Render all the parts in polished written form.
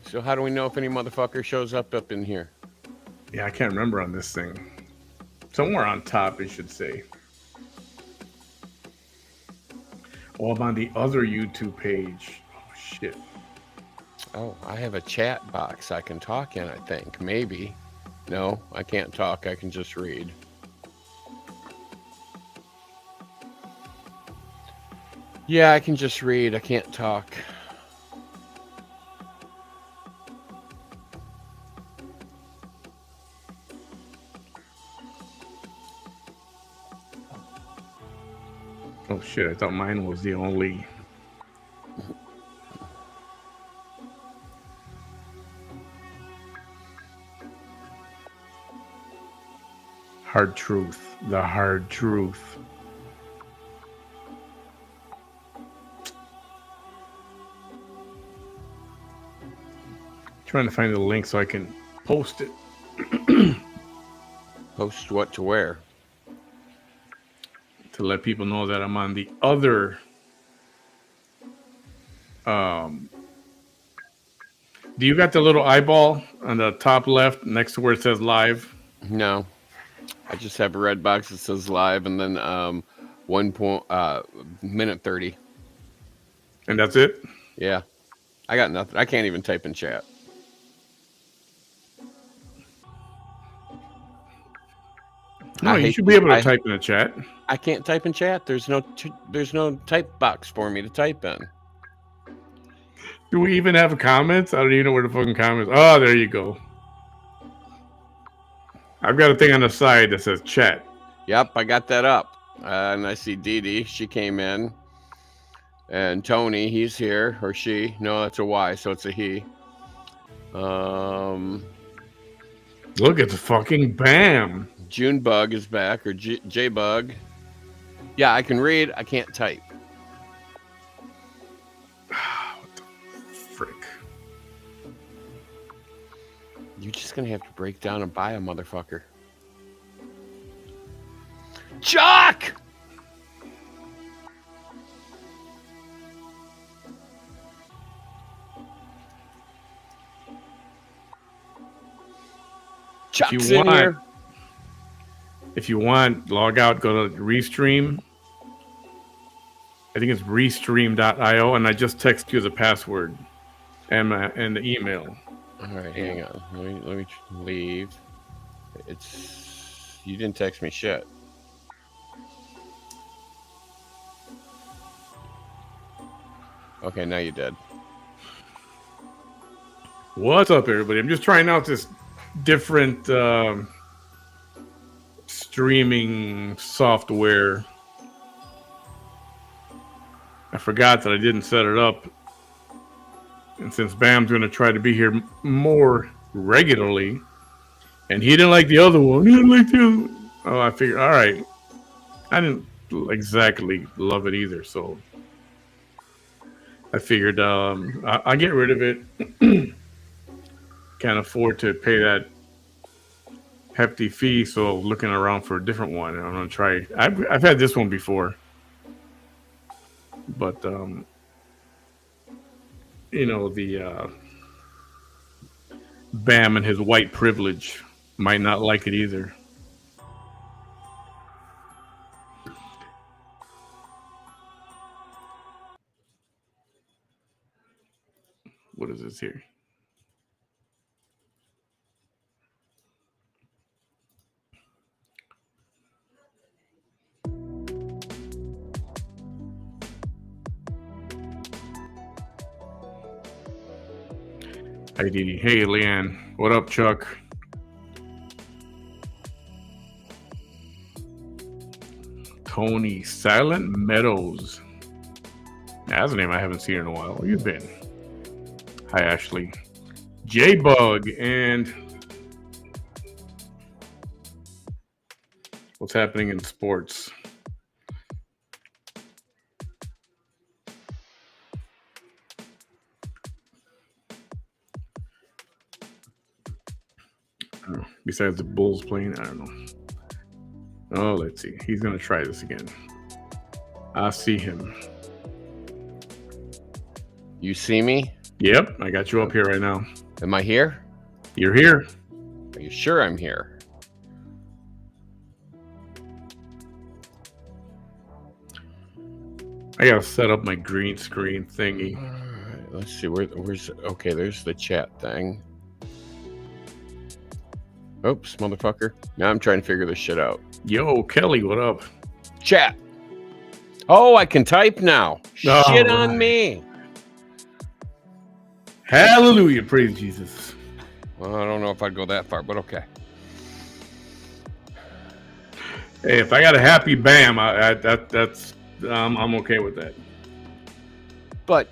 So how do we know if any motherfucker shows up in here? Yeah, I can't remember on this thing. Somewhere on top, it should say. Oh, I'm on the other YouTube page. Oh, shit. Oh, I have a chat box I can talk in, I think. Maybe. No, I can't talk. I can just read. Yeah, I can just read. I can't talk. Oh, shit. I thought mine was the only. Hard truth. The hard truth. Trying to find the link so I can post it. Post what to where? To let people know that I'm on the other. Do you got the little eyeball on the top left next to where it says live? No. I just have a red box that says live and then minute 30. And that's it? Yeah. I got nothing. I can't even type in chat. No, you should be able to type in a chat. I can't type in chat. There's no type box for me to type in. Do we even have comments? I don't even know where the fucking comments. Oh, there you go. I've got a thing on the side that says chat. Yep, I got that up. And I see Dee Dee. She came in. And Tony, he's here. Or she. No, that's a Y, so it's a he. Look at the fucking Bam. Junebug is back. Or J-Bug. Yeah, I can read. I can't type. What the frick? You're just going to have to break down and buy a motherfucker. Chuck! Chuck's in here. If you want, log out, go to Restream. I think it's restream.io, and I just text you the password and the email. All right, hang on. Let me leave. You didn't text me shit. Okay, now you did. What's up, everybody? I'm just trying out this different streaming software. I forgot that I didn't set it up. And since Bam's going to try to be here more regularly, and he didn't like the other one. He didn't like the other one. Oh, I figured, all right. I didn't exactly love it either, so I figured I'll get rid of it. Can't afford to pay that hefty fee, so looking around for a different one. I'm going to try. I've had this one before. But, you know, the Bam and his white privilege might not like it either. What is this here? Hi, Dee Dee. Hey, Leanne. What up, Chuck? Tony Silent Meadows. That's a name I haven't seen in a while. Where you been? Hi, Ashley. J-Bug and what's happening in sports? Besides the Bulls playing, I don't know. Oh, let's see. He's going to try this again. I see him. You see me? Yep, I got you up here right now. Am I here? You're here. Are you sure I'm here? I gotta set up my green screen thingy. All right, let's see. Where's okay? There's the chat thing. Oops, motherfucker. Now I'm trying to figure this shit out. Yo, Kelly, what up? Chat. Oh, I can type now. All Shit on right. me. Hallelujah, praise Jesus. Well, I don't know if I'd go that far, but okay. Hey, if I got a happy Bam, that's I'm okay with that. But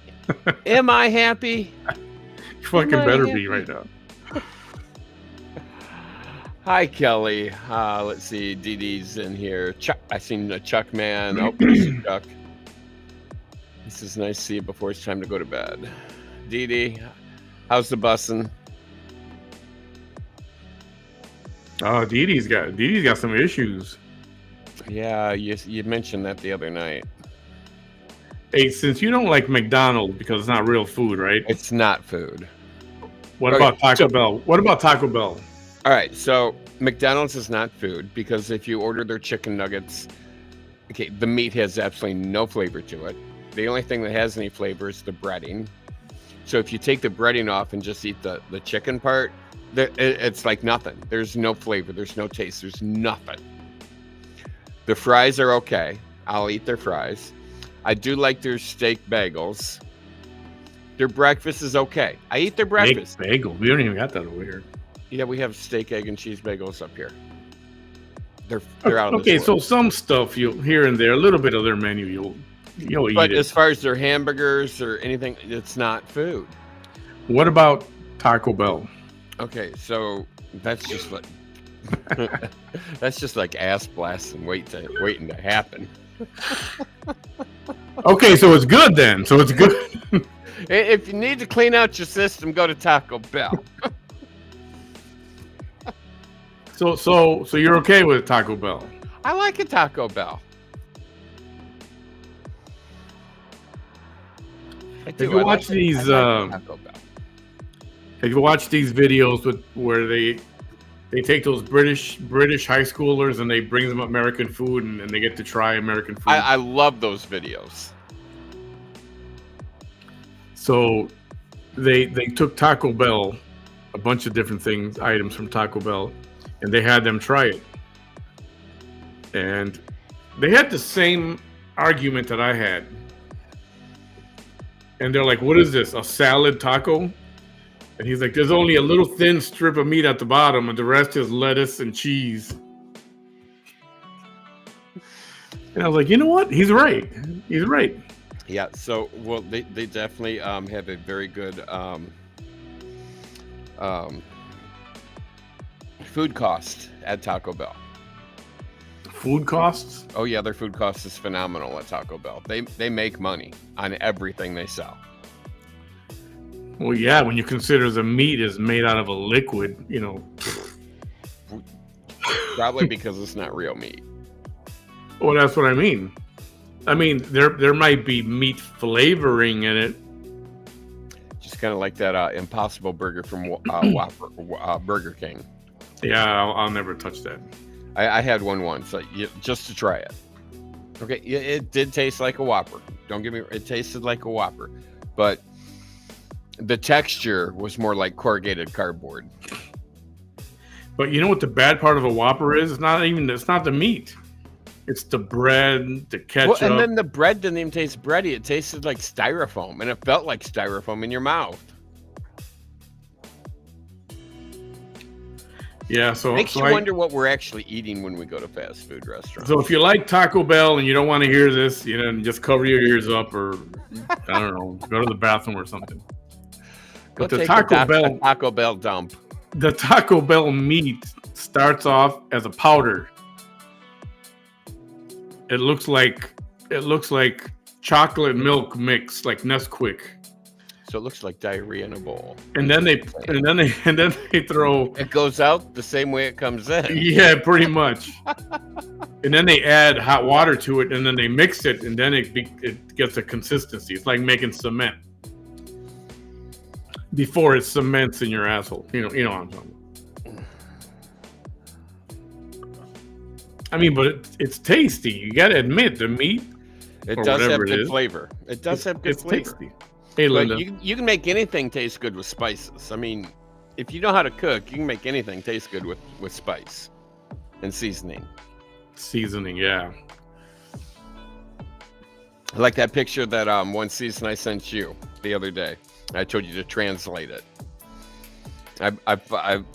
am I happy? You fucking better be right now. Hi, Kelly. Let's see. Dee Dee's in here. Chuck. I seen the Chuck man. Oh, there's Chuck. This is nice to see you before it's time to go to bed. Dee Dee, how's the bussin'? Oh, Dee Dee's got some issues. Yeah, you mentioned that the other night. Hey, since you don't like McDonald's because it's not real food, right? It's not food. What Okay, about Taco Bell? What about Taco Bell? All right, so McDonald's is not food because if you order their chicken nuggets, okay, the meat has absolutely no flavor to it. The only thing that has any flavor is the breading. So if you take the breading off and just eat the chicken part, it's like nothing. There's no flavor. There's no taste. There's nothing. The fries are okay. I'll eat their fries. I do like their steak bagels. Their breakfast is okay. I eat their breakfast. Bagel. We don't even got that over here. Yeah, we have steak, egg, and cheese bagels up here. They're out of okay, this so world. some stuff you'll here and there, a little bit of their menu you'll eat But it. as far as their hamburgers or anything, it's not food. What about Taco Bell? Okay, so that's just like that's just like ass blasting waiting to happen. Okay, so it's good then. So it's good. If you need to clean out your system, go to Taco Bell. So you're okay with Taco Bell? I like a Taco Bell. If you watch these, Taco Bell. if you watch these videos where they take those British high schoolers and they bring them American food and they get to try American food. I love those videos. So they took Taco Bell, a bunch of different items from Taco Bell, and they had them try it. And they had the same argument that I had. And they're like, what is this, a salad taco? And he's like, there's only a little thin strip of meat at the bottom, and the rest is lettuce and cheese. And I was like, you know what? He's right. He's right. Yeah, so, well, they definitely have a very good food cost at Taco Bell. Food costs? Oh yeah, their food cost is phenomenal at Taco Bell. They make money on everything they sell. Well, yeah, when you consider the meat is made out of a liquid, you know. Probably because it's not real meat. Well, that's what I mean. I mean, there might be meat flavoring in it. Just kind of like that Impossible Burger from Whopper, Burger King. Yeah, I'll never touch that. I had one once, just to try it. Okay, it did taste like a Whopper. Don't get me wrong, it tasted like a Whopper, but the texture was more like corrugated cardboard. But you know what the bad part of a Whopper is? It's not the meat. It's the bread, the ketchup. Well, and then the bread didn't even taste bready. It tasted like styrofoam, and it felt like styrofoam in your mouth. Yeah, Makes you wonder what we're actually eating when we go to fast food restaurants. So if you like Taco Bell and you don't want to hear this, you know, just cover your ears up, or I don't know, go to the bathroom or something. Go But the take Taco Taco Bell dump. The Taco Bell meat starts off as a powder. It looks like chocolate milk mix, like Nesquik. So it looks like diarrhea in a bowl. And then they throw. It goes out the same way it comes in. Yeah, pretty much. And then they add hot water to it, and then they mix it, and then it gets a consistency. It's like making cement. before it cements in your asshole. You know what I'm talking about. I mean, but it's tasty. You got to admit, the meat. It does have good flavor. It does have good flavor. Tasty. Hey, But Linda. you can make anything taste good with spices. I mean, if you know how to cook, you can make anything taste good with spice and seasoning. Seasoning, yeah. I like that picture that one season I sent you the other day. I told you to translate it. I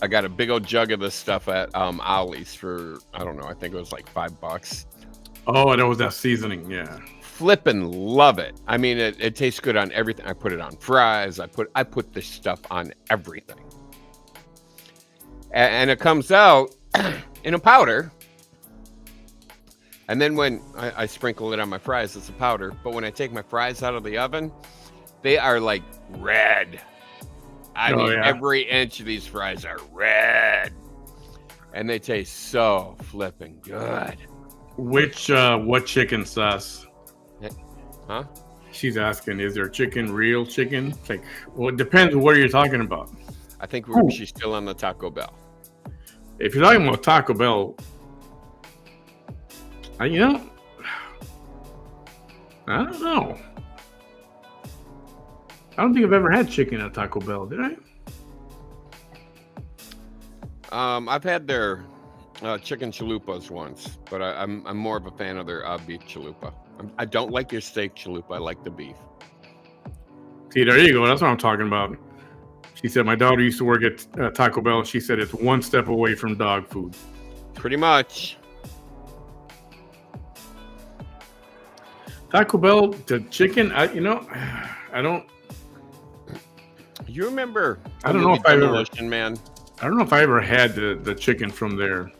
got a big old jug of this stuff at Ollie's for, I don't know, I think it was like $5. Oh, that was that seasoning, yeah. Flippin' love it. I mean, it tastes good on everything. I put it on fries. I put this stuff on everything. And it comes out in a powder. And then when I sprinkle it on my fries, it's a powder. But when I take my fries out of the oven, they are like red. I mean, every inch of these fries are red. And they taste so flippin' good. What chicken sauce? Huh? She's asking, is there chicken, real chicken? It's like, well, it depends what you're talking about. I think she's still on the Taco Bell. If you're talking about Taco Bell, I don't know. I don't think I've ever had chicken at Taco Bell, did I? I've had their chicken chalupas once, but I'm more of a fan of their beef chalupa. I don't like their steak chalupa. I like the beef. See, there you go. That's what I'm talking about. She said my daughter used to work at Taco Bell, and she said it's one step away from dog food. Pretty much. Taco Bell, the chicken, I don't. You remember? I don't know if I Demolition Man. I don't know if I ever had the chicken from there.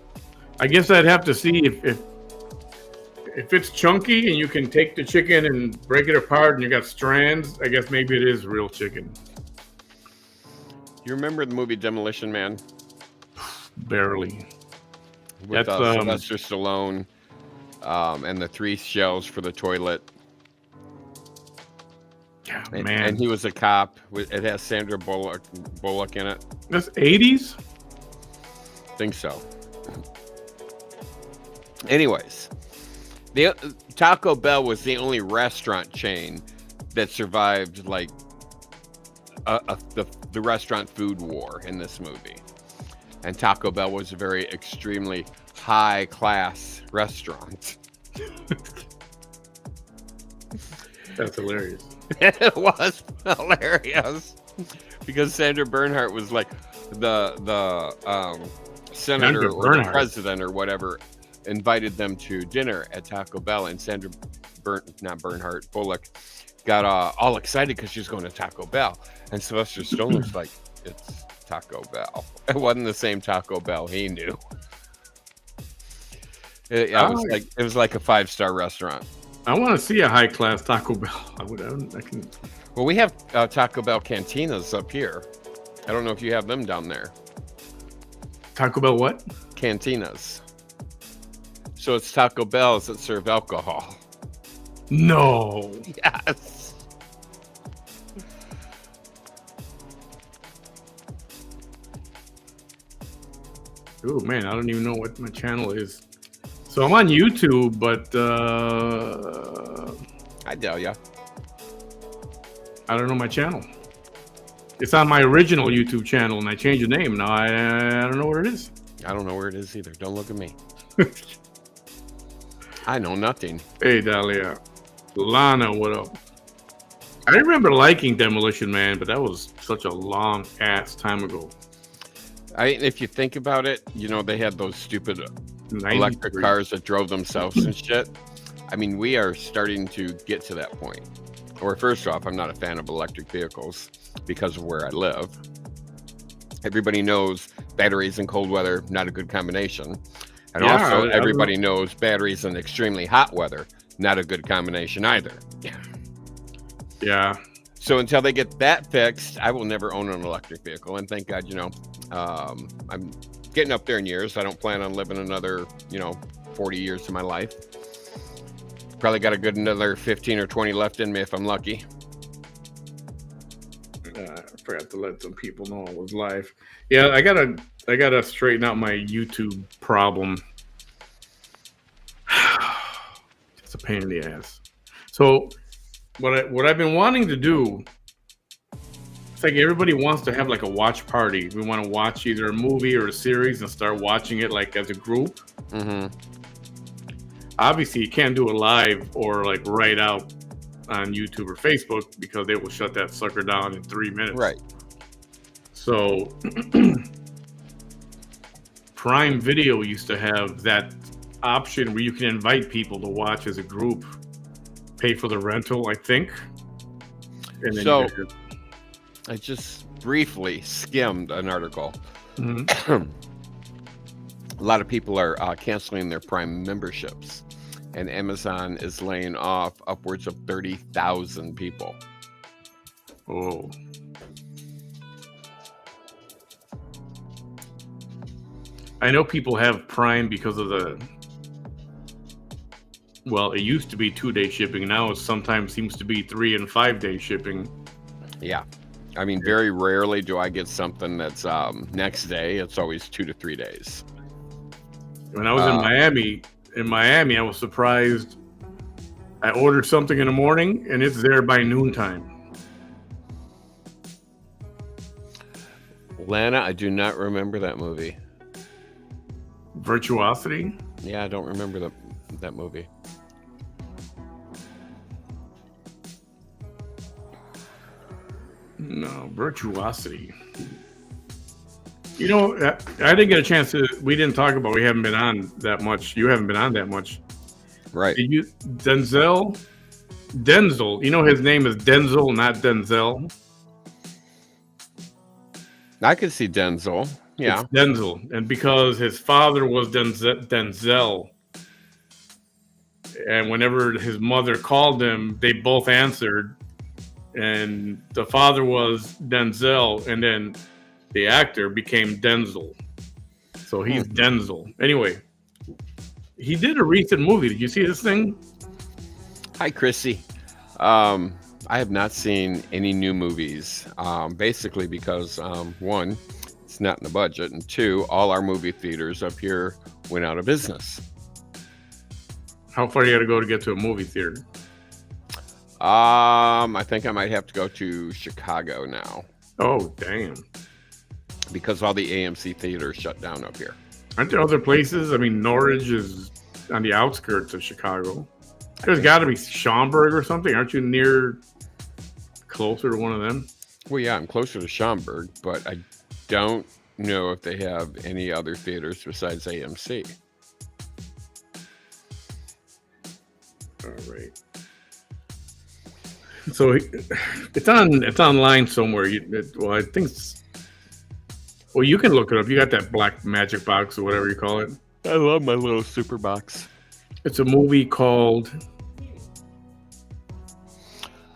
I guess I'd have to see if it's chunky and you can take the chicken and break it apart and you got strands. I guess maybe it is real chicken. You remember the movie Demolition Man? Barely. With Sylvester Stallone and the 3 shells for the toilet. Yeah, man. And he was a cop. It has Sandra Bullock in it. That's 80s? Think so. Anyways, the Taco Bell was the only restaurant chain that survived like the restaurant food war in this movie. And Taco Bell was a very extremely high class restaurant. That's hilarious. It was hilarious because Sandra Bernhardt was like the senator or the president or whatever invited them to dinner at Taco Bell, and Sandra Bullock got all excited because she was going to Taco Bell, and Sylvester Stallone was like, "It's Taco Bell." It wasn't the same Taco Bell he knew. It was like a 5-star restaurant. I want to see a high class Taco Bell. I can. Well, we have Taco Bell cantinas up here. I don't know if you have them down there. Taco Bell what? Cantinas. So it's Taco Bells that serve alcohol. No. Yes. Oh man, I don't even know what my channel is. So I'm on YouTube, but I tell ya. I don't know my channel. It's on my original YouTube channel, and I changed the name. Now I don't know where it is. I don't know where it is either. Don't look at me. I know nothing. Hey, Dahlia. Lana, what up? I remember liking Demolition Man, but that was such a long ass time ago. If you think about it, they had those stupid electric cars that drove themselves and shit. I mean, we are starting to get to that point. Or first off, I'm not a fan of electric vehicles because of where I live. Everybody knows batteries in cold weather, not a good combination. And also, everybody knows batteries in extremely hot weather, not a good combination either. Yeah. So until they get that fixed, I will never own an electric vehicle. And thank God, I'm getting up there in years. I don't plan on living another, 40 years of my life. Probably got a good another 15 or 20 left in me if I'm lucky. Forgot to let some people know I was live. Yeah, I gotta straighten out my YouTube problem. It's a pain in the ass. So what I've been wanting to do, it's like everybody wants to have like a watch party. We want to watch either a movie or a series and start watching it like as a group. Mm-hmm. Obviously, you can't do it live or like right out on YouTube or Facebook because they will shut that sucker down in 3 minutes. Right. So Prime Video used to have that option where you can invite people to watch as a group, pay for the rental, I think. And then So I just briefly skimmed an article. Mhm. A lot of people are canceling their Prime memberships, and Amazon is laying off upwards of 30,000 people. Oh. I know people have Prime because of well, it used to be 2-day shipping. Now it sometimes seems to be 3 and 5-day shipping. Yeah. I mean, very rarely do I get something that's next day. It's always 2 to 3 days. When I was in Miami, I was surprised. I ordered something in the morning and it's there by noontime. Lana, I do not remember that movie. Virtuosity? Yeah, I don't remember that movie. No, Virtuosity. You know, I didn't get a chance to. We didn't talk about. We haven't been on that much. You haven't been on that much. Right. Did you, Denzel? You know his name is Denzel, not Denzel. I could see Denzel. Yeah. It's Denzel, and because his father was Denzel, and whenever his mother called him, they both answered, and the father was Denzel, and then the actor became Denzel, so he's Denzel. Anyway, he did a recent movie. Did you see this thing? Hi, Chrissy. I have not seen any new movies, basically because one, it's not in the budget, and two, all our movie theaters up here went out of business. How far you got to go to get to a movie theater? I think I might have to go to Chicago now Oh, damn. because all the AMC theaters shut down up here. Aren't there other places? I mean, Norwich is on the outskirts of Chicago. There's got to be Schaumburg or something. Aren't you closer to one of them? Well, yeah, I'm closer to Schaumburg, but I don't know if they have any other theaters besides AMC. All right. So it's online somewhere. I think well, you can look it up. You got that black magic box or whatever you call it. I love my little super box. It's a movie called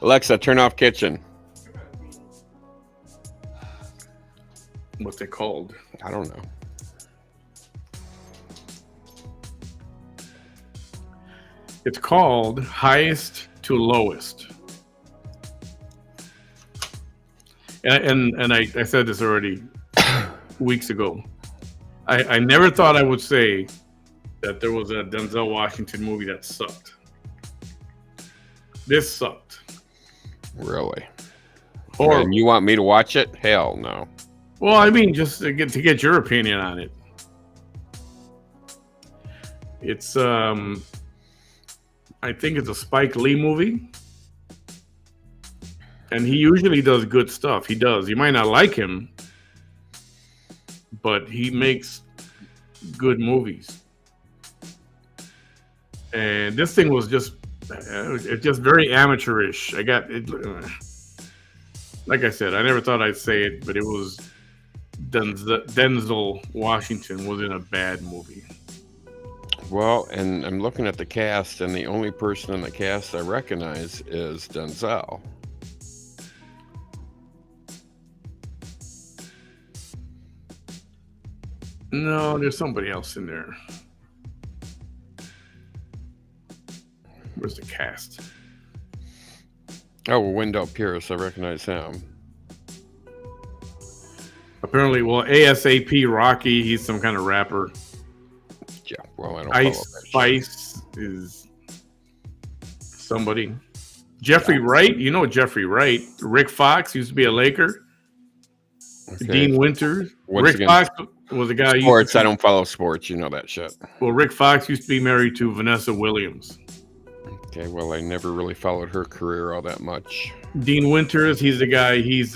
Alexa, turn off kitchen. What's it called? I don't know. It's called Highest to Lowest. And I said this already weeks ago. I never thought I would say that there was a Denzel Washington movie that sucked. This sucked. Really? Or And you want me to watch it? Hell no. well, I mean, just to get your opinion on it. It's I think it's a Spike Lee movie. And he usually does good stuff. He does. You might not like him, but he makes good movies. And this thing was just it's just very amateurish. I got it. Like I said, I never thought I'd say it, but it was Denzel Washington was in a bad movie. Well, and I'm looking at the cast, and the only person in the cast I recognize is Denzel. No, there's somebody else in there. Where's the cast? Oh, well, Wendell Pierce, I recognize him. Apparently, well, ASAP Rocky, he's some kind of rapper. Yeah, well, I don't Ice follow that shit. Spice is somebody. Jeffrey Wright, you know Jeffrey Wright. Rick Fox used to be a Laker. Okay. Dean Winters. Once Rick again, Fox was a guy. Sports, I don't follow sports. You know that shit. Well, Rick Fox used to be married to Vanessa Williams. Okay, well, I never really followed her career all that much. Dean Winters, he's the guy. He's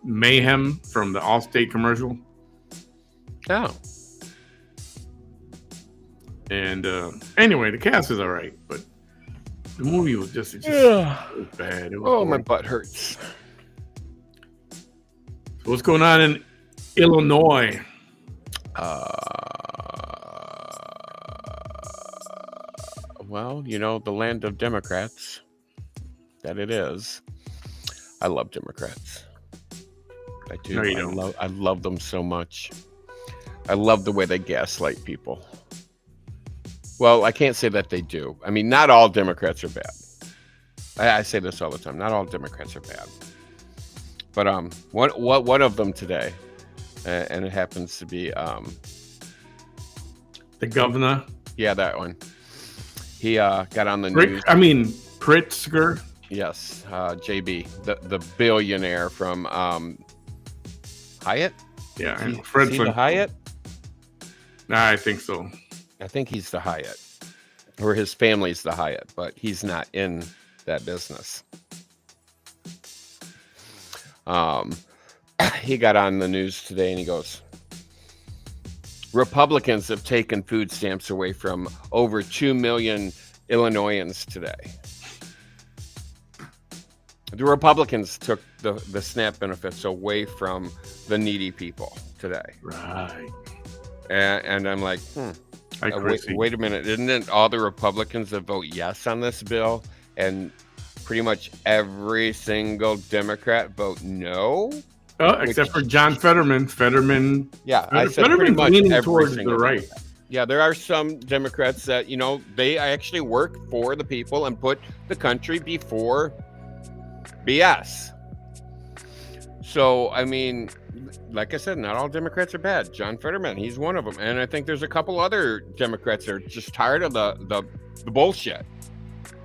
Mayhem from the Allstate commercial. Oh. And anyway, the cast is all right, but the movie was just it was bad. It was Oh, my boring. butt hurts. So what's going on in Illinois? Well, you know, the land of Democrats, that it is. I love Democrats. I do. No, you don't. I love them so much. I love the way they gaslight people. Well, I can't say that they do. I mean, not all Democrats are bad. I say this all the time. Not all Democrats are bad. But one of them today, and it happens to be The governor. Yeah, that one. He got on the news. Pritzker. Yes, JB, the billionaire from Hyatt. Yeah, Is he Fredson. the Hyatt? I think so. I think he's the Hyatt, or his family's the Hyatt, but he's not in that business. He got on the news today and he goes, Republicans have taken food stamps away from over 2 million Illinoisans today. The Republicans took the SNAP benefits away from the needy people today. Right. And I'm like, wait a minute. Isn't it all the Republicans that vote yes on this bill? And pretty much every single Democrat vote no? Except for John Fetterman. Yeah, I said pretty Fetterman's much leaning every towards single the right. Democrat. Yeah, there are some Democrats that, you know, they actually work for the people and put the country before BS. So, I mean, like I said, not all Democrats are bad. John Fetterman, he's one of them. And I think there's a couple other Democrats that are just tired of the bullshit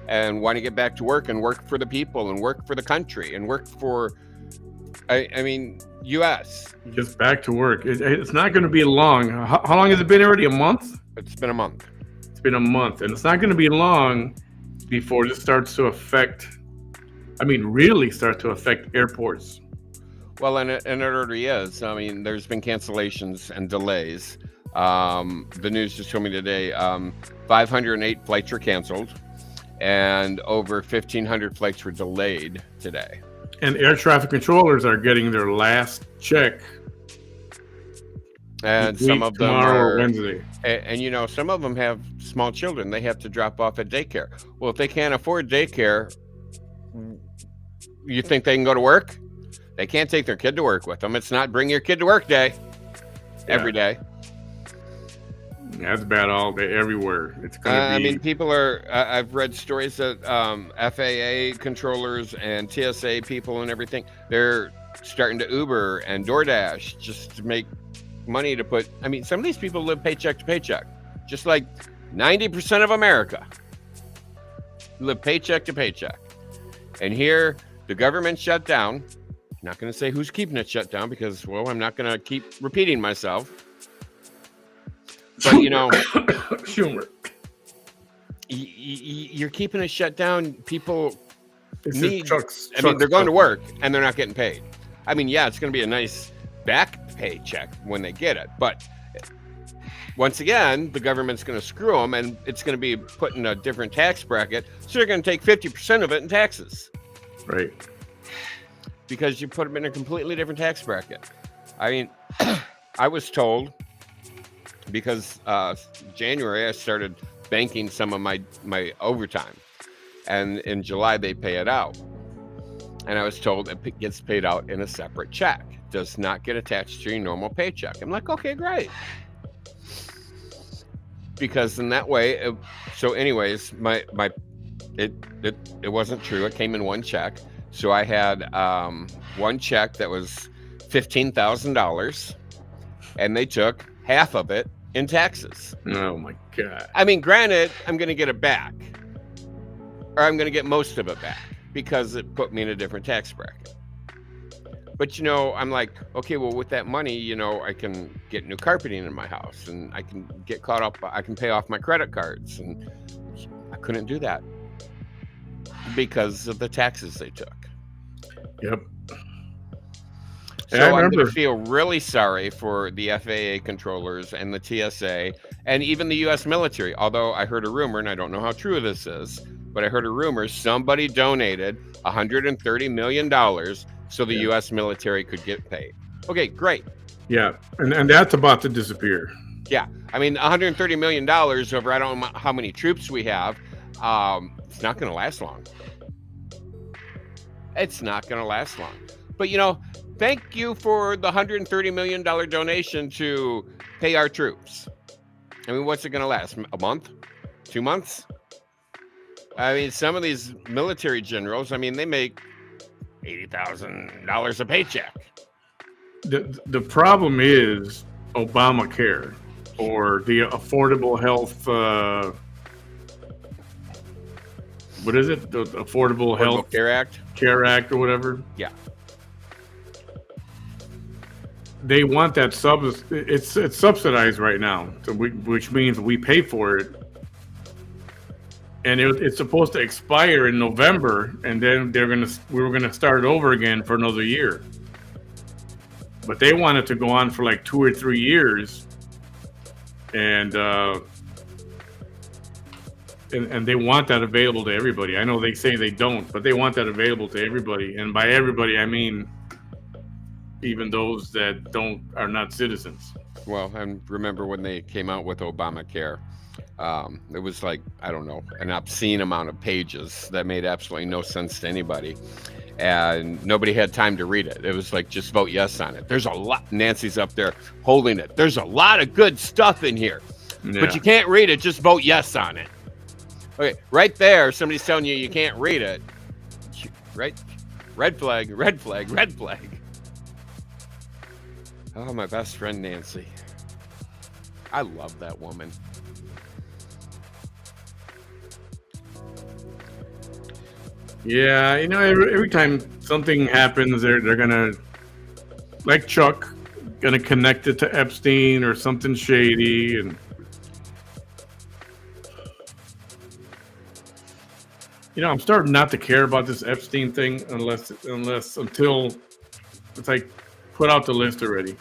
and want to get back to work and work for the people and work for the country and work for, I mean, U.S. Just back to work. It's not going to be long. How long has it been already? A month? It's been a month. It's been a month. And it's not going to be long before this starts to affect, really start to affect airports. Well, and it already is. I mean, there's been cancellations and delays. The news just told me today 508 flights were canceled and over 1,500 flights were delayed today. And air traffic controllers are getting their last check. And some of them tomorrow are or Wednesday. And you know, some of them have small children. They have to drop off at daycare. Well, if they can't afford daycare, you think they can go to work? They can't take their kid to work with them. It's not bring your kid to work day every day. That's bad all day, everywhere. It's going to be. I mean, people are. I've read stories that FAA controllers and TSA people and everything, they're starting to Uber and DoorDash just to make money to put. I mean, some of these people live paycheck to paycheck, just like 90% of America live paycheck to paycheck. And here, the government shut down. I'm not going to say who's keeping it shut down because, well, I'm not going to keep repeating myself. But, you know, Schumer. You're keeping it shut down. People need, they're going to work and they're not getting paid. I mean, yeah, it's going to be a nice back paycheck when they get it. But once again, the government's going to screw them and it's going to be put in a different tax bracket. So they're going to take 50% of it in taxes. Right. Because you put them in a completely different tax bracket. I mean, I was told, because January I started banking some of my overtime, and in July they pay it out, and I was told it gets paid out in a separate check, does not get attached to your normal paycheck. I'm like, okay, great, because in that way so anyways it wasn't true. It came in one check. So I had one check that was $15,000, and they took half of it in taxes. Oh my God. I mean, granted, I'm going to get it back, or I'm going to get most of it back because it put me in a different tax bracket. But, I'm like, okay, well, with that money, I can get new carpeting in my house, and I can get caught up. I can pay off my credit cards, and I couldn't do that because of the taxes they took. Yep. So I'm going to feel really sorry for the FAA controllers and the TSA and even the U.S. military. Although I heard a rumor, and I don't know how true this is, but I heard a rumor somebody donated $130 million so the U.S. military could get paid. Okay, great. Yeah, and that's about to disappear. Yeah, I mean, $130 million over I don't know how many troops we have. It's not going to last long. It's not going to last long. But, thank you for the $130 million donation to pay our troops. I mean, what's it going to last? A month? 2 months? I mean, some of these military generals, I mean, they make $80,000 a paycheck. The problem is Obamacare or the Affordable Health. What is it? The Affordable Health Care Act or whatever. Yeah. They want that it's subsidized right now, so which means we pay for it, and it's supposed to expire in November, and then we were gonna start over again for another year. But they want it to go on for like 2 or 3 years, and they want that available to everybody. I know they say they don't, but they want that available to everybody, and by everybody I mean even those that are not citizens. Well, and remember when they came out with Obamacare, it was like, I don't know, an obscene amount of pages that made absolutely no sense to anybody. And nobody had time to read it. It was like, just vote yes on it. There's a lot. Nancy's up there holding it. There's a lot of good stuff in here, but you can't read it. Just vote yes on it. Okay, right there, somebody's telling you can't read it. Right? Red flag, red flag, red flag. Oh, my best friend, Nancy. I love that woman. Yeah, every time something happens, they're gonna, like Chuck, gonna connect it to Epstein or something shady, and I'm starting not to care about this Epstein thing until it's like put out the list already.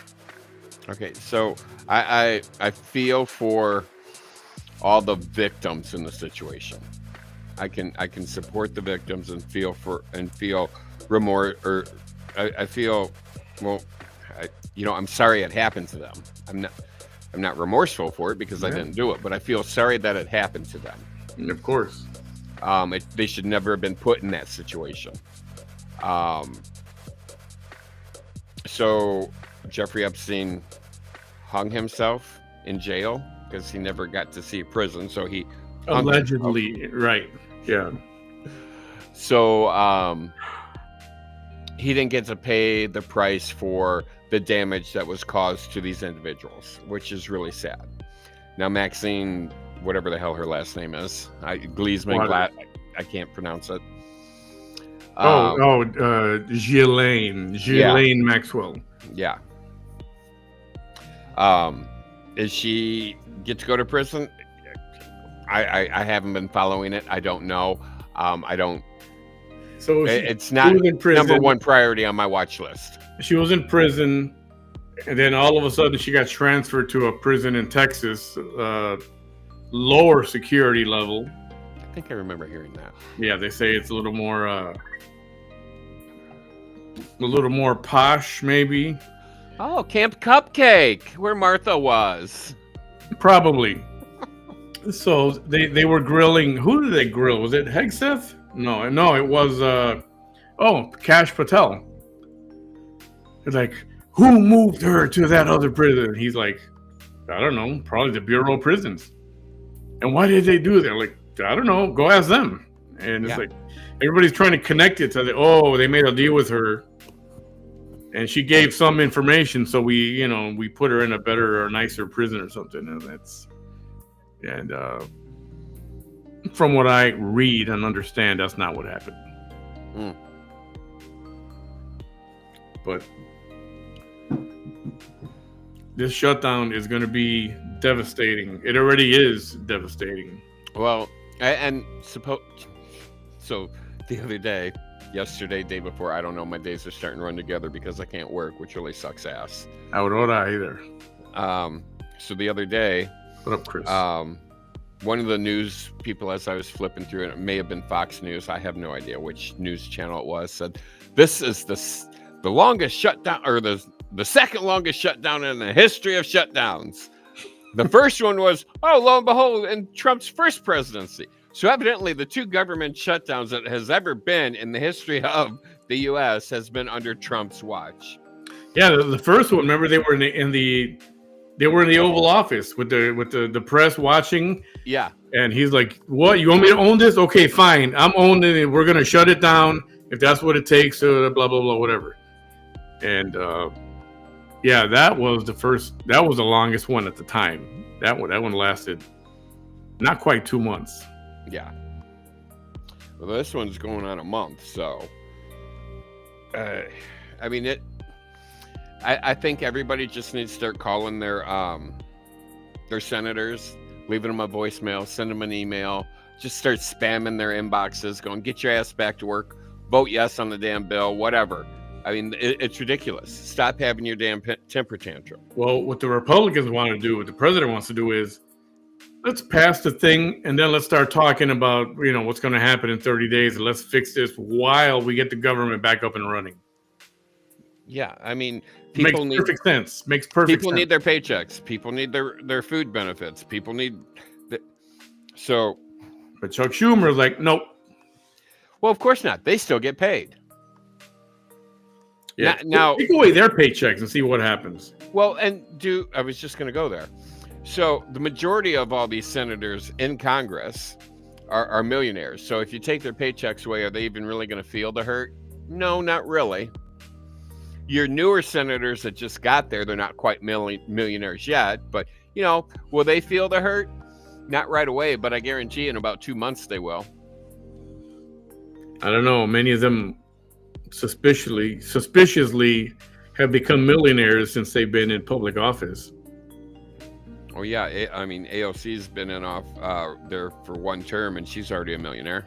Okay, so I feel for all the victims in the situation. I can support the victims and feel remorse, or I feel, well, I'm sorry it happened to them. I'm not remorseful for it because I didn't do it, but I feel sorry that it happened to them. Of course. They should never have been put in that situation. So Jeffrey Epstein hung himself in jail because he never got to see prison. So he allegedly, right? Yeah. So he didn't get to pay the price for the damage that was caused to these individuals, which is really sad. Now Maxine, whatever the hell her last name is, Gleesman, I can't pronounce it. Ghislaine Maxwell. Yeah. Is she get to go to prison? I haven't been following it. I don't know. I don't. So it's not number one priority on my watch list. She was in prison, and then all of a sudden she got transferred to a prison in Texas, lower security level. I think I remember hearing that. Yeah, they say it's a little more posh, maybe. Oh, Camp Cupcake, where Martha was. Probably. So they were grilling. Who did they grill? Was it Hegseth? No, it was Kash Patel. It's like, who moved her to that other prison? He's like, I don't know, probably the Bureau of Prisons. And why did they do that? Like, I don't know, go ask them. And it's like everybody's trying to connect it to they made a deal with her. and she gave some information, so we put her in a better or nicer prison or something, and from what I read and understand, that's not what happened. Mm. But this shutdown is going to be devastating. It already is devastating. Well, so the other day, yesterday, day before, I don't know, my days are starting to run together because I can't work, which really sucks ass. I would not either. So the other day, what up, Chris? One of the news people, as I was flipping through, and it may have been Fox News, I have no idea which news channel it was, said this is the longest shutdown, or the second longest shutdown in the history of shutdowns. The first one was, lo and behold, in Trump's first presidency. So evidently the two government shutdowns that has ever been in the history of the U.S. has been under Trump's watch. Yeah, the first one, remember, they were in the Oval Office with the press watching. Yeah. And he's like, what? You want me to own this? Okay, fine. I'm owning it. We're going to shut it down if that's what it takes, blah, blah, blah, whatever. And yeah, that was the longest one at the time. That one lasted not quite 2 months. Yeah. Well, this one's going on a month, so I mean I think everybody just needs to start calling their senators, leaving them a voicemail, send them an email, just start spamming their inboxes, going, get your ass back to work, vote yes on the damn bill, whatever. I mean, it's ridiculous. Stop having your damn temper tantrum. Well, what the Republicans want to do, what the president wants to do is, let's pass the thing, and then let's start talking about, what's going to happen in 30 days, and let's fix this while we get the government back up and running. Yeah, I mean, Makes perfect sense. People need their paychecks. People need their food benefits. People need... So... But Chuck Schumer is like, nope. Well, of course not. They still get paid. Yeah. Now take away their paychecks and see what happens. Well, I was just going to go there. So the majority of all these senators in Congress are millionaires. So if you take their paychecks away, are they even really going to feel the hurt? No, not really. Your newer senators that just got there, they're not quite millionaires yet, but will they feel the hurt? Not right away, but I guarantee in about 2 months they will. I don't know. Many of them suspiciously have become millionaires since they've been in public office. Oh yeah, I mean AOC's been in there for one term, and she's already a millionaire.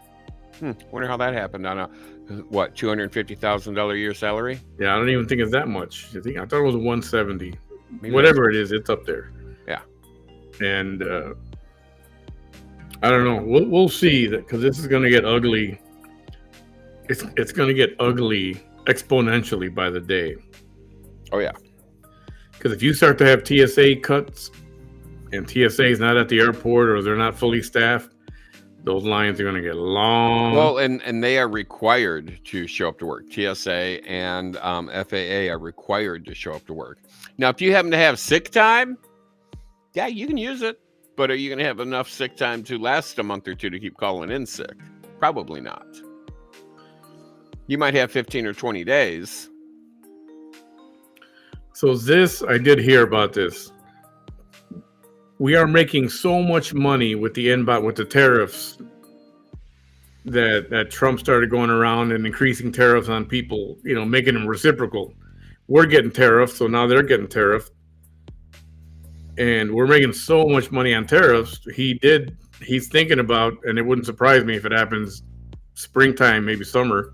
Wonder how that happened on a $250,000 a year salary? Yeah, I don't even think it's that much. I thought it was 170. Maybe whatever it is, it's up there. Yeah, and I don't know. We'll see that, because this is going to get ugly. It's going to get ugly exponentially by the day. Oh yeah, because if you start to have TSA cuts, and TSA is not at the airport, or they're not fully staffed, those lines are going to get long. Well, and they are required to show up to work. TSA and FAA are required to show up to work. Now, if you happen to have sick time, yeah, you can use it. But are you going to have enough sick time to last a month or two to keep calling in sick? Probably not. You might have 15 or 20 days. So I did hear about this. We are making so much money with the tariffs that Trump started going around and increasing tariffs on people, making them reciprocal. We're getting tariffs, so now they're getting tariffed. And we're making so much money on tariffs. He's thinking about, and it wouldn't surprise me if it happens springtime, maybe summer,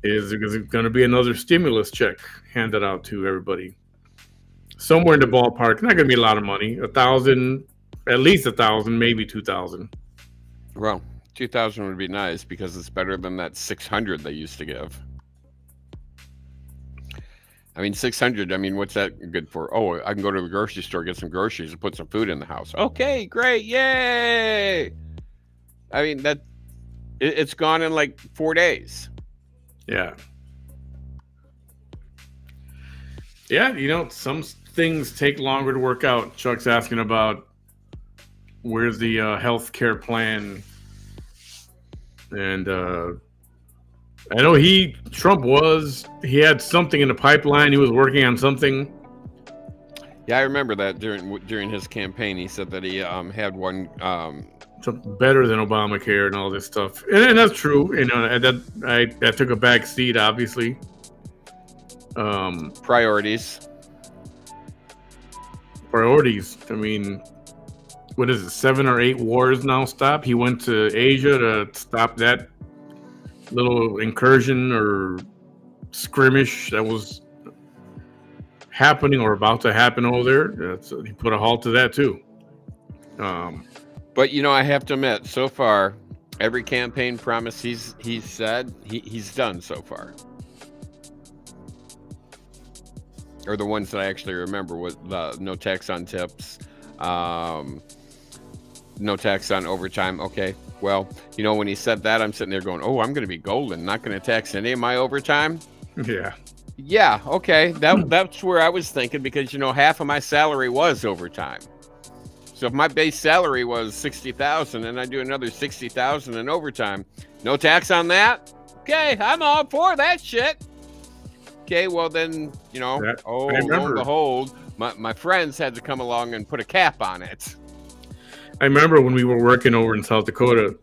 is going to be another stimulus check handed out to everybody. Somewhere in the ballpark, not going to be a lot of money. 1,000, at least 1,000, maybe 2,000. Well, 2,000 would be nice because it's better than that 600 they used to give. I mean, 600. I mean, what's that good for? Oh, I can go to the grocery store, get some groceries, and put some food in the house. Okay, great, yay! I mean, it's gone in like 4 days. Yeah. Yeah, some things take longer to work out. Chuck's asking about where's the health care plan, and I know he had something in the pipeline. He was working on something. Yeah, I remember that during his campaign, he said that he had one. Something better than Obamacare and all this stuff, and that's true. You know, and that took a back seat, obviously. Priorities. I mean, what is it? 7 or 8 wars now stopped. He went to Asia to stop that little incursion or skirmish that was happening or about to happen over there. He put a halt to that too. But I have to admit, so far, every campaign promise he's said he's done so far, or the ones that I actually remember, was the no tax on tips, no tax on overtime. Okay, well, when he said that, I'm sitting there going, "Oh, I'm going to be golden, not going to tax any of my overtime." Yeah, okay, that's where I was thinking, because half of my salary was overtime. So if my base salary was $60,000 and I do another $60,000 in overtime, no tax on that? Okay, I'm all for that shit. Okay, well then, lo and behold, my friends had to come along and put a cap on it. I remember when we were working over in South Dakota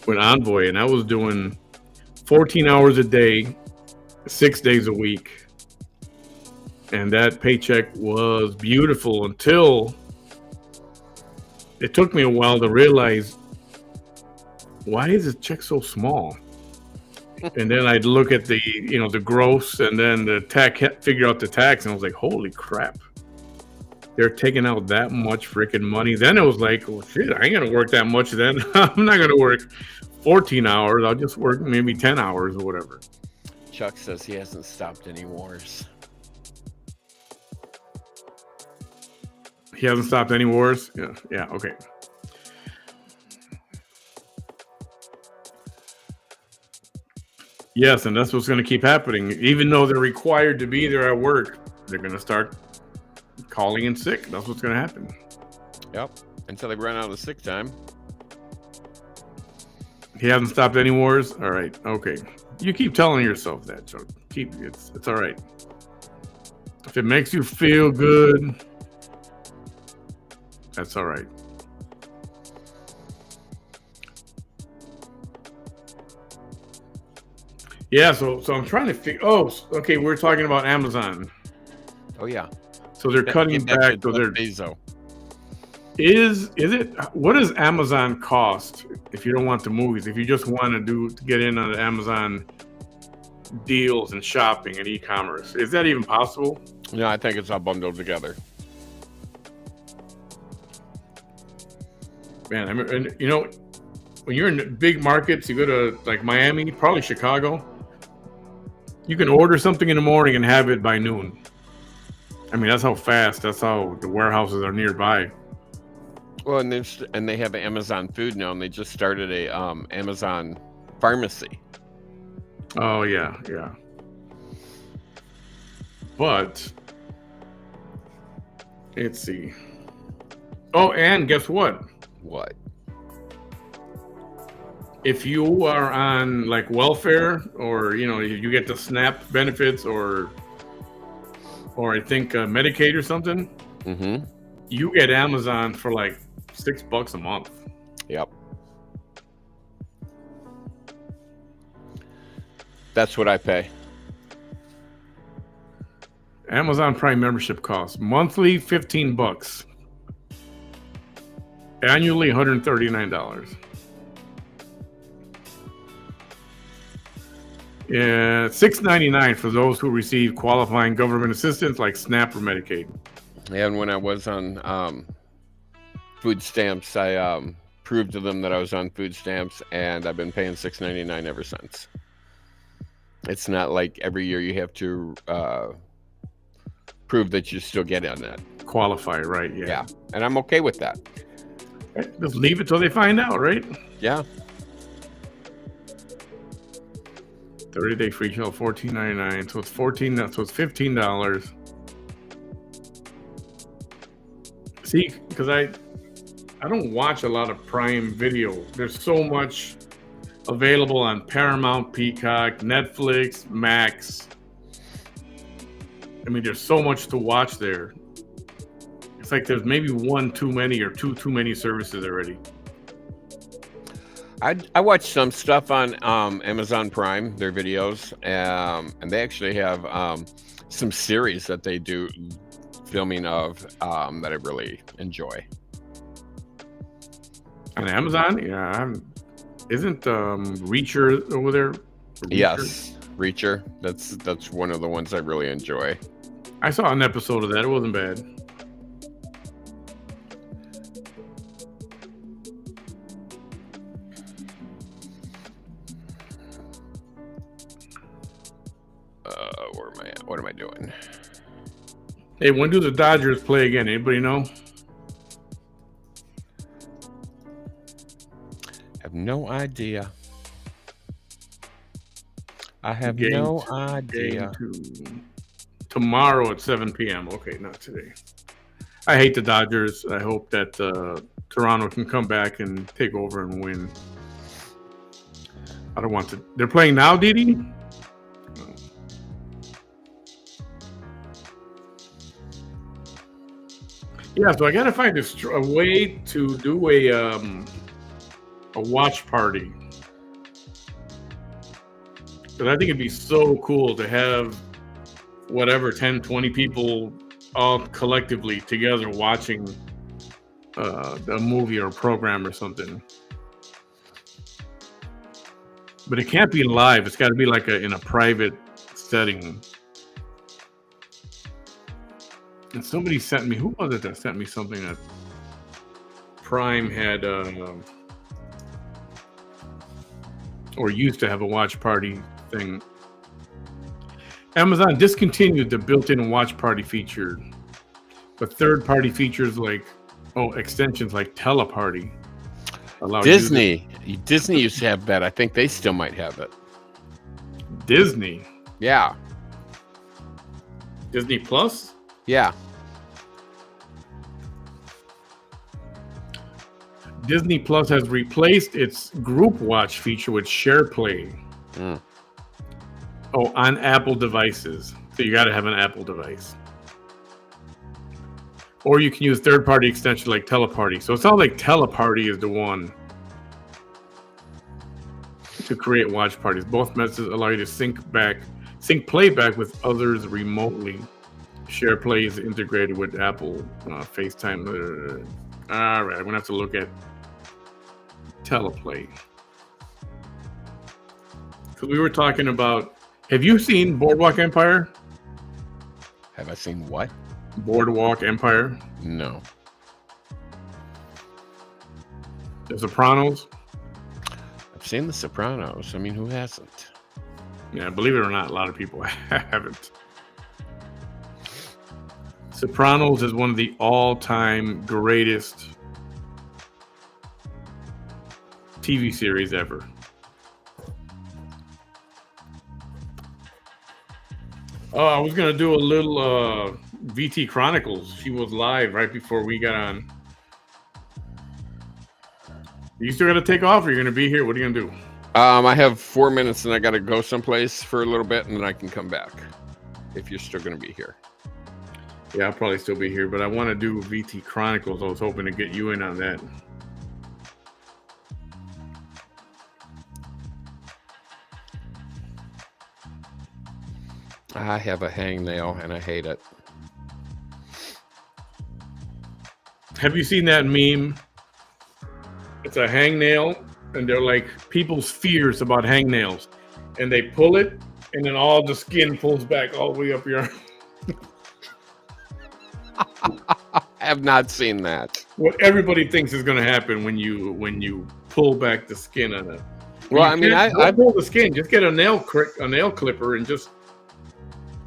with Envoy, and I was doing 14 hours a day, 6 days a week. And that paycheck was beautiful until it took me a while to realize, why is this check so small? And then I'd look at the gross, and then the tax, figure out the tax, and I was like, holy crap. They're taking out that much freaking money. Then it was like, well, shit, I ain't going to work that much then. I'm not going to work 14 hours. I'll just work maybe 10 hours or whatever. Chuck says he hasn't stopped any wars. He hasn't stopped any wars? Yeah, okay. Yes, and that's what's going to keep happening. Even though they're required to be there at work, they're going to start calling in sick. That's what's going to happen. Yep, until they run out of sick time. He hasn't stopped any wars? All right, okay. You keep telling yourself that, Chuck. It's all right. If it makes you feel good, that's all right. Yeah, so I'm trying to figure. Oh, okay. We're talking about Amazon. Oh yeah. So they're cutting back. So they're Bezos. Is it? What does Amazon cost if you don't want the movies? If you just want to get in on the Amazon deals and shopping and e-commerce, is that even possible? No, I think it's all bundled together. Man, I mean, when you're in big markets, you go to like Miami, probably Chicago. You can order something in the morning and have it by noon. I mean, that's how fast. That's how the warehouses are nearby. Well, and they have Amazon Food now, and they just started a Amazon pharmacy. Oh yeah. But let's see. Oh, and guess what? What? If you are on like welfare, or you get the SNAP benefits, or I think Medicaid or something, you get Amazon for like $6 a month. Yep. That's what I pay. Amazon Prime membership costs monthly $15, annually $139. Yeah, $6.99 for those who receive qualifying government assistance like SNAP or Medicaid. And when I was on food stamps, I proved to them that I was on food stamps, and I've been paying $6.99 ever since. It's not like every year you have to prove that you still get on that. Qualify, right? Yeah. And I'm okay with that. Just leave it till they find out, right? Yeah. 30-day free trial, $14.99. So it's $15. See, because I don't watch a lot of Prime Video. There's so much available on Paramount, Peacock, Netflix, Max. I mean, there's so much to watch there. It's like there's maybe one too many or two too many services already. I watch some stuff on Amazon Prime, their videos, and they actually have some series that they do filming of that I really enjoy. On Amazon? Yeah. Isn't Reacher over there? Reacher? Yes, Reacher. That's one of the ones I really enjoy. I saw an episode of that. It wasn't bad. Where am I at? What am I doing? Hey, when do the Dodgers play again? Anybody know? Have no idea. I have Game no two, idea. Tomorrow at 7 p.m. Okay, not today. I hate the Dodgers. I hope that Toronto can come back and take over and win. I don't want to. They're playing now, Didi? Yeah, so I gotta find a way to do a watch party. Because I think it'd be so cool to have whatever 10, 20 people all collectively together watching a movie or a program or something. But it can't be live. It's got to be like in a private setting. And somebody sent me, who was it that sent me something that Prime had, or used to have a watch party thing. Amazon discontinued the built-in watch party feature, but third-party features like, extensions like Teleparty allow Disney used to have that. I think they still might have it. Disney? Yeah. Disney Plus? Yeah. Disney Plus has replaced its group watch feature with SharePlay. On Apple devices. So you got to have an Apple device. Or you can use third-party extensions like Teleparty. So it sounds like Teleparty is the one to create watch parties. Both methods allow you to sync playback with others remotely. SharePlay is integrated with Apple FaceTime. All right, I'm gonna have to look at Teleplay. So we were talking about. Have you seen Boardwalk Empire? Have I seen what? Boardwalk Empire. No. The Sopranos. I've seen The Sopranos. I mean, who hasn't? Yeah, believe it or not, a lot of people haven't. Sopranos is one of the all-time greatest TV series ever. Oh, I was going to do a little VT Chronicles. She was live right before we got on. You still got to take off or you're going to be here? What are you going to do? I have 4 minutes and I got to go someplace for a little bit and then I can come back if you're still going to be here. Yeah, I'll probably still be here, but I want to do VT Chronicles. I was hoping to get you in on that. I have a hangnail and I hate it. Have you seen that meme? It's a hangnail, and they're like people's fears about hangnails. And they pull it, and then all the skin pulls back all the way up your arm. I have not seen that. What everybody thinks is going to happen when you pull back the skin on it. Well, I mean, I pull the skin. Just get a nail clipper and just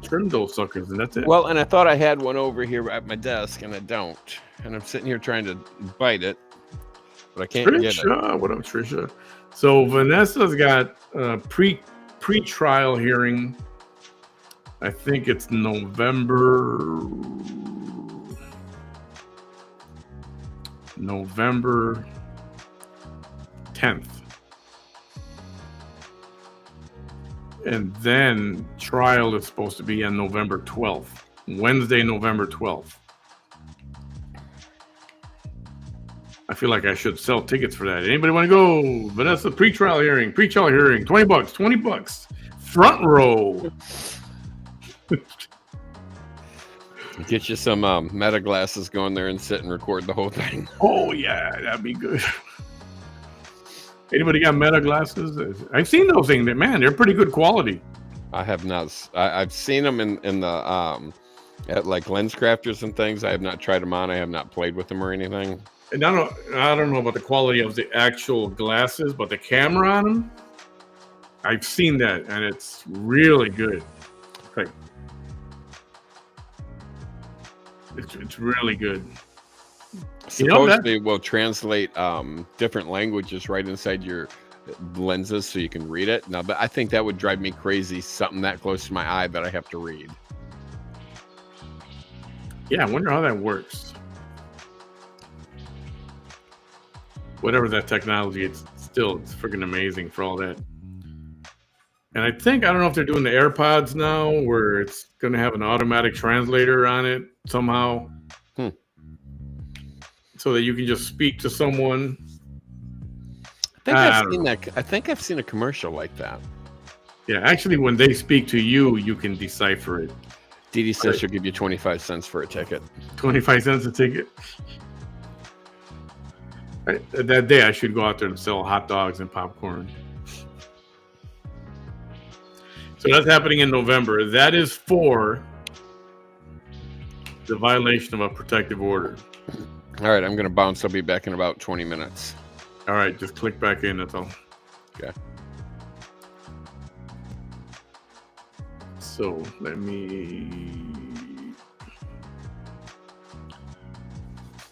trim those suckers, and that's it. Well, and I thought I had one over here at my desk, and I don't. And I'm sitting here trying to bite it, but I can't get it. What up, Trisha? So Vanessa's got a pre-trial hearing. I think it's November 10th. And then trial is supposed to be on November 12th, Wednesday, November 12th. I feel like I should sell tickets for that. Anybody want to go? Vanessa, pre-trial hearing, $20, $20, front row. Get you some meta glasses, go in there and sit and record the whole thing. Oh yeah, that'd be good. Anybody got meta glasses? I've seen those things. Man, they're pretty good quality. I have not. I've seen them in the at like lens crafters and things. I have not tried them on. I have not played with them or anything. And I don't know about the quality of the actual glasses, but the camera on them, I've seen that, and it's really good. Like, it's really good. Supposedly will translate different languages right inside your lenses so you can read it. Now, but I think that would drive me crazy, something that close to my eye that I have to read. Yeah, I wonder how that works. Whatever that technology, it's freaking amazing for all that. And I don't know if they're doing the AirPods now where it's going to have an automatic translator on it somehow. So that you can just speak to someone. I think I've seen a commercial like that. Yeah, actually, when they speak to you, you can decipher it. Dee Dee says she'll give you 25 cents for a ticket. 25 cents a ticket? That day, I should go out there and sell hot dogs and popcorn. So that's happening in November. That is for the violation of a protective order. All right, I'm going to bounce. I'll be back in about 20 minutes. All right, just click back in. That's all. Okay. So let me...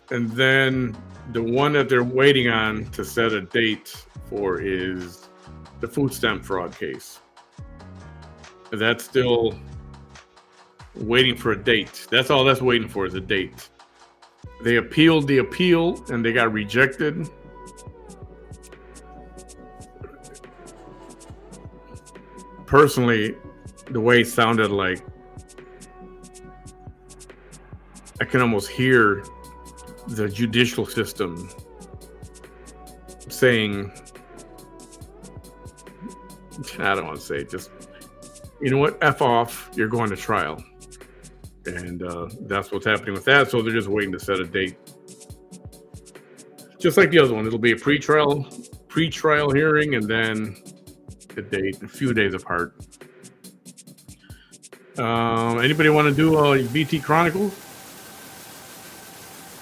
And then the one that they're waiting on to set a date for is the food stamp fraud case. That's still waiting for a date. That's all that's waiting for is a date. They appealed the appeal and they got rejected. Personally, the way it sounded like, I can almost hear the judicial system saying, I don't want to say it, just, you know what, F off, you're going to trial. And that's what's happening with that. So they're just waiting to set a date. Just like the other one, it'll be a pre-trial hearing and then a date, a few days apart. Anybody want to do a VT Chronicles?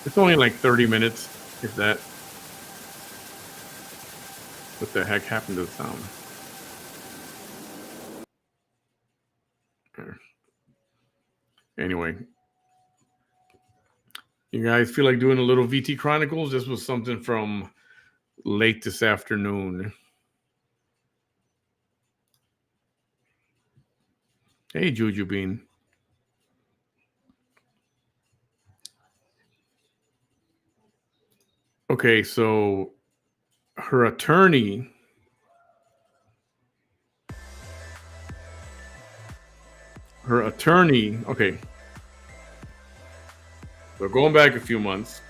It's only like 30 minutes, if that. What the heck happened to the sound? Anyway, you guys feel like doing a little VT Chronicles? This was something from late this afternoon. Hey, Juju Bean. Okay, so her attorney okay. So going back a few months,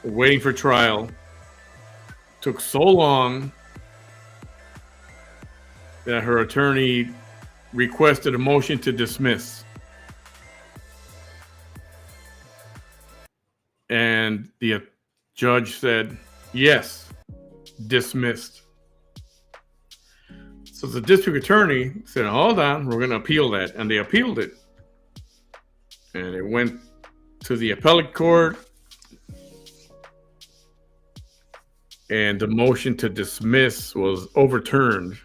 waiting for trial, took so long that her attorney requested a motion to dismiss. And the judge said, yes, dismissed. So the district attorney said, hold on, we're going to appeal that. And they appealed it. And it went to the appellate court. And the motion to dismiss was overturned.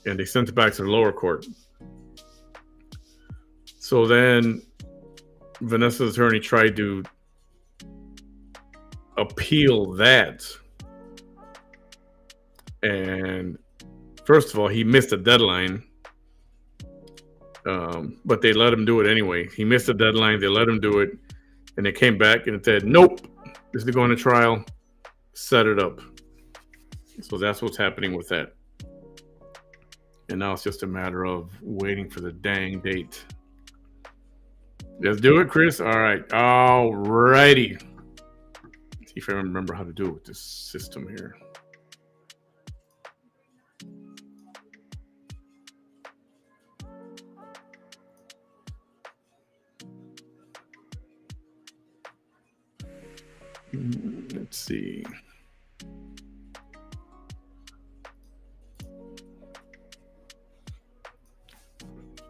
And they sent it back to the lower court. So then Vanessa's attorney tried to appeal that. And first of all, he missed a deadline. But they let him do it anyway. He missed the deadline. They let him do it. And they came back and said, nope, this is going to trial. Set it up. So that's what's happening with that. And now it's just a matter of waiting for the dang date. Let's do it, Chris. All right. All righty. See if I remember how to do it with this system here. Let's see.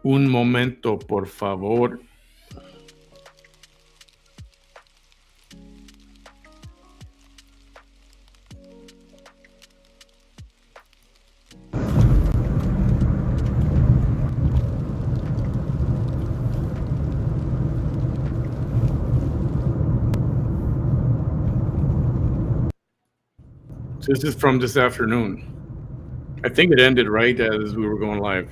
Un momento, por favor. So this is from this afternoon. I think it ended right as we were going live.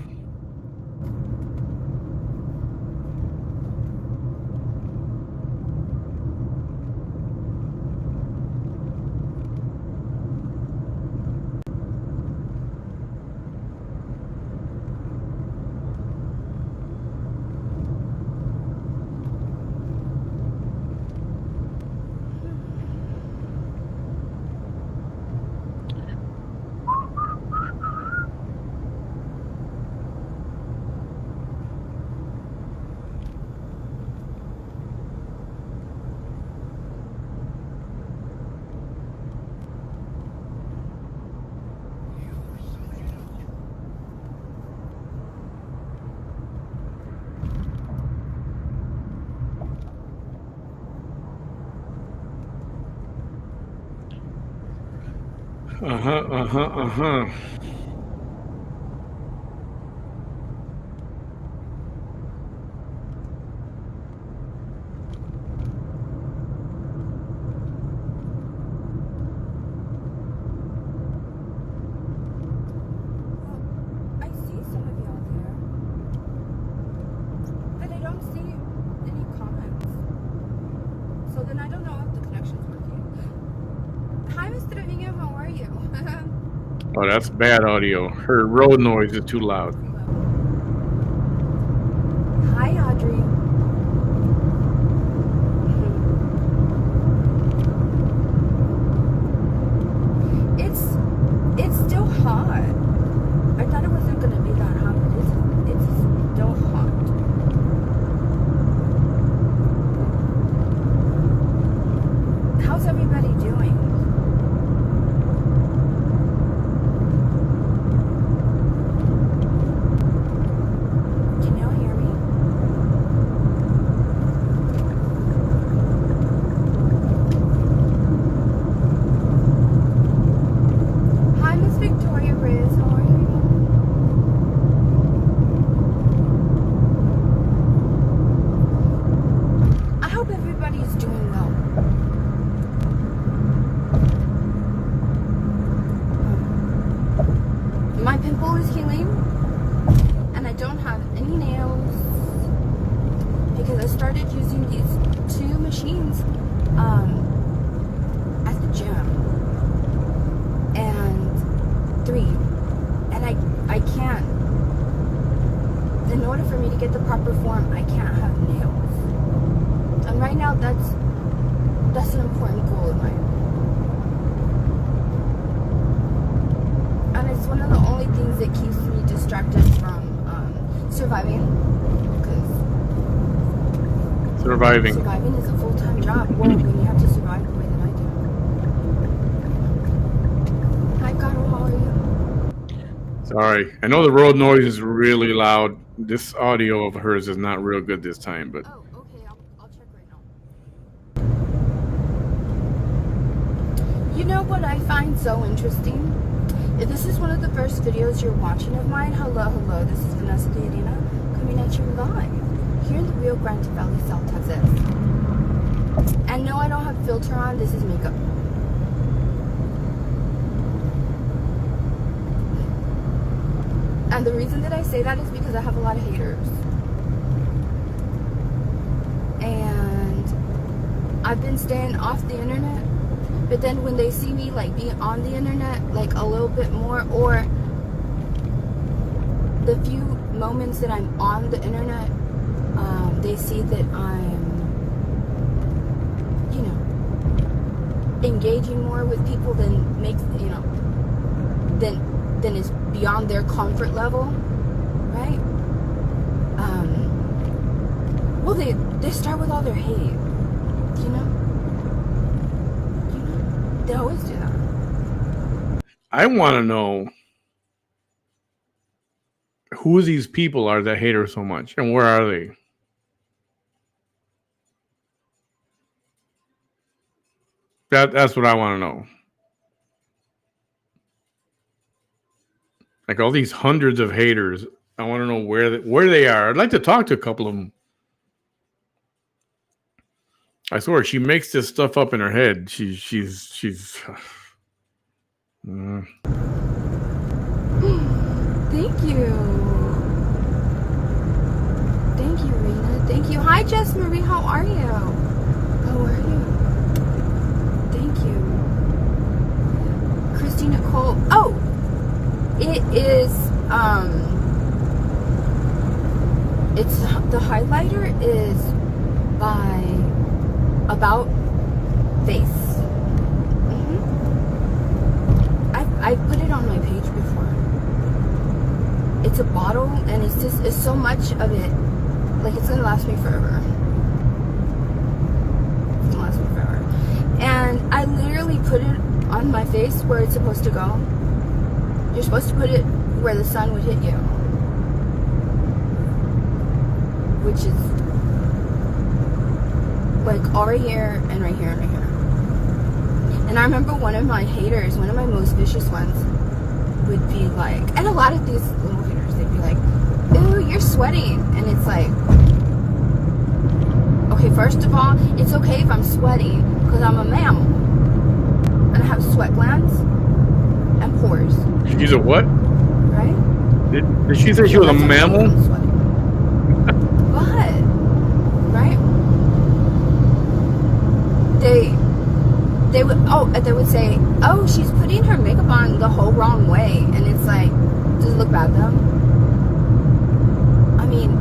Uh-huh. I see some of you out there, but I don't see any comments. So then I don't know if the connection's working. Hi, Mr. Trevino, how are you? Oh, that's bad audio. Her road noise is too loud. Hi, Audrey. It's still hot. I thought it wasn't gonna be that hot, but it's still hot. How's everybody doing? Can y'all hear me? Hi, Miss Victoria Riz. How are you? I hope everybody's doing well. My pimple is healing, and I don't have any nails because I started using these 2 machines at the gym, and 3, and I can't. In order for me to get the proper form, I can't have nails, and right now that's an important goal of mine. And it's one of the only things that keeps me distracted from surviving. Because Surviving. surviving is a full-time job. Well, when you have to survive the way that I do. Hi, Carol. How are you? Sorry. I know the road noise is really loud. This audio of hers is not real good this time, but Oh, okay. I'll check right now. You know what I find so interesting? If this is one of the first videos you're watching of mine, hello, this is Vanessa the Arena coming at you live here in the Rio Grande Valley, South Texas. And no, I don't have filter on, this is makeup. And the reason that I say that is because I have a lot of haters. And I've been staying off the internet. But then when they see me like be on the internet like a little bit more, or the few moments that I'm on the internet, they see that I'm, you know, engaging more with people than makes, you know, than is beyond their comfort level, right? Well, they start with all their hate, you know? They always do that. I want to know who these people are that hate her so much, and where are they? That's what I want to know. Like all these hundreds of haters, I want to know where they are. I'd like to talk to a couple of them. I swear, she makes this stuff up in her head. She's. Thank you. Thank you, Rena. Thank you. Hi, Jess Marie. How are you? How are you? Thank you. Christina Cole. Oh, it is, it's, the highlighter is by About Face. I've put it on my page before. It's a bottle, and it's so much of it, like it's gonna last me forever. It's gonna last me forever. And I literally put it on my face where it's supposed to go. You're supposed to put it where the sun would hit you, which is like all right here and right here and right here. And I remember one of my haters, one of my most vicious ones, would be like, and a lot of these little haters, they'd be like, "Ooh, you're sweating," and it's like, okay, first of all, it's okay if I'm sweating because I'm a mammal and I have sweat glands and pores. She's a what? Right? Did she say she was a mammal? But, right? They would say, "Oh, she's putting her makeup on the whole wrong way," and it's like, does it look bad though? I mean,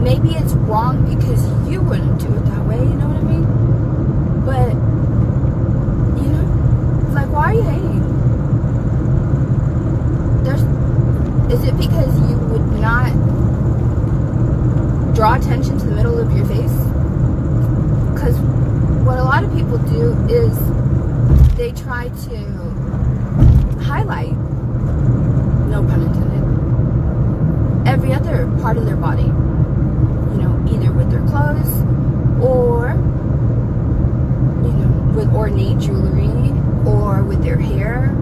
maybe it's wrong because you wouldn't do it that way, you know what I mean? But, you know, it's like, why are you hating? Is it because you would not draw attention to the middle of your face? Because what a lot of people do is they try to highlight, no pun intended, every other part of their body. You know, either with their clothes or, you know, with ornate jewelry or with their hair.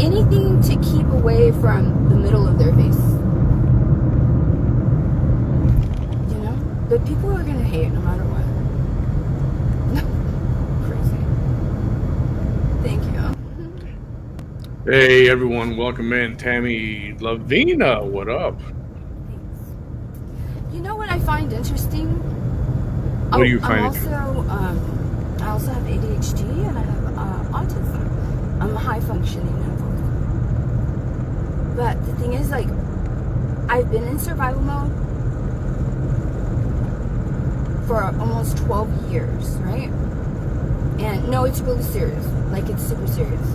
Anything to keep away from the middle of their face. You know? But people are gonna hate no matter what. Crazy. Thank you. Hey everyone, welcome in. Tammy Lavina, what up? Thanks. You know what I find interesting? What do you find interesting? I also have ADHD and I have autism. I'm high functioning. But the thing is, like, I've been in survival mode for almost 12 years, right? And no, it's really serious. Like, it's super serious.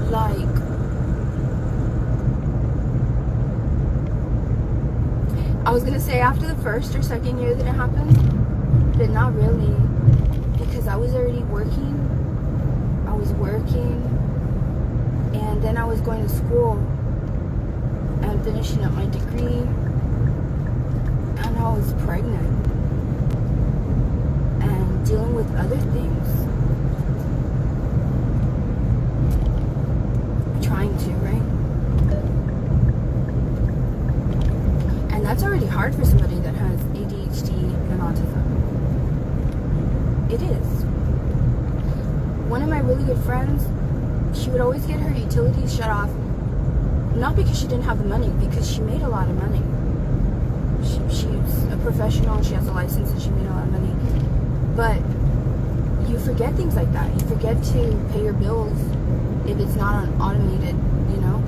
Like, I was gonna say after the first or second year that it happened, but not really, because I was already working. And then I was going to school and finishing up my degree, and I was pregnant and dealing with other things. Trying to, right? And that's already hard for somebody that has ADHD and autism. It is. One of my really good friends, she would always get her utilities shut off, not because she didn't have the money, because she made a lot of money. She's a professional, she has a license, and she made a lot of money. But you forget things like that. You forget to pay your bills if it's not on automated, you know.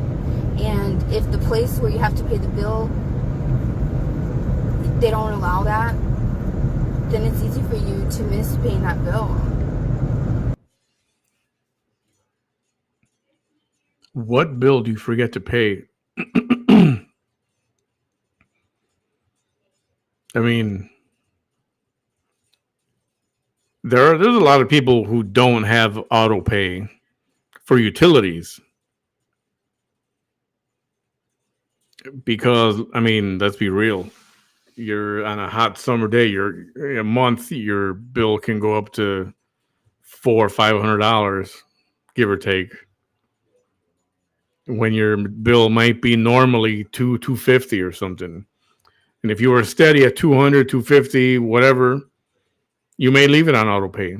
And if the place where you have to pay the bill, they don't allow that, then it's easy for you to miss paying that bill. What bill do you forget to pay? I mean, there's a lot of people who don't have auto pay for utilities. Because, I mean, let's be real. You're on a hot summer day, a month, your bill can go up to $400 or $500, give or take. When your bill might be normally $250 or something. And if you were steady at $200, $250, whatever, you may leave it on auto pay.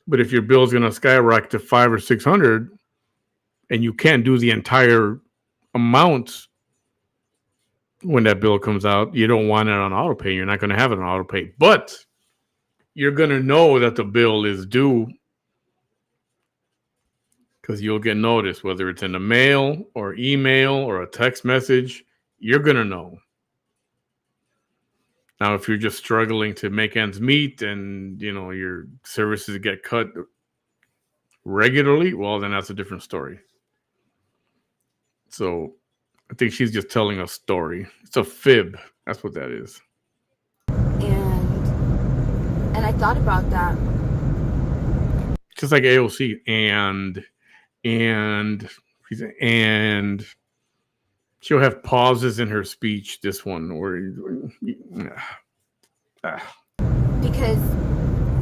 But if your bill's going to skyrocket to $500 or $600, and you can't do the entire amount when that bill comes out, you don't want it on auto pay. You're not going to have it on auto pay. But you're going to know that the bill is due because you'll get notice, whether it's in the mail or email or a text message. You're going to know. Now, if you're just struggling to make ends meet and, you know, your services get cut regularly, well, then that's a different story. So I think she's just telling a story. It's a fib. That's what that is. And I thought about that. Just like AOC and she'll have pauses in her speech. This one where because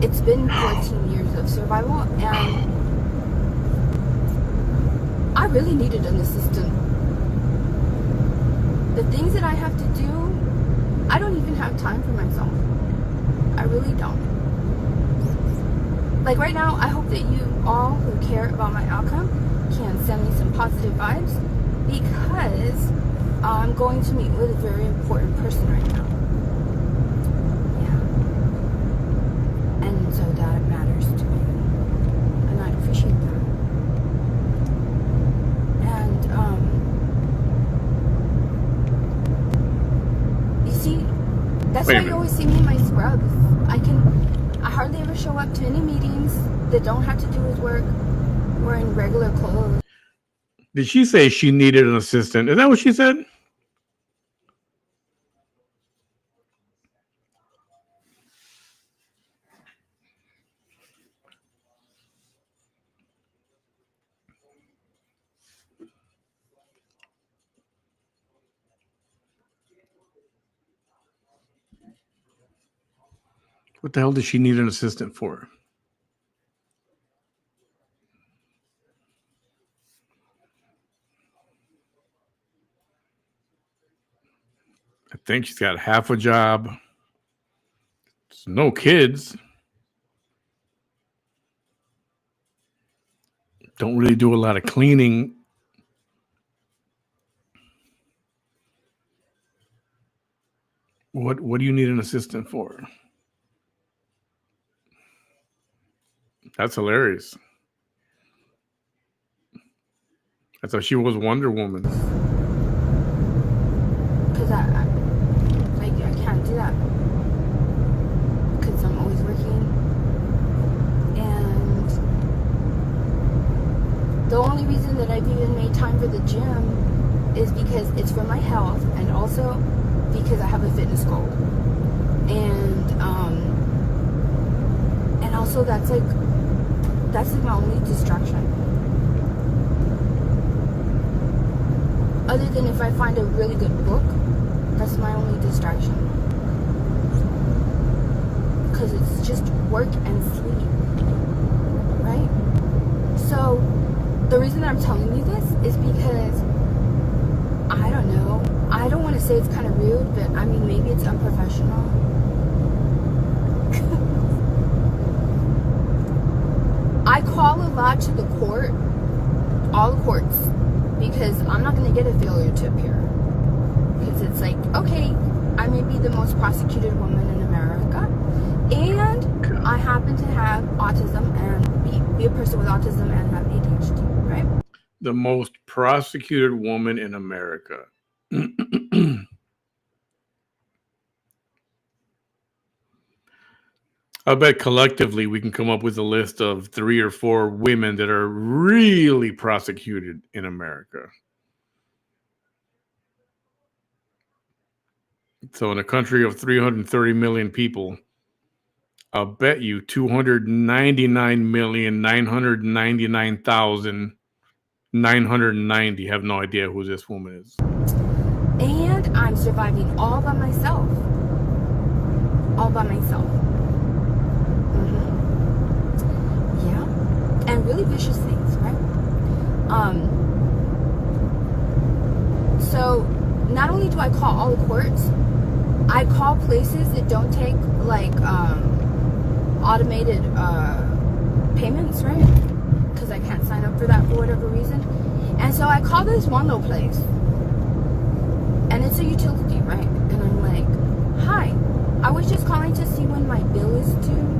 it's been 14 years of survival, and I really needed an assistant. The things that I have to do, I don't even have time for myself. I really don't. Like right now, I hope that you all who care about my outcome can send me some positive vibes, because I'm going to meet with a very important person right now. Yeah. And so that matters to me. And I appreciate that. And, you see, that's why you always see me in my scrubs. I hardly ever show up to any meetings that don't have to do with work. We're in regular clothes. Did she say she needed an assistant? Is that what she said? What the hell does she need an assistant for? I think she's got half a job. There's no kids. Don't really do a lot of cleaning. What do you need an assistant for? That's hilarious. I thought she was Wonder Woman. Because I can't do that. Because I'm always working. And the only reason that I've even made time for the gym is because it's for my health, and also because I have a fitness goal. And also that's like my only distraction. Other than if I find a really good book, that's my only distraction. Because it's just work and sleep, right? So the reason that I'm telling you this is because, I don't know, I don't want to say it's kind of rude, but I mean, maybe it's unprofessional. I call a lot to the court, all the courts, because I'm not going to get a failure to appear. Because it's like, okay, I may be the most prosecuted woman in America, and I happen to have autism and be a person with autism and have ADHD. the most prosecuted woman in America. I bet collectively we can come up with a list of 3 or 4 women that are really prosecuted in America. So in a country of 330 million people, I'll bet you 299,999,990 have no idea who this woman is. And I'm surviving all by myself. All by myself. Yeah. And really vicious things, right? So not only do I call all the courts, I call places that don't take like automated payments, right? Because I can't sign up for that for whatever reason. And so I call this one little place, and it's a utility, right? And I'm like, hi, I was just calling to see when my bill is due.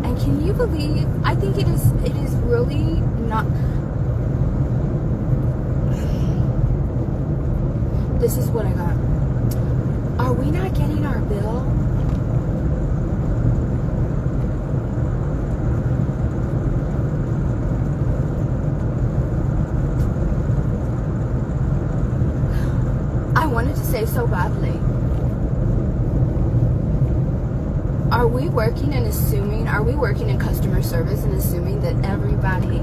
And can you believe, I think it is really not. This is what I got. Are we not getting our bill? I wanted to say so badly. Are we working in customer service and assuming that everybody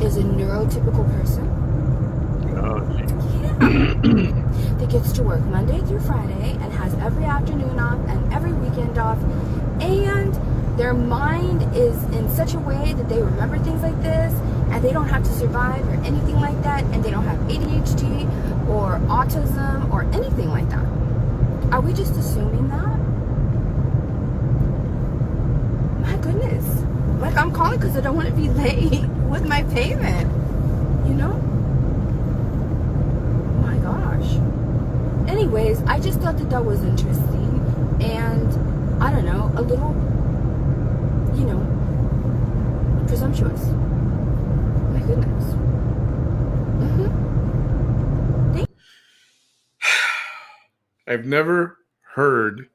is a neurotypical person? That gets to work Monday through Friday and has every afternoon off and every weekend off, and their mind is in such a way that they remember things like this, and they don't have to survive or anything like that, and they don't have ADHD or autism or anything like that. Are we just assuming that? My goodness. Like, I'm calling because I don't want to be late with my payment, you know? Anyways, I just thought that was interesting, and I don't know, a little, you know, presumptuous. My goodness. I've never heard,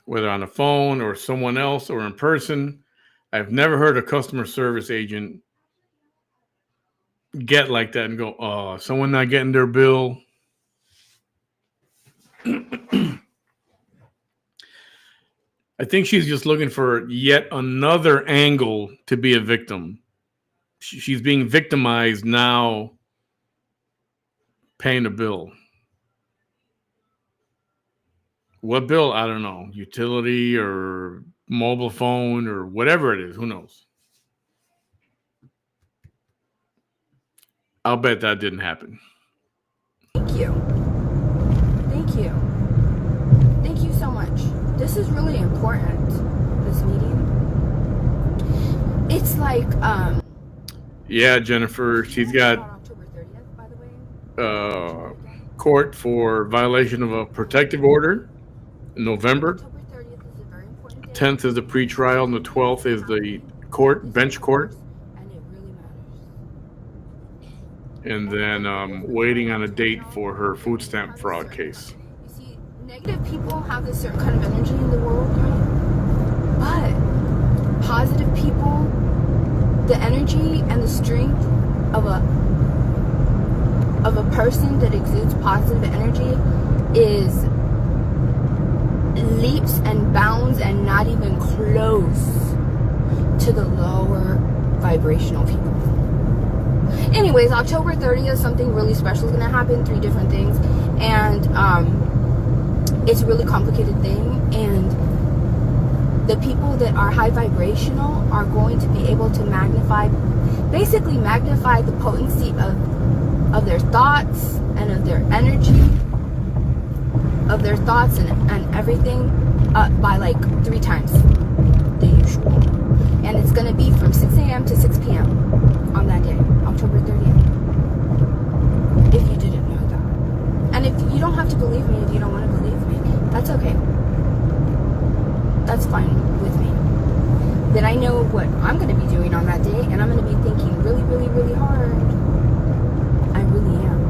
whether on the phone or someone else or in person, I've never heard a customer service agent get like that and go, oh, someone not getting their bill. I think she's just looking for yet another angle to be a victim. She's being victimized now, paying a bill. What bill? I don't know. Utility or mobile phone or whatever it is. Who knows? I'll bet that didn't happen. Thank you. Thank you. Thank you so much. This is really important, this meeting. It's like, yeah, Jennifer, she's got October 30th, by the way. Court for violation of a protective order in November. October 30th is a very important day. 10th is the pretrial, and the 12th is the court, bench court. And it really matters. And then waiting on a date for her food stamp fraud case. You see, negative people have this certain kind of energy in the world, right? But positive people, the energy and the strength of a person that exudes positive energy is leaps and bounds and not even close to the lower vibrational people. Anyways, October 30th, something really special is going to happen. 3 different things. And it's a really complicated thing. And the people that are high vibrational are going to be able to basically magnify the potency of their thoughts and of their energy, of their thoughts and everything by like 3 times the usual. And it's going to be from 6 a.m. to 6 p.m. on that day, October 30th. If you didn't know that. And if you don't have to believe me, if you don't want to believe me, that's okay. That's fine with I'm going to be doing on that day, and I'm going to be thinking really, really, really hard. I really am.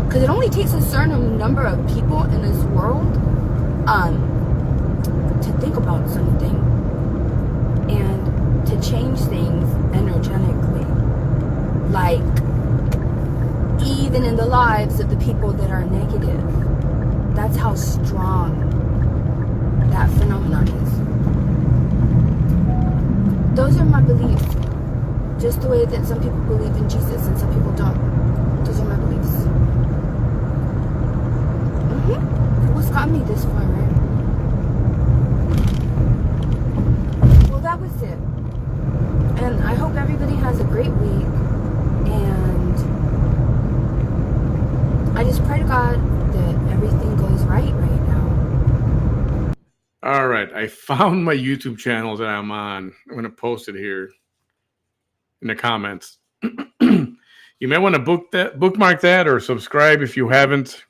Because it only takes a certain number of people in this world to think about something and to change things energetically. Like, even in the lives of the people that are negative. That's how strong that phenomenon is. Those are my beliefs. Just the way that some people believe in Jesus and some people don't. Those are my beliefs. What's got me this far, right? Well, that was it. And I hope everybody has a great week. And I just pray to God that everything goes right now. All right, I found my YouTube channel that I'm on. I'm going to post it here in the comments. You may want to bookmark that, or subscribe if you haven't.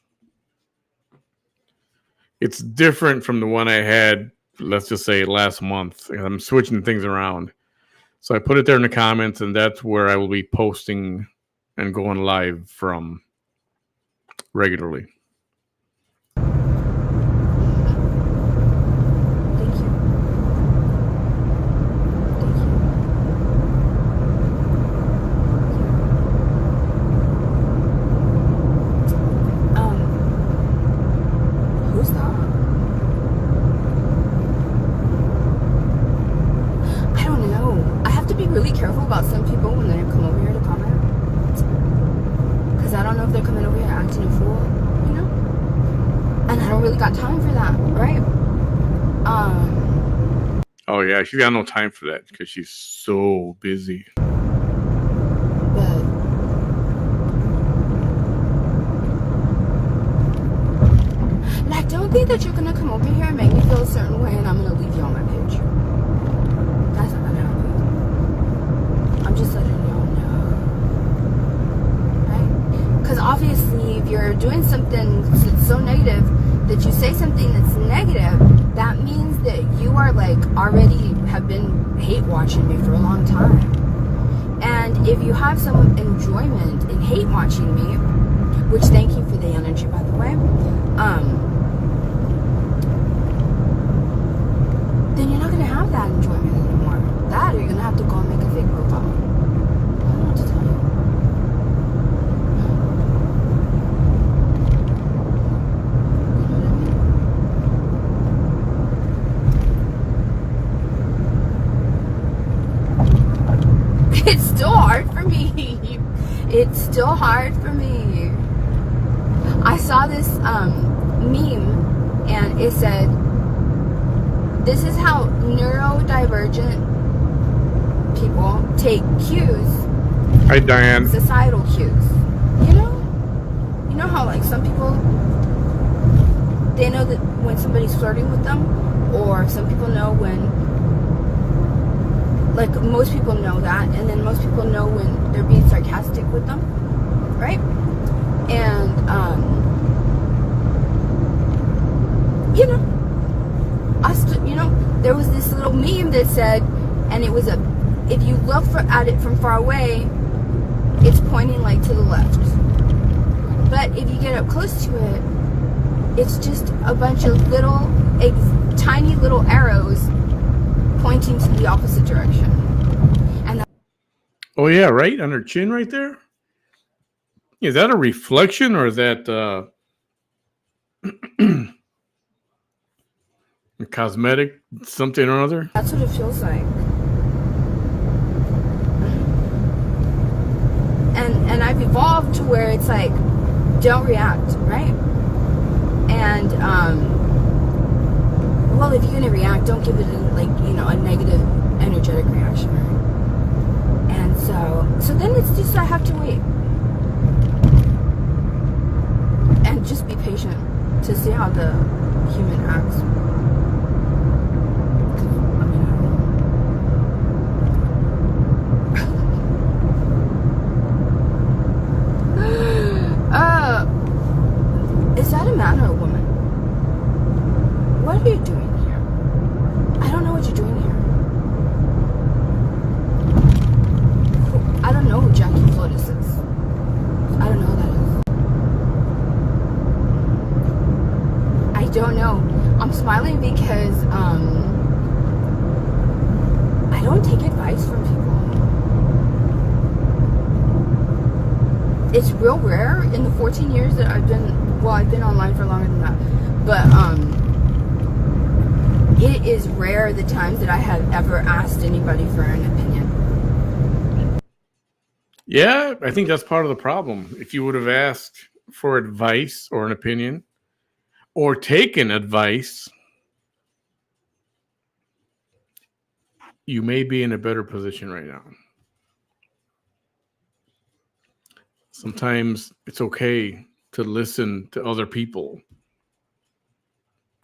It's different from the one I had, let's just say, last month. I'm switching things around. So I put it there in the comments, and that's where I will be posting and going live from regularly. Really careful about some people when they come over here to comment, because I don't know if they're coming over here acting a fool, you know, and I don't really got time for that, right? Oh yeah, she's got no time for that because she's so busy. But like, don't think that you're gonna come over here and make me feel a certain way and I'm gonna leave you on my page. That's not gonna happen. I'm just letting y'all know, right? Because obviously, if you're doing something that's so negative that you say something that's negative, that means that you are like already have been hate watching me for a long time. And if you have some enjoyment in hate watching me, which thank you for the energy, by the way, then you're not gonna have that enjoyment anymore. That, or you're gonna have to go and make a fake profile. I don't know what to tell you. It's still hard for me. It's still hard for me. I saw this meme, and it said, this is how neurodivergent people take cues. Hi, Diane. Societal cues. You know how like some people, they know that when somebody's flirting with them, or some people know when, like most people know that, and then most people know when they're being sarcastic with them, right? And there was this little meme that said, and it was if you look at it from far away, it's pointing like to the left. But if you get up close to it, it's just a bunch of little, tiny little arrows pointing to the opposite direction. And oh yeah, right on her chin, right there. Is that a reflection, or is that a cosmetic something or other? that's what it feels like. And I've evolved to where it's like, don't react, right? And well, if you're gonna react, don't give it a negative energetic reaction, right? And so then it's just, I have to wait and just be patient to see how the human acts. Is that a man or a woman? What are you doing here? I don't know what you're doing here. I'm smiling because I don't take advice from people. It's real rare in the 14 years that I've been online for longer than that. But it is rare the times that I have ever asked anybody for an opinion. Yeah, I think that's part of the problem. If you would have asked for advice or an opinion or taken advice, you may be in a better position right now. Sometimes it's okay to listen to other people.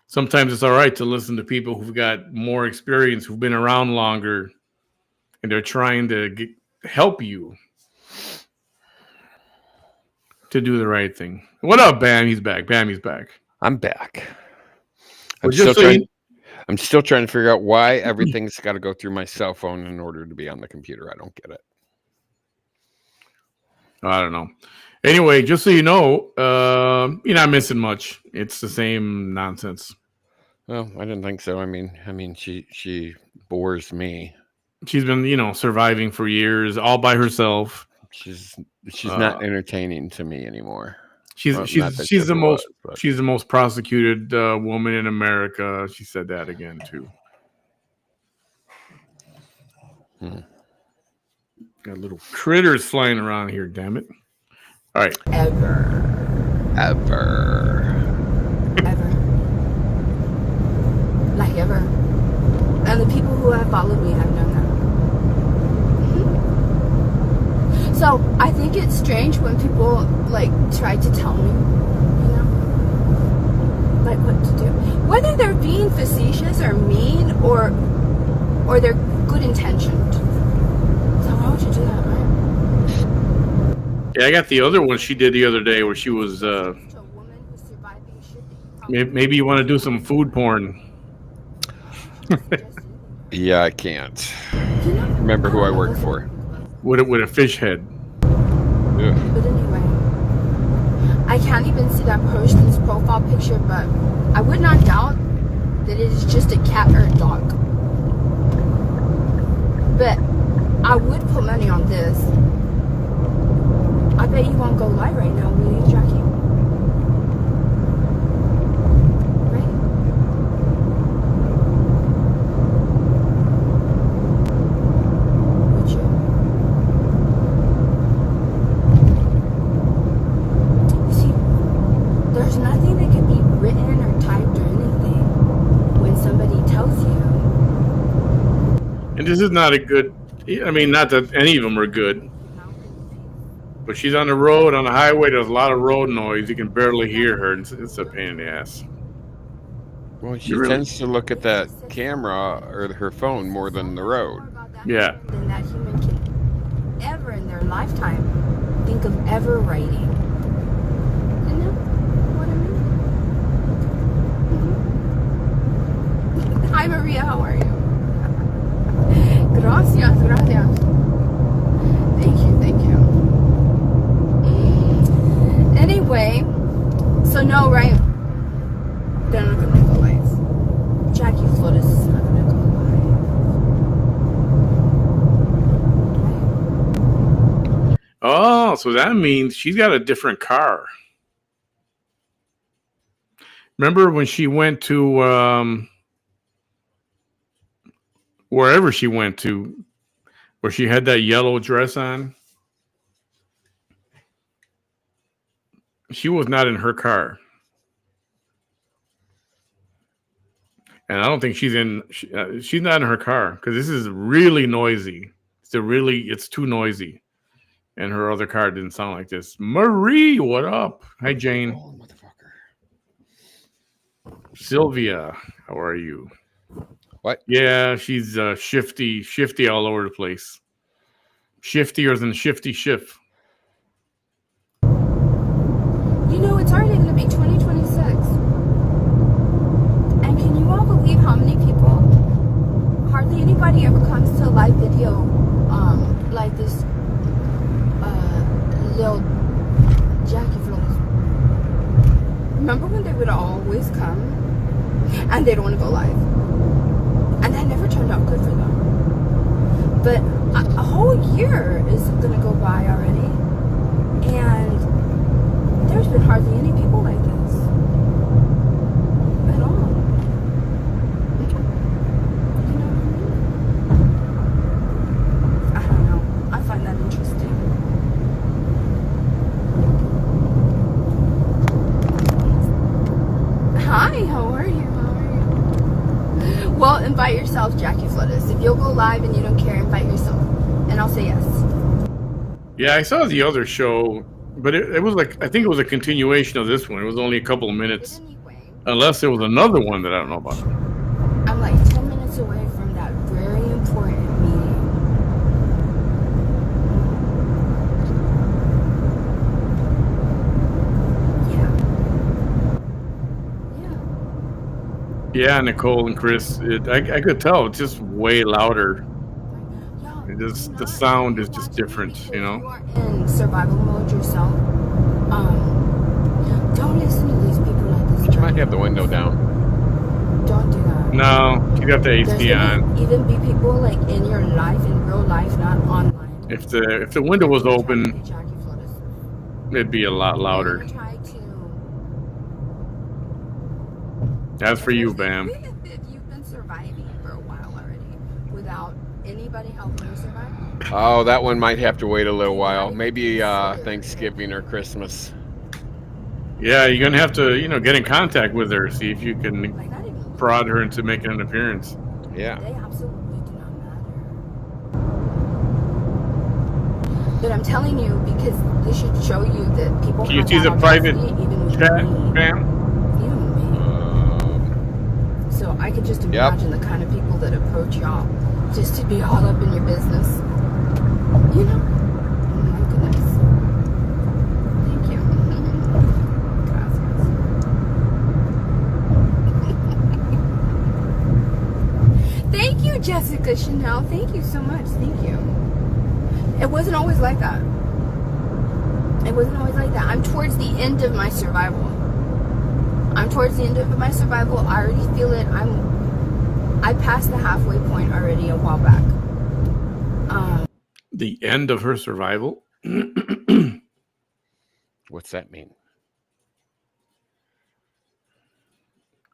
Sometimes it's all right to listen to people who've got more experience, who've been around longer, and they're trying to help you to do the right thing. What up, Bam? He's back. Bam, he's back. I'm back. Well, I'm still trying to figure out why everything's got to go through my cell phone in order to be on the computer. I don't get it. I don't know. Anyway, just so you know, you're not missing much. It's the same nonsense. Well, I didn't think so. I mean, she bores me. She's been, surviving for years, all by herself. She's not entertaining to me anymore. She's the most prosecuted woman in America. She said that again too. Got little critters flying around here. Damn it! All right. Ever. Like ever. And the people who have followed me have known that. So I think it's strange when people try to tell me, what to do. Whether they're being facetious or mean or they're good intentioned. So why would you do that, right? Yeah, I got the other one she did the other day where she was maybe you want to do some food porn. Yeah, I can't. Remember who I work for. With a fish head. Ugh. But anyway, I can't even see that person's profile picture, but I would not doubt that it is just a cat or a dog. But I would put money on this. I bet you won't go live right now, will you, Jackie? This is not a good, not that any of them are good, but she's on the road, on the highway, there's a lot of road noise, you can barely hear her, it's a pain in the ass. Well, she tends to look at that camera or her phone more than the road. Yeah. Than that human can ever in their lifetime think of ever writing. You know what I mean? Hi Maria, how are you? Gracias. Thank you. Anyway, so no, right? They're not gonna go live. Jackie Flores is not gonna go live. Oh, so that means she's got a different car. Remember when she went to wherever she went to, where she had that yellow dress on? She was not in her car. And I don't think she's not in her car because this is really noisy. It's too noisy. And her other car didn't sound like this. Marie, what up? Hi, Jane. Oh, motherfucker. Sylvia, how are you? What? Yeah, she's shifty all over the place. Shiftier than shifty shift. It's already going to be 2026. And can you all believe how many people, hardly anybody ever comes to a live video like this little Jackie Flores. Remember when they would always come? and they don't want to go live. And that never turned out good for them. But a whole year is going to go by already, and there's been hardly any people like this at all. You know what I mean? I don't know. I find that interesting. Hi, how are you? Well, invite yourself, Jackie Fluttis. If you'll go live and you don't care, invite yourself. And I'll say yes. Yeah, I saw the other show, but it was like, I think it was a continuation of this one. It was only a couple of minutes. Anyway, Unless there was another one that I don't know about. I'm like 10 minutes away from that very important meeting. Yeah, Nicole and Chris, I could tell it's just way louder. Yeah. It just, the sound is just different, you know? If you are in survival mode yourself, don't listen to these people like this. You might have the window down. Don't do that. No, you got the AC There's on. gonna even be people like in your life, in real life, not online. If the window was open, Jackie Fluttis. it'd be a lot louder. Try to. As for you, Bam. If you've been surviving for a while already without anybody helping you survive. Oh, that one might have to wait a little while. Maybe Thanksgiving or Christmas. Yeah, you're gonna have to, get in contact with her, see if you can Like not even. prod her into making an appearance. Yeah. They absolutely do not matter. But I'm telling you, because this should show you that people. Can you have see that the private audacity, even with chat, me. Bam? Even with me. So I could just imagine the kind of people that approach y'all just to be all up in your business. You know? Oh my goodness. Thank you. Gracias. Thank you, Jessica Chanel. Thank you so much. Thank you. It wasn't always like that. It wasn't always like that. I'm towards the end of my survival. I already feel it. I passed the halfway point already a while back. The end of her survival? What's that mean?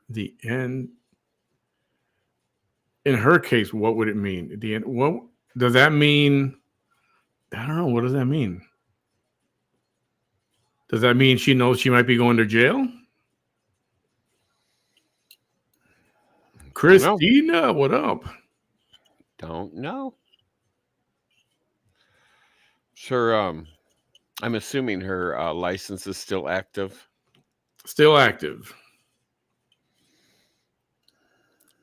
The end. In her case, what would it mean? The end. What does that mean? I don't know. What does that mean? Does that mean she knows she might be going to jail? Christina, what up? Don't know. Sure. I'm assuming her license is still active. Still active.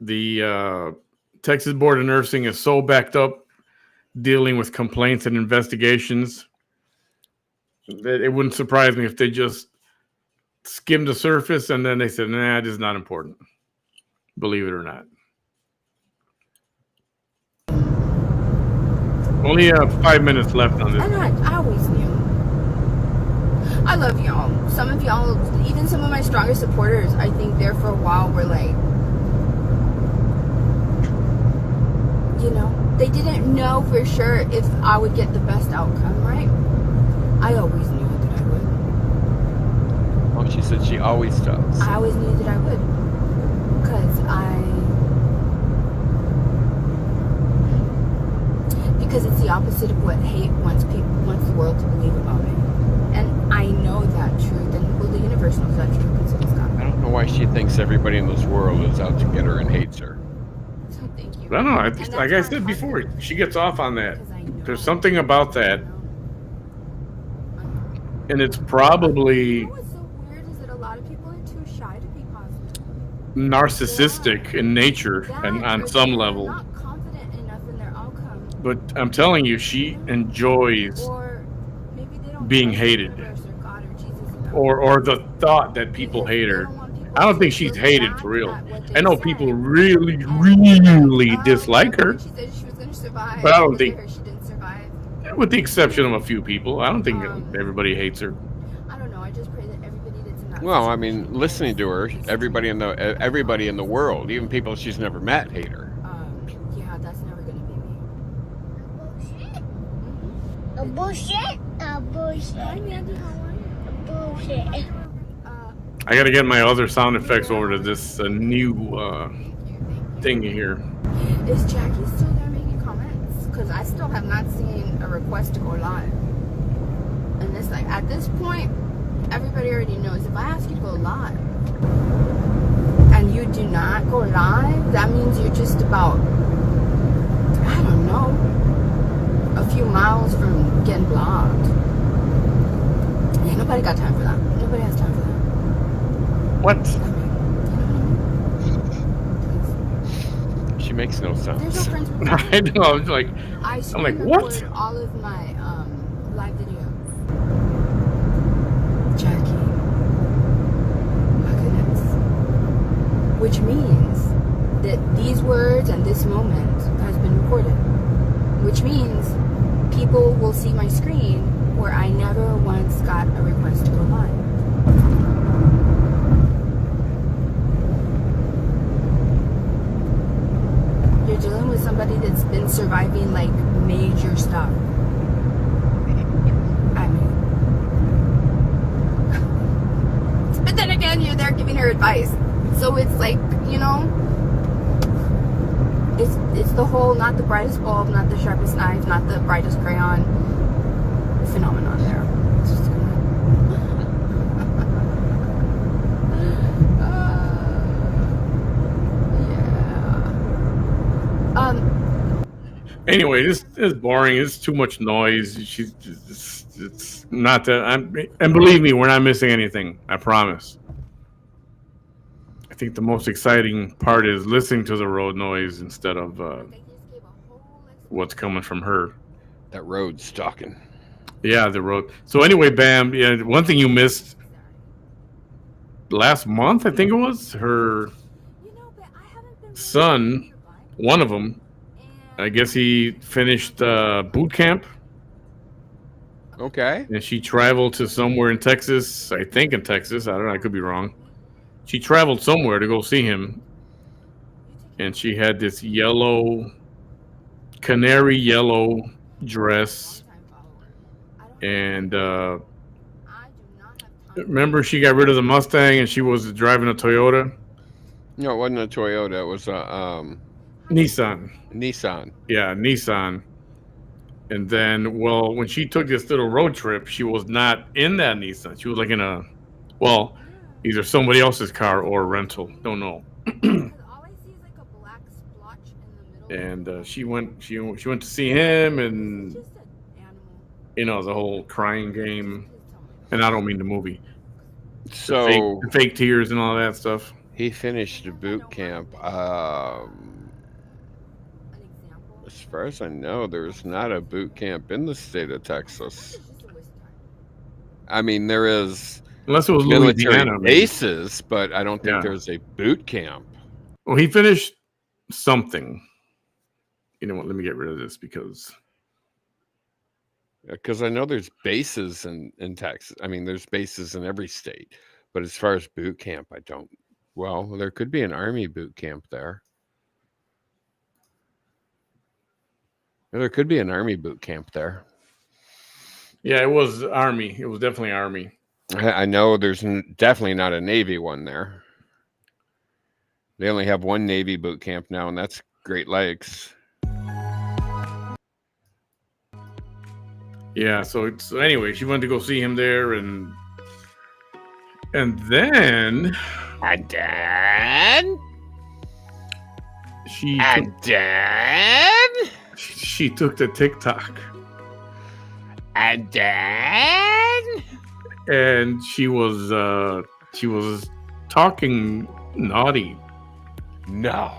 The Texas Board of Nursing is so backed up dealing with complaints and investigations that it wouldn't surprise me if they just skimmed the surface and then they said, nah, this is not important. Believe it or not. Only 5 minutes left on this. And I always knew. I love y'all. Some of y'all, even some of my strongest supporters, I think there for a while were like, they didn't know for sure if I would get the best outcome, right? I always knew that I would. Oh, she said she always does. I always knew that I would. Because it's the opposite of what hate wants the world to believe about me. And I know that truth, and the universe knows that truth, and so does God. I don't know why she thinks everybody in this world is out to get her and hates her. So thank you. I don't know. Like I said before, she gets off on that. There's something about that. And it's probably What's so weird is that a lot of people are too shy to be positive. narcissistic in nature and on some level. Not confident enough in their outcome. But I'm telling you, she enjoys Or maybe they don't being trust hated. the universe or God or Jesus enough. Or the thought that people hate her. I don't think she's hated for real. I know people really, really dislike her. She said she was going to survive. But I don't think- She didn't survive. With the exception of a few people. I don't think everybody hates her. I don't know. I just pray that everybody that's in that Well, I mean, listening to her, everybody in the world, even people she's never met, hate her. Yeah, that's never gonna be me. A bullshit. A bullshit. Hi, Mandy, how are you? A bullshit. I gotta get my other sound effects over to this new thing here. Is Jackie still there making comments? Because I still have not seen a request to go live. And it's like, at this point, everybody already knows if I ask you to go live and you do not go live, that means you're just about, I don't know, a few miles from getting blocked. Ain't nobody got time for that. Nobody has time for that. What? I mean, you know what I mean? She makes no There's no sense. friends with me. I know. I was like, I I'm like, screen what? record all of my live videos. Jackie. My goodness. Which means that these words and this moment has been recorded. Which means people will see my screen where I never once got a request to go live. You're dealing with somebody that's been surviving like major stuff. I mean, but then again, you're there giving her advice, so it's like, you know, it's the whole not the brightest bulb, not the sharpest knife, not the brightest crayon phenomenon there. It's just yeah. anyway, this is boring. It's too much noise. It's not that. And believe me, we're not missing anything. I promise. I think the most exciting part is listening to the road noise instead of what's coming from her. That road's talking. Yeah, the road. So anyway, Bam. Yeah, one thing you missed last month, I think it was, her son. One of them, I guess he finished boot camp, Okay. and she traveled to somewhere in Texas. I think in Texas. I don't know. I could be wrong. She traveled somewhere to go see him, and she had this canary yellow dress. And remember, she got rid of the Mustang, and she was driving a Toyota. No, it wasn't a Toyota. It was a Nissan. Nissan. Yeah, Nissan. And then, well, when she took this little road trip, she was not in that Nissan. She was like in either somebody else's car or a rental. Don't know. And she went to see him, and you know, the whole crying game. And I don't mean the movie. So The fake tears and all that stuff. he finished boot camp. As far as I know, there's not a boot camp in the state of Texas. I mean, there is Unless it was military Louisiana. maybe. bases, but I don't think Yeah. there's a boot camp. Well, he finished something. You know what? Let me get rid of this because Because I know there's bases in Texas. I mean, there's bases in every state. But as far as boot camp, I don't. Well, there could be an Army boot camp there. There could be an Army boot camp there. yeah, it was Army. It was definitely Army. I know there's definitely not a Navy one there. They only have one Navy boot camp now, and that's Great Lakes. Yeah. So anyway, she went to go see him there, and then And then she took the TikTok, and then and she was talking naughty, no.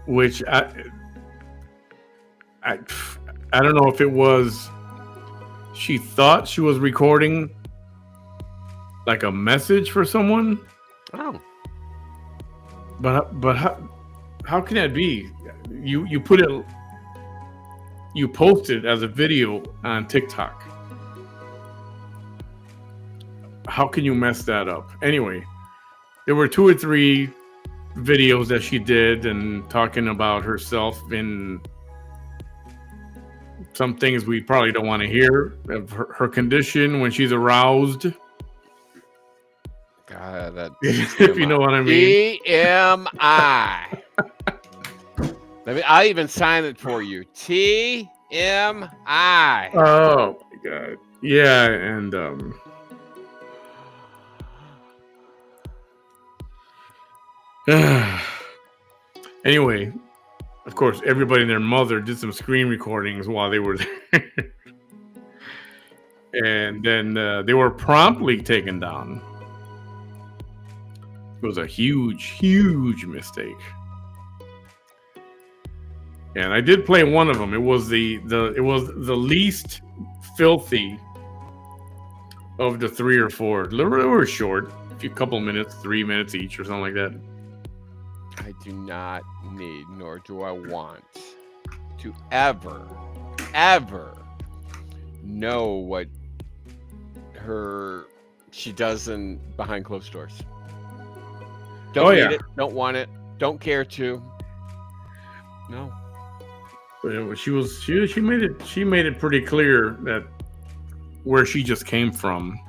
which I don't know if it was she thought she was recording like a message for someone, Oh, but how can that be? You put it, you post it as a video on TikTok. how can you mess that up? Anyway, there were 2 or 3 videos that she did and talking about herself in some things we probably don't want to hear of her condition when she's aroused. God, that If you know what I mean. TMI. I'll even sign it for you. TMI. Oh my god. Yeah, and anyway, of course, everybody and their mother did some screen recordings while they were there. And then they were promptly taken down. It was a huge, huge mistake. And I did play one of them. It was the least filthy of the 3 or 4. They were short, a couple minutes, 3 minutes each or something like that. I do not need, nor do I want to ever know what she does behind closed doors. Don't need it. Don't want it. Don't care to. No. But she made it pretty clear that where she just came from,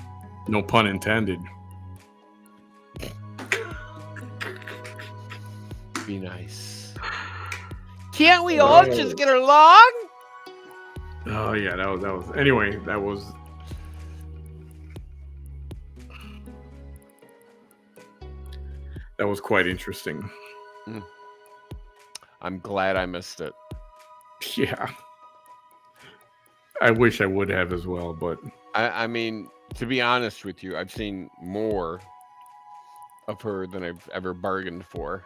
no pun intended. Be nice. Can't we all just get along? Oh yeah, that was. Anyway, that was. That was quite interesting. I'm glad I missed it. Yeah. I wish I would have as well, but I mean, to be honest with you, I've seen more of her than I've ever bargained for,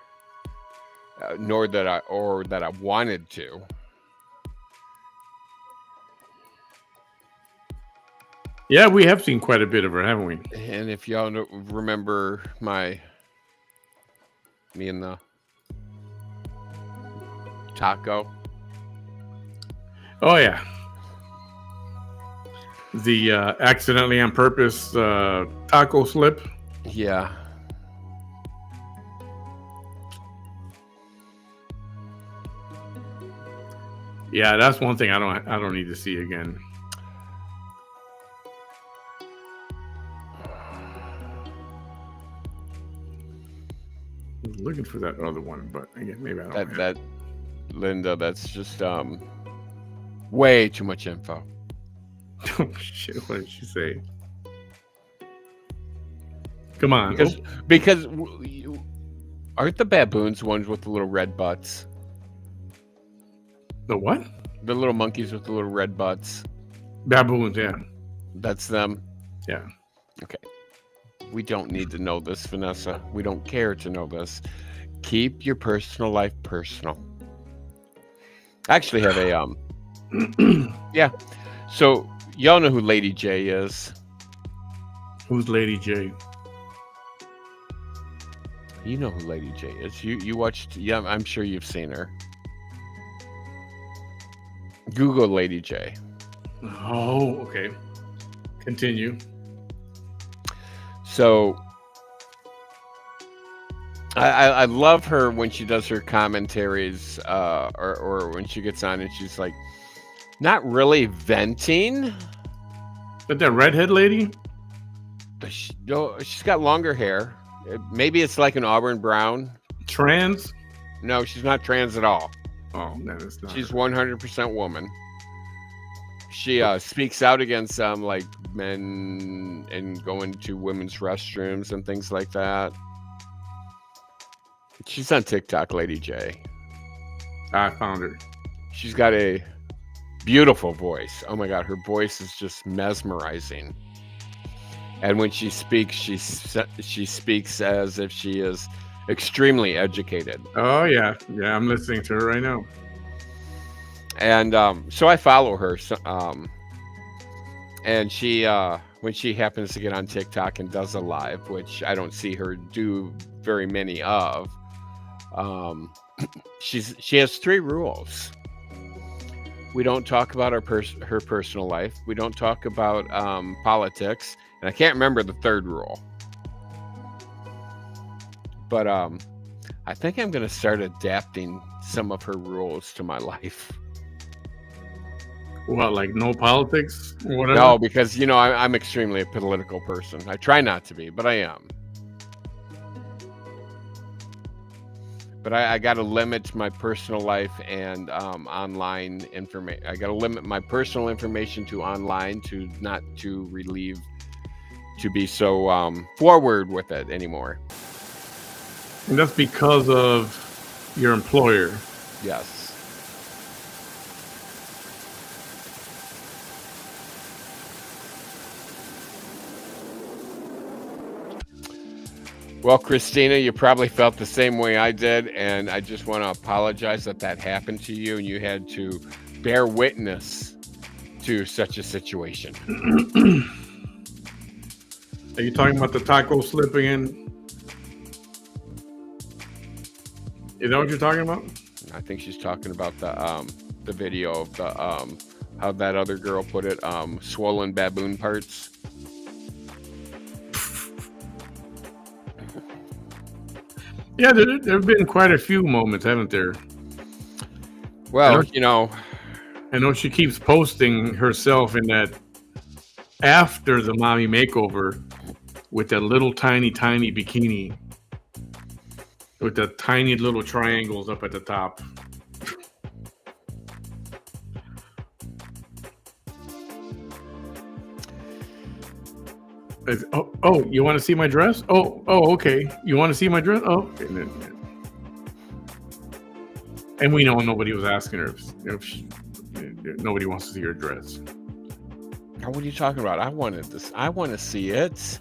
nor that I wanted to. Yeah, we have seen quite a bit of her, haven't we? And if y'all remember me and the taco. Oh yeah. The accidentally on purpose taco slip. Yeah. Yeah, that's one thing I don't need to see again. I was looking for that other one, but again, maybe I don't. That Linda, that's just way too much info. Oh shit! What did she say? Come on, because aren't the baboons ones with the little red butts? The what? The little monkeys with the little red butts. Baboons, yeah. That's them? Yeah. Okay. We don't need to know this, Vanessa. We don't care to know this. Keep your personal life personal. I actually have a yeah. So y'all know who Lady J is. Who's Lady J? You know who Lady J is. You watched, yeah, I'm sure you've seen her. Google Lady J. Oh, okay. Continue. So I love her when she does her commentaries, or when she gets on and she's like, not really venting. But that redhead lady? She's got longer hair. Maybe it's like an auburn brown. Trans? No, she's not trans at all. Oh, no, it's not. She's 100% woman. She speaks out against like men and going to women's restrooms and things like that. She's on TikTok, Lady J. I found her. She's got a beautiful voice. Oh my God, her voice is just mesmerizing. And when she speaks, she speaks as if she is extremely educated. Oh yeah, yeah. I'm listening to her right now. And so I follow her. So, and she, when she happens to get on TikTok and does a live, which I don't see her do very many of, she has 3 rules. We don't talk about her personal life. We don't talk about politics, And I can't remember the third rule. But I think I'm going to start adapting some of her rules to my life. What, like no politics or whatever? No, because, you know, I'm extremely a political person. I try not to be, but I am. But I got to limit my personal life and online information. I got to limit my personal information to online, to not to relieve, to be so forward with it anymore. And that's because of your employer. Yes. Well, Christina, you probably felt the same way I did, and I just want to apologize that happened to you and you had to bear witness to such a situation. Are you talking about the taco slipping in? Is that what you're talking about? I think she's talking about the video of the how that other girl put it, swollen baboon parts. Yeah, there have been quite a few moments, haven't there? Well, you know, I know she keeps posting herself in that after the mommy makeover with that little tiny bikini with the tiny little triangles up at the top. Oh, you want to see my dress? Oh, okay. You want to see my dress? Oh, okay. And we know nobody was asking her if nobody wants to see her dress. What are you talking about? I want to see it.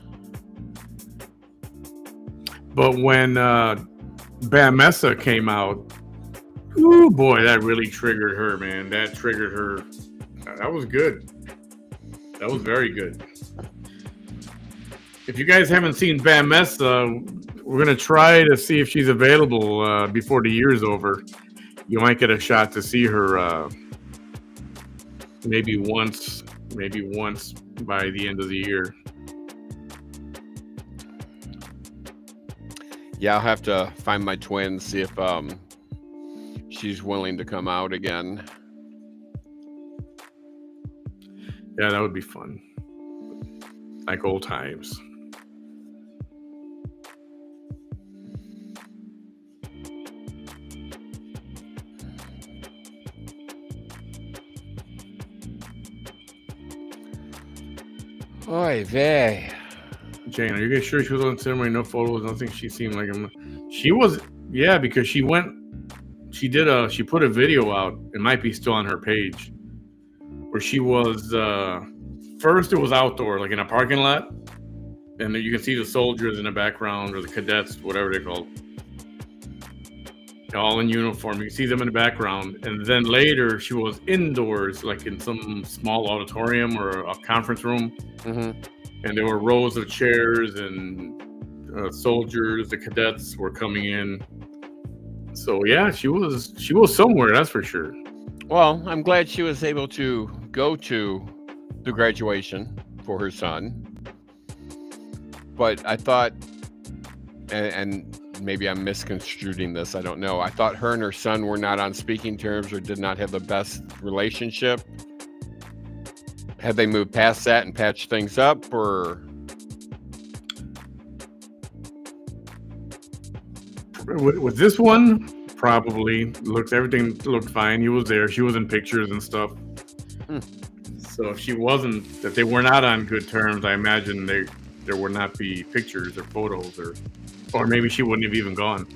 But when Bamessa came out, oh boy, that really triggered her, man. That triggered her. That was good. That was very good. If you guys haven't seen Bamessa, we're going to try to see if she's available before the year's over. You might get a shot to see her maybe once by the end of the year. Yeah, I'll have to find my twin, see if she's willing to come out again. Yeah, that would be fun. Like old times. Oy vey. Jane, are you guys sure she was on the ceremony? No photos, nothing. She seemed like she was, yeah, because she put a video out. It might be still on her page, where she was. First, it was outdoor, like in a parking lot, and you can see the soldiers in the background, or the cadets, whatever they're called, all in uniform. You can see them in the background, and then later she was indoors, like in some small auditorium or a conference room. Mm-hmm. And there were rows of chairs and soldiers, the cadets were coming in. So yeah, she was somewhere, that's for sure. Well, I'm glad she was able to go to the graduation for her son. But I thought, and maybe I'm misconstruing this, I don't know. I thought her and her son were not on speaking terms or did not have the best relationship. Have they moved past that and patched things up, or? With this one, probably everything looked fine. He was there. She was in pictures and stuff. So if she wasn't, that they were not on good terms, I imagine there would not be pictures or photos, or maybe she wouldn't have even gone.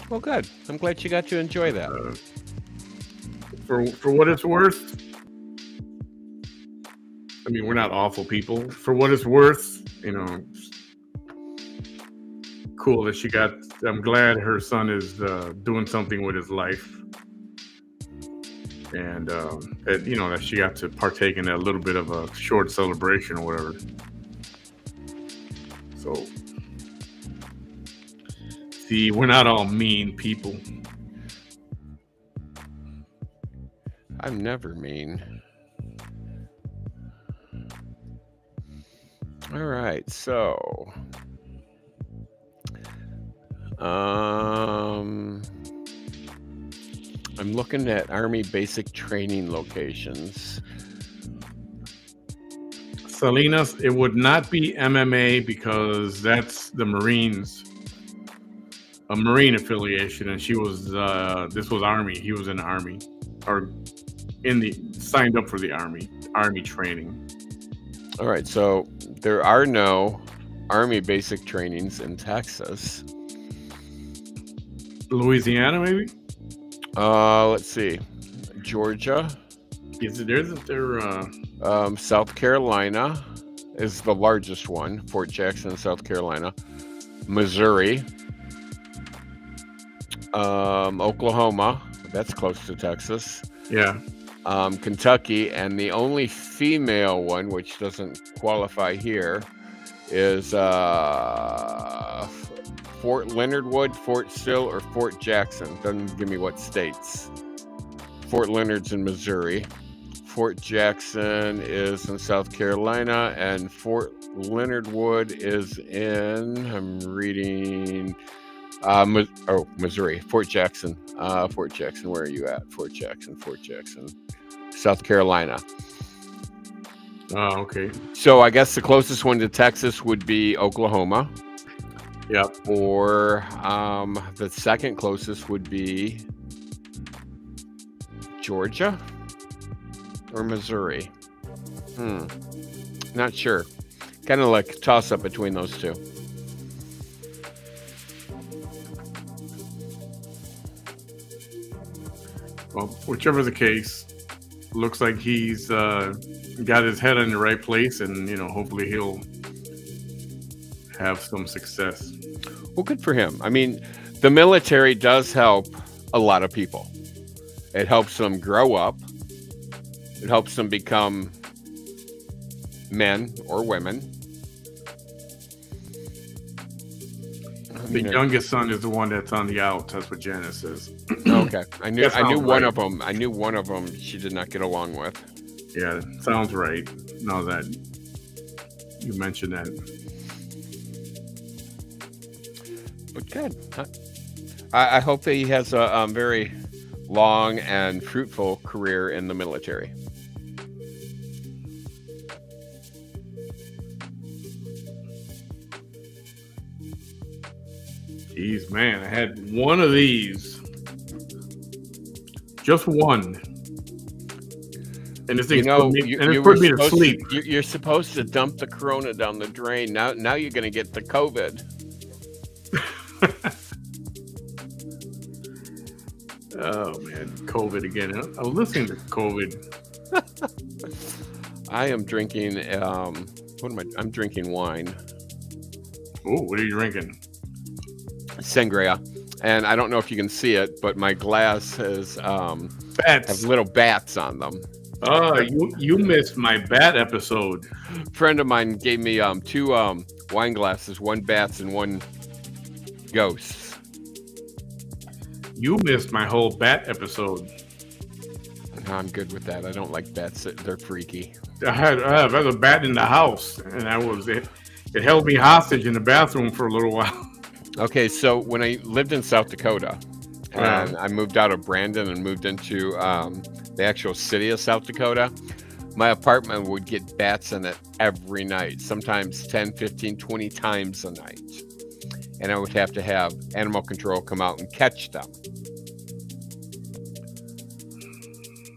Well, good. I'm glad you got to enjoy that. For what it's worth, I mean, we're not awful people. For what it's worth, cool that she got. I'm glad her son is doing something with his life, and that she got to partake in that little bit of a short celebration or whatever. So, see, we're not all mean people. I'm never mean. All right, so I'm looking at Army basic training locations. Salinas, it would not be MMA because that's the Marines, a Marine affiliation, and she was. This was Army. He was in the Army, or signed up for the Army training. All right, so there are no Army basic trainings in Texas. Louisiana, maybe. Let's see, Georgia. Isn't there? South Carolina is the largest one, Fort Jackson, South Carolina. Missouri. Oklahoma, that's close to Texas. Yeah. Kentucky, and the only female one, which doesn't qualify here, is Fort Leonard Wood, Fort Sill, or Fort Jackson. Doesn't give me what states. Fort Leonard's in Missouri. Fort Jackson is in South Carolina, and Fort Leonard Wood is in, I'm reading, Missouri. Fort Jackson. Fort Jackson, where are you at? Fort Jackson. South Carolina. Oh, okay. So I guess the closest one to Texas would be Oklahoma. Yep. Or the second closest would be Georgia or Missouri. Not sure. Kind of like toss up between those two. Well, whichever the case, looks like he's got his head in the right place, and hopefully he'll have some success. Well, good for him. I mean, the military does help a lot of people. It helps them grow up. It helps them become men or women. The youngest son is the one that's on the out. That's what Janice says. Okay, I knew one right. of them. I knew one of them. She did not get along with. Yeah, sounds right. Now that you mentioned that. But good. I hope that he has a very long and fruitful career in the military. Jeez, man, I had one of these. Just one. And this thing's put me to sleep. You're supposed to dump the corona down the drain. Now you're going to get the COVID. Oh, man. COVID again. I was listening to COVID. I am drinking, I'm drinking wine. Oh, what are you drinking? Sangria. And I don't know if you can see it, but my glass has bats. Have little bats on them. Oh, you missed my bat episode. A friend of mine gave me two wine glasses, one bats and one ghosts. You missed my whole bat episode. No, I'm good with that. I don't like bats. They're freaky. I had a bat in the house, and it held me hostage in the bathroom for a little while. Okay, so when I lived in South Dakota, and I moved out of Brandon and moved into the actual city of South Dakota, my apartment would get bats in it every night, sometimes 10, 15, 20 times a night. And I would have to have animal control come out and catch them.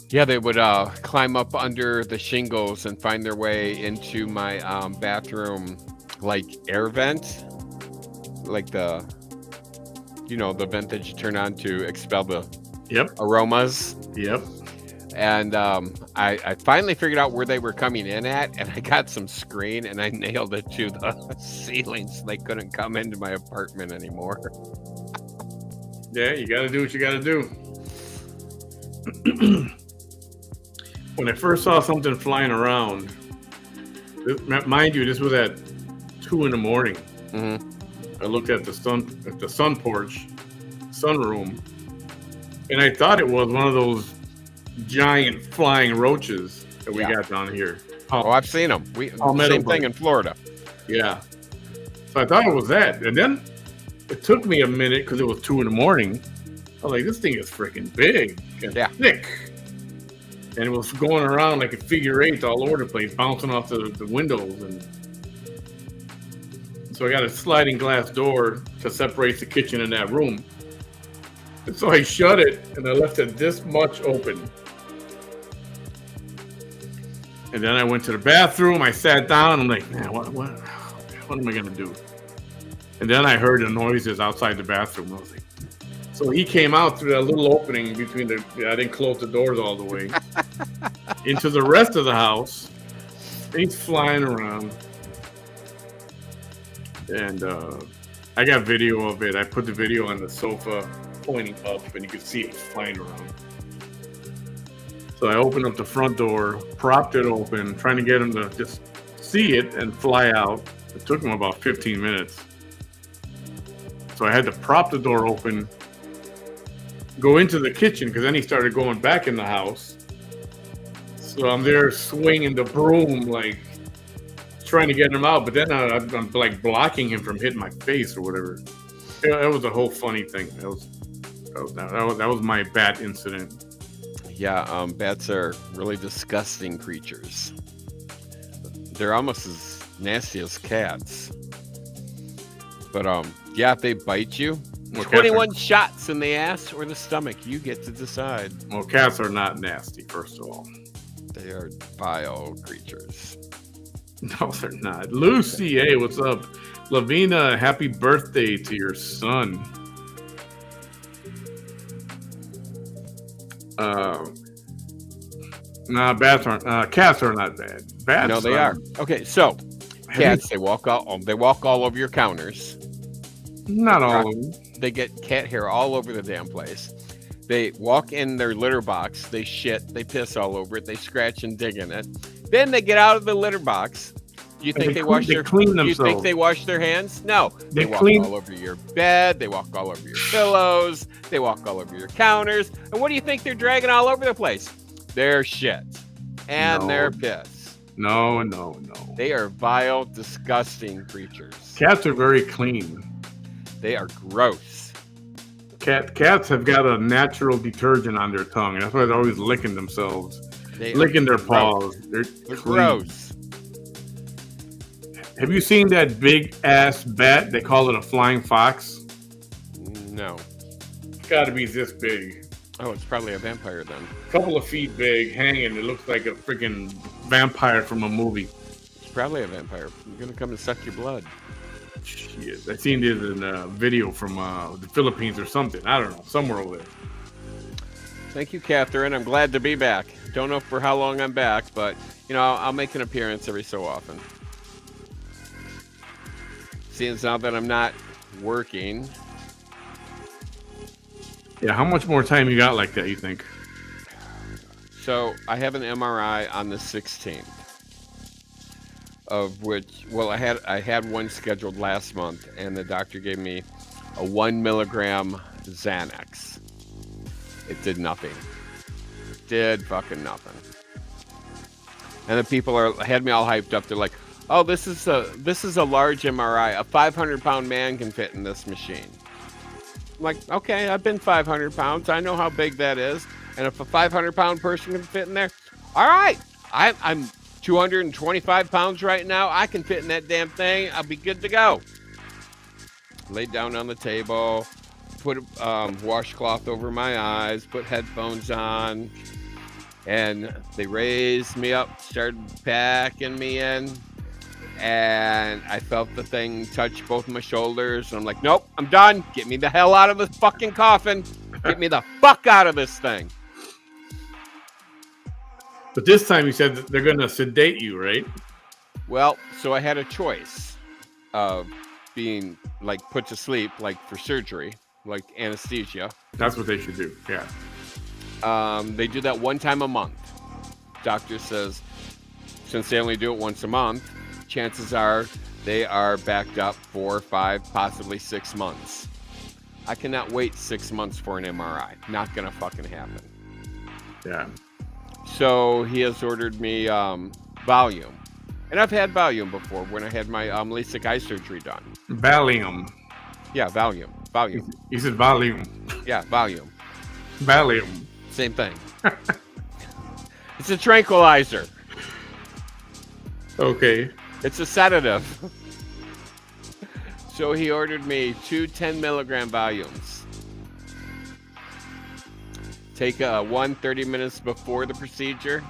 Yeah, they would climb up under the shingles and find their way into my bathroom, like air vent, like the vent that you turn on to expel the aromas. Yep. And I finally figured out where they were coming in at, and I got some screen and I nailed it to the ceiling so they couldn't come into my apartment anymore. Yeah, you got to do what you got to do. When I first saw something flying around, mind you, this was at 2 a.m. Mm-hmm. I looked at the sun porch, sunroom, and I thought it was one of those giant flying roaches that we got down here. Oh, I've seen them. Same thing in Florida. Yeah. So I thought it was that. And then it took me a minute because it was 2 in the morning. I was like, this thing is freaking big and thick. And it was going around like a figure eight all over the place, bouncing off the windows. And so I got a sliding glass door to separate the kitchen and that room. And so I shut it and I left it this much open. And then I went to the bathroom. I sat down. I'm like, man, what am I going to do? And then I heard the noises outside the bathroom. I was like, so he came out through that little opening between I didn't close the doors all the way, into the rest of the house. And he's flying around. And I got video of it. I put the video on the sofa pointing up, and you could see it flying around. So I opened up the front door, propped it open, trying to get him to just see it and fly out. It took him about 15 minutes. So I had to prop the door open, go into the kitchen, because then he started going back in the house. So I'm there swinging the broom, like trying to get him out, but then I'm like blocking him from hitting my face or whatever. It was a whole funny thing. That was my bat incident. Yeah, bats are really disgusting creatures. They're almost as nasty as cats. But yeah, if they bite you, 21 shots in the ass or the stomach, you get to decide. Well, cats are not nasty, first of all. They are vile creatures. No, they're not. Lucy, hey, what's up? Lavina, happy birthday to your son. Bats aren't. Cats are not bad. Bats. No, they are. Okay, so cats, they walk all over your counters. Not all of them. They get cat hair all over the damn place. They walk in their litter box. They shit. They piss all over it. They scratch and dig in it. Then they get out of the litter box. Do you think they wash their clean Do you themselves? think they wash their hands? No. They walk clean all over your bed. They walk all over your pillows. They walk all over your counters. And what do you think they're dragging all over the place? Their shit and their piss. No. They are vile, disgusting creatures. Cats are very clean. They are gross. Cats have got a natural detergent on their tongue. That's why they're always licking themselves, licking their paws. They're gross. Have you seen that big ass bat? They call it a flying fox. No. It's got to be this big. Oh, it's probably a vampire then. A couple of feet big, hanging. It looks like a freaking vampire from a movie. It's probably a vampire. You're gonna come and suck your blood. Shit, I seen it in a video from the Philippines or something. I don't know, somewhere over there. Thank you, Catherine. I'm glad to be back. Don't know for how long I'm back, but I'll make an appearance every so often. Seeing now that I'm not working. Yeah, how much more time you got like that, you think? So I have an MRI on the 16th, of which, well, I had one scheduled last month, and the doctor gave me a 1 milligram Xanax. It did nothing. Did fucking nothing. And the people had me all hyped up. They're like, "Oh, this is a large MRI. A 500-pound man can fit in this machine." I'm like, okay, I've been 500 pounds. I know how big that is. And if a 500-pound person can fit in there, all right. I'm 225 pounds right now. I can fit in that damn thing. I'll be good to go. Laid down on the table, put a washcloth over my eyes, put headphones on, and they raised me up, started packing me in. And I felt the thing touch both my shoulders. And I'm like, nope, I'm done. Get me the hell out of this fucking coffin. Get me the fuck out of this thing. But this time you said that they're going to sedate you, right? Well, so I had a choice of being like put to sleep, like for surgery, like anesthesia. That's what they should do. Yeah. They do that one time a month. Doctor says, since they only do it once a month, chances are they are backed up 4, 5, possibly 6 months. I cannot wait 6 months for an MRI. Not gonna fucking happen. Yeah. So he has ordered me Valium. And I've had Valium before when I had my LASIK eye surgery done. Valium. Yeah, Valium. He said Valium. Yeah, Valium. Valium. Same thing. It's a tranquilizer. Okay. It's a sedative. So he ordered me 2 10-milligram Valiums. Take one 30 minutes before the procedure.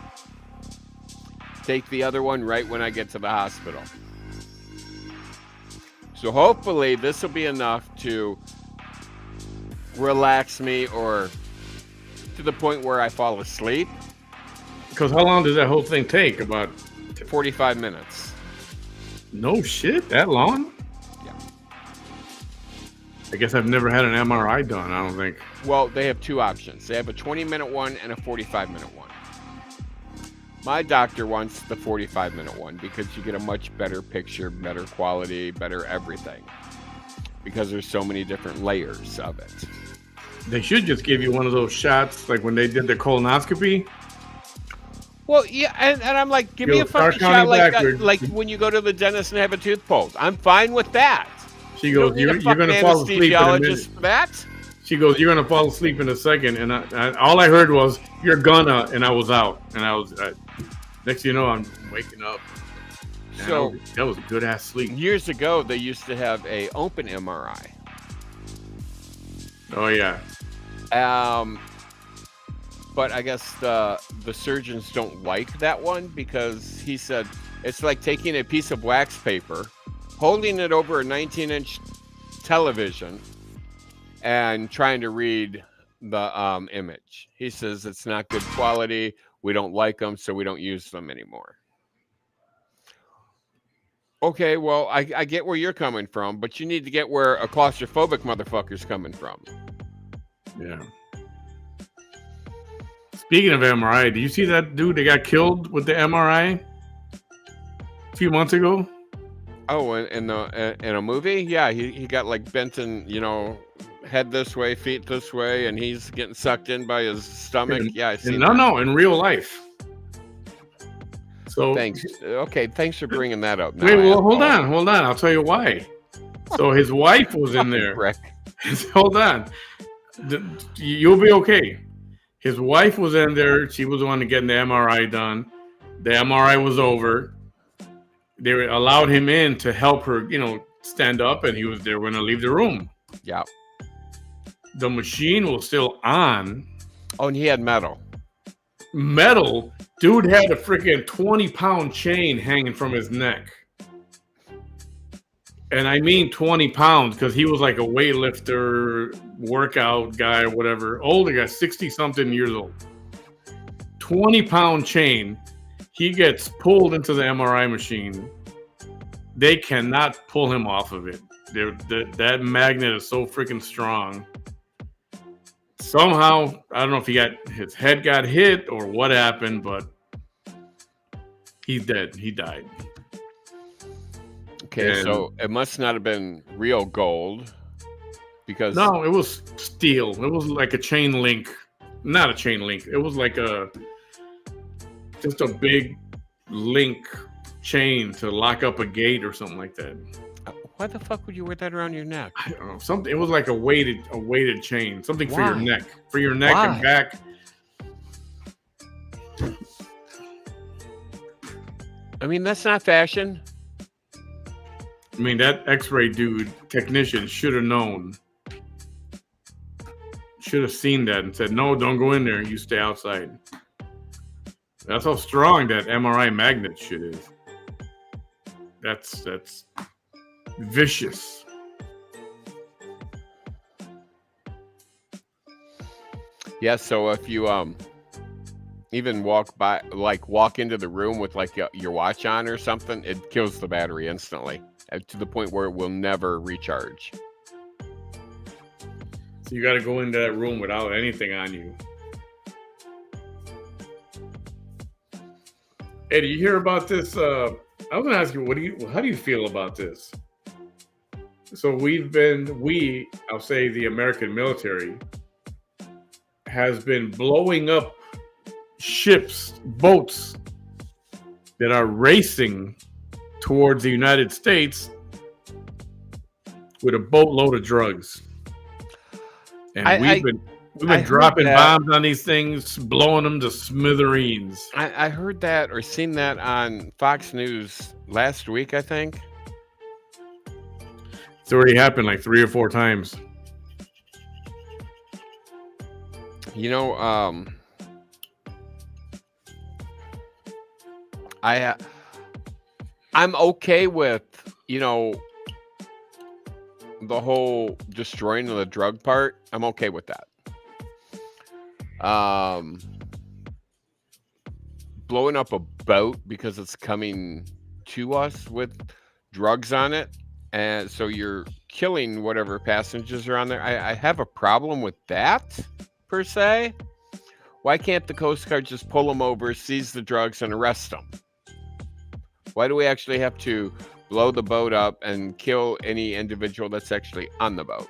Take the other one right when I get to the hospital. So hopefully this will be enough to relax me or to the point where I fall asleep. Because how long does that whole thing take? About 45 minutes. no shit, that long? Yeah. I guess I've never had an MRI done, I don't think. Well, they have 2 options. They have a 20-minute one and a 45-minute one. My doctor wants the 45-minute one because you get a much better picture, better quality, better everything. Because there's so many different layers of it. They should just give you one of those shots like when they did the colonoscopy. Well, yeah, and I'm like, give me Yo, a fucking start shot counting backwards. like when you go to the dentist and have a tooth pulled. I'm fine with that. She goes, You you're don't need a going to fucking fall asleep in a minute. anesthesiologist for that. She goes, you're going to fall asleep in a second. And all I heard was, you're gonna, and I was out. And next thing you know, I'm waking up. Man, So that was a good ass sleep. years ago, they used to have a open MRI. Oh, yeah. But I guess the surgeons don't like that one because he said it's like taking a piece of wax paper, holding it over a 19-inch television, and trying to read the image. He says it's not good quality. We don't like them, so we don't use them anymore. Okay, well, I get where you're coming from, but you need to get where a claustrophobic motherfucker's coming from. Yeah. Speaking of MRI, do you see that dude that got killed with the MRI a few months ago? Oh, in a movie, yeah, he got like bent in, head this way, feet this way, and he's getting sucked in by his stomach. Yeah, I see. No, in real life. So Thanks. Okay, thanks for bringing that up. Wait, well, hold on. I'll tell you why. So his wife was in there. Rick. Hold on. You'll be okay. His wife was in there. She was the one to get the MRI done. The MRI was over. They allowed him in to help her, stand up, and they were going to leave the room. Yeah. The machine was still on. Oh, and he had metal. Metal? Dude had a freaking 20-pound chain hanging from his neck. And I mean 20 pounds because he was like a weightlifter, workout guy, or whatever. Older guy, 60-something years old. 20-pound chain. He gets pulled into the MRI machine. They cannot pull him off of it. That magnet is so freaking strong. Somehow, I don't know if his head got hit or what happened, but he's dead. He died. Okay, so it must not have been real gold because no, it was steel. It was like a chain link, not a chain link. It was like just a big link chain to lock up a gate or something like that. Why the fuck would you wear that around your neck? I don't know. Something. It was like a weighted chain. Something for your neck, Why? and back. I mean, that's not fashion. I mean, that X-ray dude, technician, should have known. Should have seen that and said, "No, don't go in there. You stay outside." That's how strong that MRI magnet shit is. That's vicious. Yeah, so if you even walk into the room with like your watch on or something, it kills the battery instantly to the point where it will never recharge. So you got to go into that room without anything on you. Hey, do you hear about this? I was going to ask you, how do you feel about this? So I'll say the American military has been blowing up ships, boats that are racing towards the United States with a boatload of drugs. And we've been dropping bombs on these things, blowing them to smithereens. I heard that or seen that on Fox News last week, I think. It's already happened like 3 or 4 times. You know, I'm okay with, you know, the whole destroying of the drug part. I'm okay with that. Blowing up a boat because it's coming to us with drugs on it, and so you're killing whatever passengers are on there. I have a problem with that per se. Why can't the Coast Guard just pull them over, seize the drugs, and arrest them? Why do we actually have to blow the boat up and kill any individual that's actually on the boat?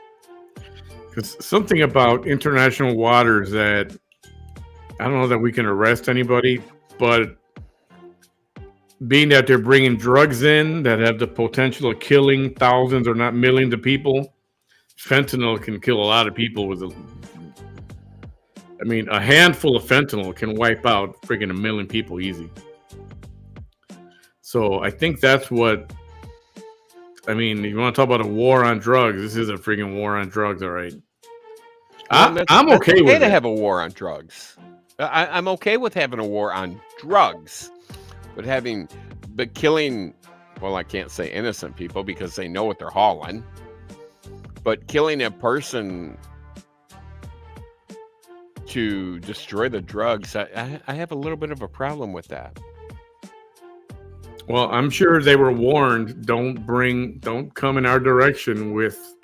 Because something about international waters that I don't know that we can arrest anybody, but being that they're bringing drugs in that have the potential of killing thousands or not millions of people, fentanyl can kill a lot of people with a handful of fentanyl can wipe out freaking 1 million people easy. So I think that's what, you want to talk about a war on drugs, this is a freaking war on drugs, all right. I'm okay with it. To have a war on drugs. I'm okay with having a war on drugs, but killing, well, I can't say innocent people because they know what they're hauling, but killing a person to destroy the drugs, I have a little bit of a problem with that. Well, I'm sure they were warned, don't come in our direction with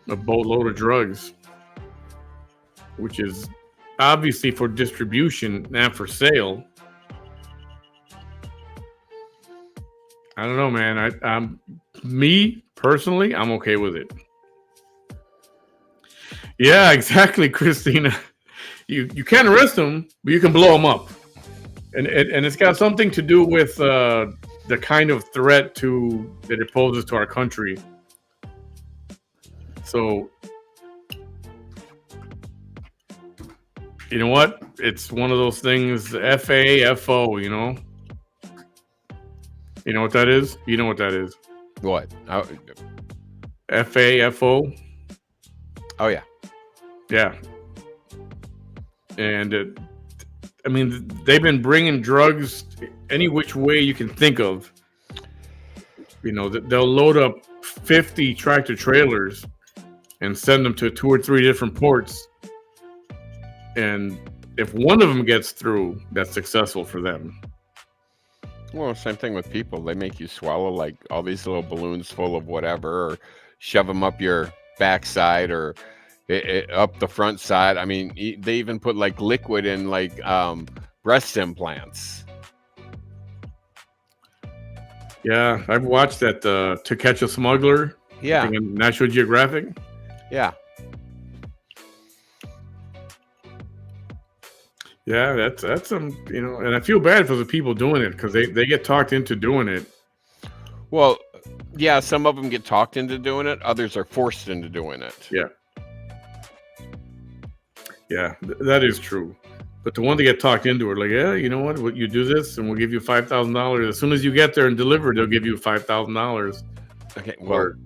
a boatload of drugs, which is obviously for distribution, not for sale. I don't know, man. Me personally, I'm okay with it. Yeah, exactly, Christina. You can't arrest them, but you can blow them up. And it's got something to do with the kind of threat that it poses to our country. So, you know what? It's one of those things, FAFO, you know? You know what that is? You know what that is? What? FAFO? Oh, yeah. Yeah. And they've been bringing drugs any which way you can think of. You know, they'll load up 50 tractor trailers and send them to 2 or 3 different ports. And if one of them gets through, that's successful for them. Well, same thing with people. They make you swallow like all these little balloons full of whatever, or shove them up your backside or up the front side. I mean, they even put like liquid in like breast implants. Yeah, I've watched that To Catch a Smuggler. Yeah. On National Geographic. Yeah. Yeah, that's some, you know, and I feel bad for the people doing it because they get talked into doing it. Well, yeah, some of them get talked into doing it. Others are forced into doing it. Yeah. Yeah, that is true. But the one that get talked into it, like, yeah, you know what? You do this, and we'll give you $5,000. As soon as you get there and deliver, they'll give you $5,000. Okay, well, or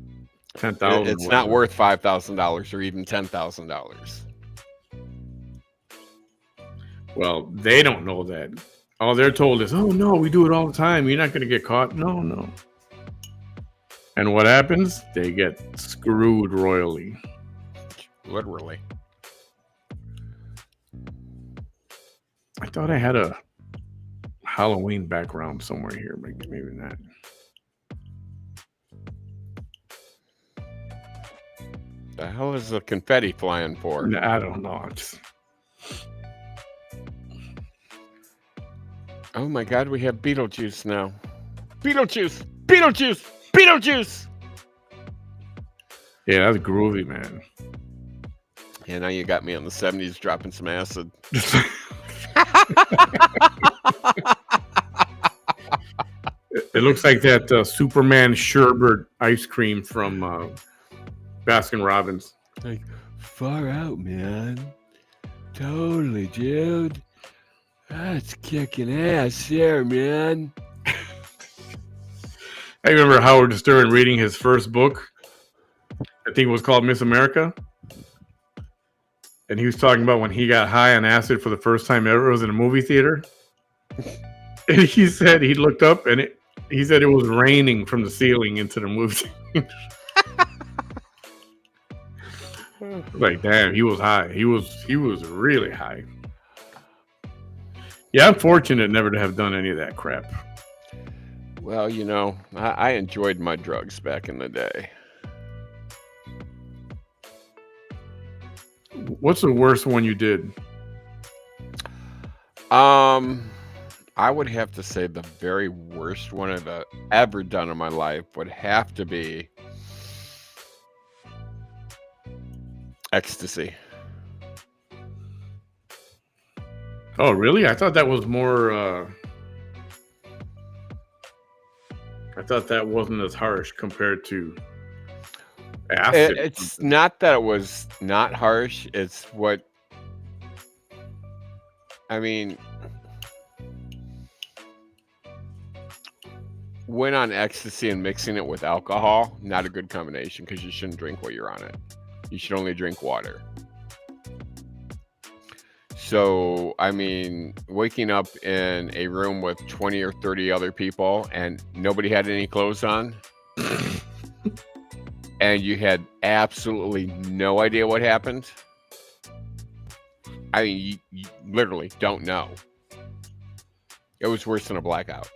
$10,000. It's not worth $5,000 or even $10,000. Well, they don't know that. All they're told is, "Oh no, we do it all the time. You're not going to get caught." No. And what happens? They get screwed royally. Literally. I thought I had a Halloween background somewhere here, but maybe not. The hell is the confetti flying for? I don't know. Oh my God, we have Beetlejuice now. Beetlejuice! Beetlejuice! Beetlejuice! Yeah, that's groovy, man. Yeah, now you got me on the 70s dropping some acid. It looks like that Superman sherbet ice cream from Baskin Robbins. Like, far out, man. Totally, dude. That's kicking ass there, man. I remember Howard Stern reading his first book. I think it was called Miss America. And he was talking about when he got high on acid for the first time ever. It was in a movie theater. And he said he looked up and he said it was raining from the ceiling into the movie theater. Like, damn, he was high. He was really high. Yeah, I'm fortunate never to have done any of that crap. Well, you know, I enjoyed my drugs back in the day. What's the worst one you did? I would have to say the very worst one I've ever done in my life would have to be ecstasy. Oh, really? I thought that was more. I thought that wasn't as harsh compared to acid. It's not that it was not harsh. It's what I mean. When on ecstasy and mixing it with alcohol, not a good combination because you shouldn't drink while you're on it. You should only drink water. So, I mean, waking up in a room with 20 or 30 other people and nobody had any clothes on and you had absolutely no idea what happened. I mean, you literally don't know. It was worse than a blackout.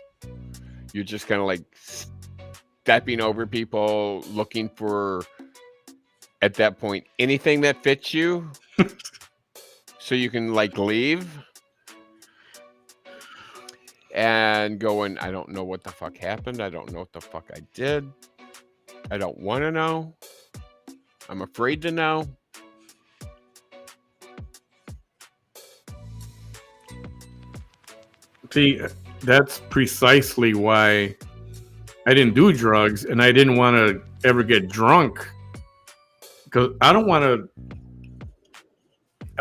You're just kind of like stepping over people, looking for, at that point, anything that fits you so you can like leave and going, I don't know what the fuck happened. I don't know what the fuck I did. I don't want to know. I'm afraid to know. See, that's precisely why I didn't do drugs and I didn't want to ever get drunk. Because I don't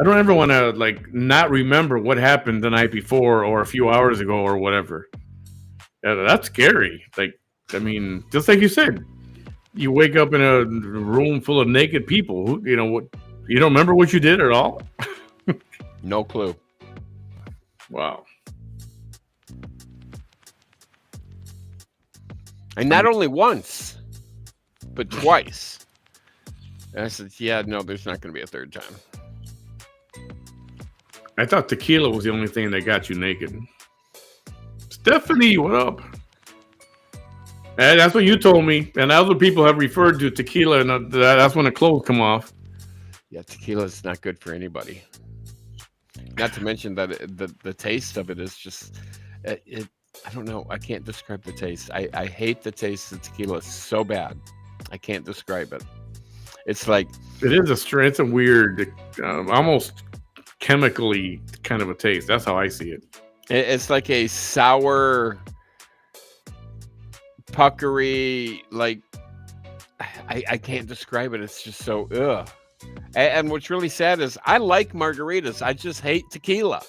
ever want to like not remember what happened the night before or a few hours ago or whatever. Yeah, that's scary. Like, I mean, just like you said, you wake up in a room full of naked people. Who, you know what? You don't remember what you did at all? No clue. Wow. And not only once, but twice. And I said, yeah, no, there's not going to be a third time. I thought tequila was the only thing that got you naked. Stephanie, what up? And that's what you told me. And other people have referred to tequila, and that's when the clothes come off. Yeah, tequila is not good for anybody. Not to mention that the taste of it is just, I don't know. I can't describe the taste. I hate the taste of tequila so bad. I can't describe it. It's like... It is it's a weird, almost chemically kind of a taste. That's how I see it. It's like a sour, puckery, like... I can't describe it. It's just so, ugh. And what's really sad is I like margaritas. I just hate tequila.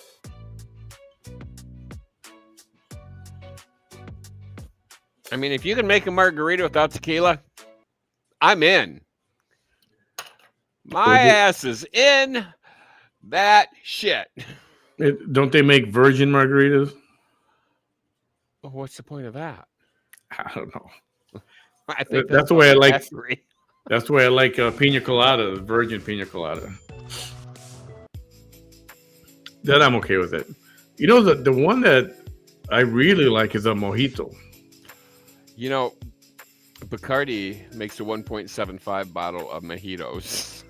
I mean, if you can make a margarita without tequila, I'm in. My ass is in that shit. Don't they make virgin margaritas? Well, what's the point of that? I don't know. I think that's the way I like. factory. That's the way I like pina colada, virgin pina colada. Then I'm okay with it. You know, the one that I really like is a mojito. You know, Bacardi makes a 1.75 bottle of mojitos.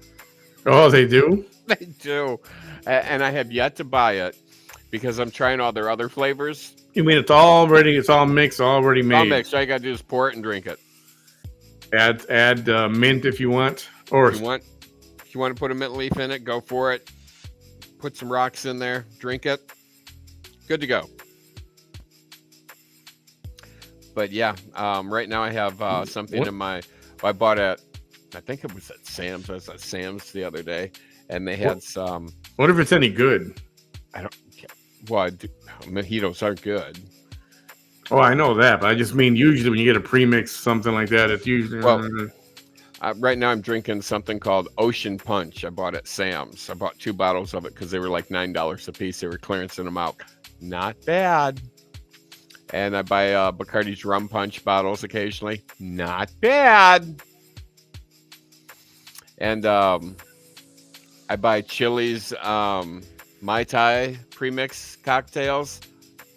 Oh, they do? They do. And I have yet to buy it because I'm trying all their other flavors. You mean it's all mixed, already made? All mixed. All you got to do is pour it and drink it. Add mint if you want. Or if you want to put a mint leaf in it, go for it. Put some rocks in there. Drink it. Good to go. But yeah, right now I have something What? in my. I bought at, I think it was at Sam's. I was at Sam's the other day, and they had What? some. What if it's any good? I don't. Well, mojitos are good. Oh, I know that, but I just mean usually when you get a premix, something like that, it's usually. Well, right now I'm drinking something called Ocean Punch. I bought at Sam's. I bought 2 bottles of it because they were like $9 a piece. They were clearancing them out. Not bad. And I buy Bacardi's Rum Punch bottles occasionally. Not bad. And I buy Chili's Mai Tai premix cocktails.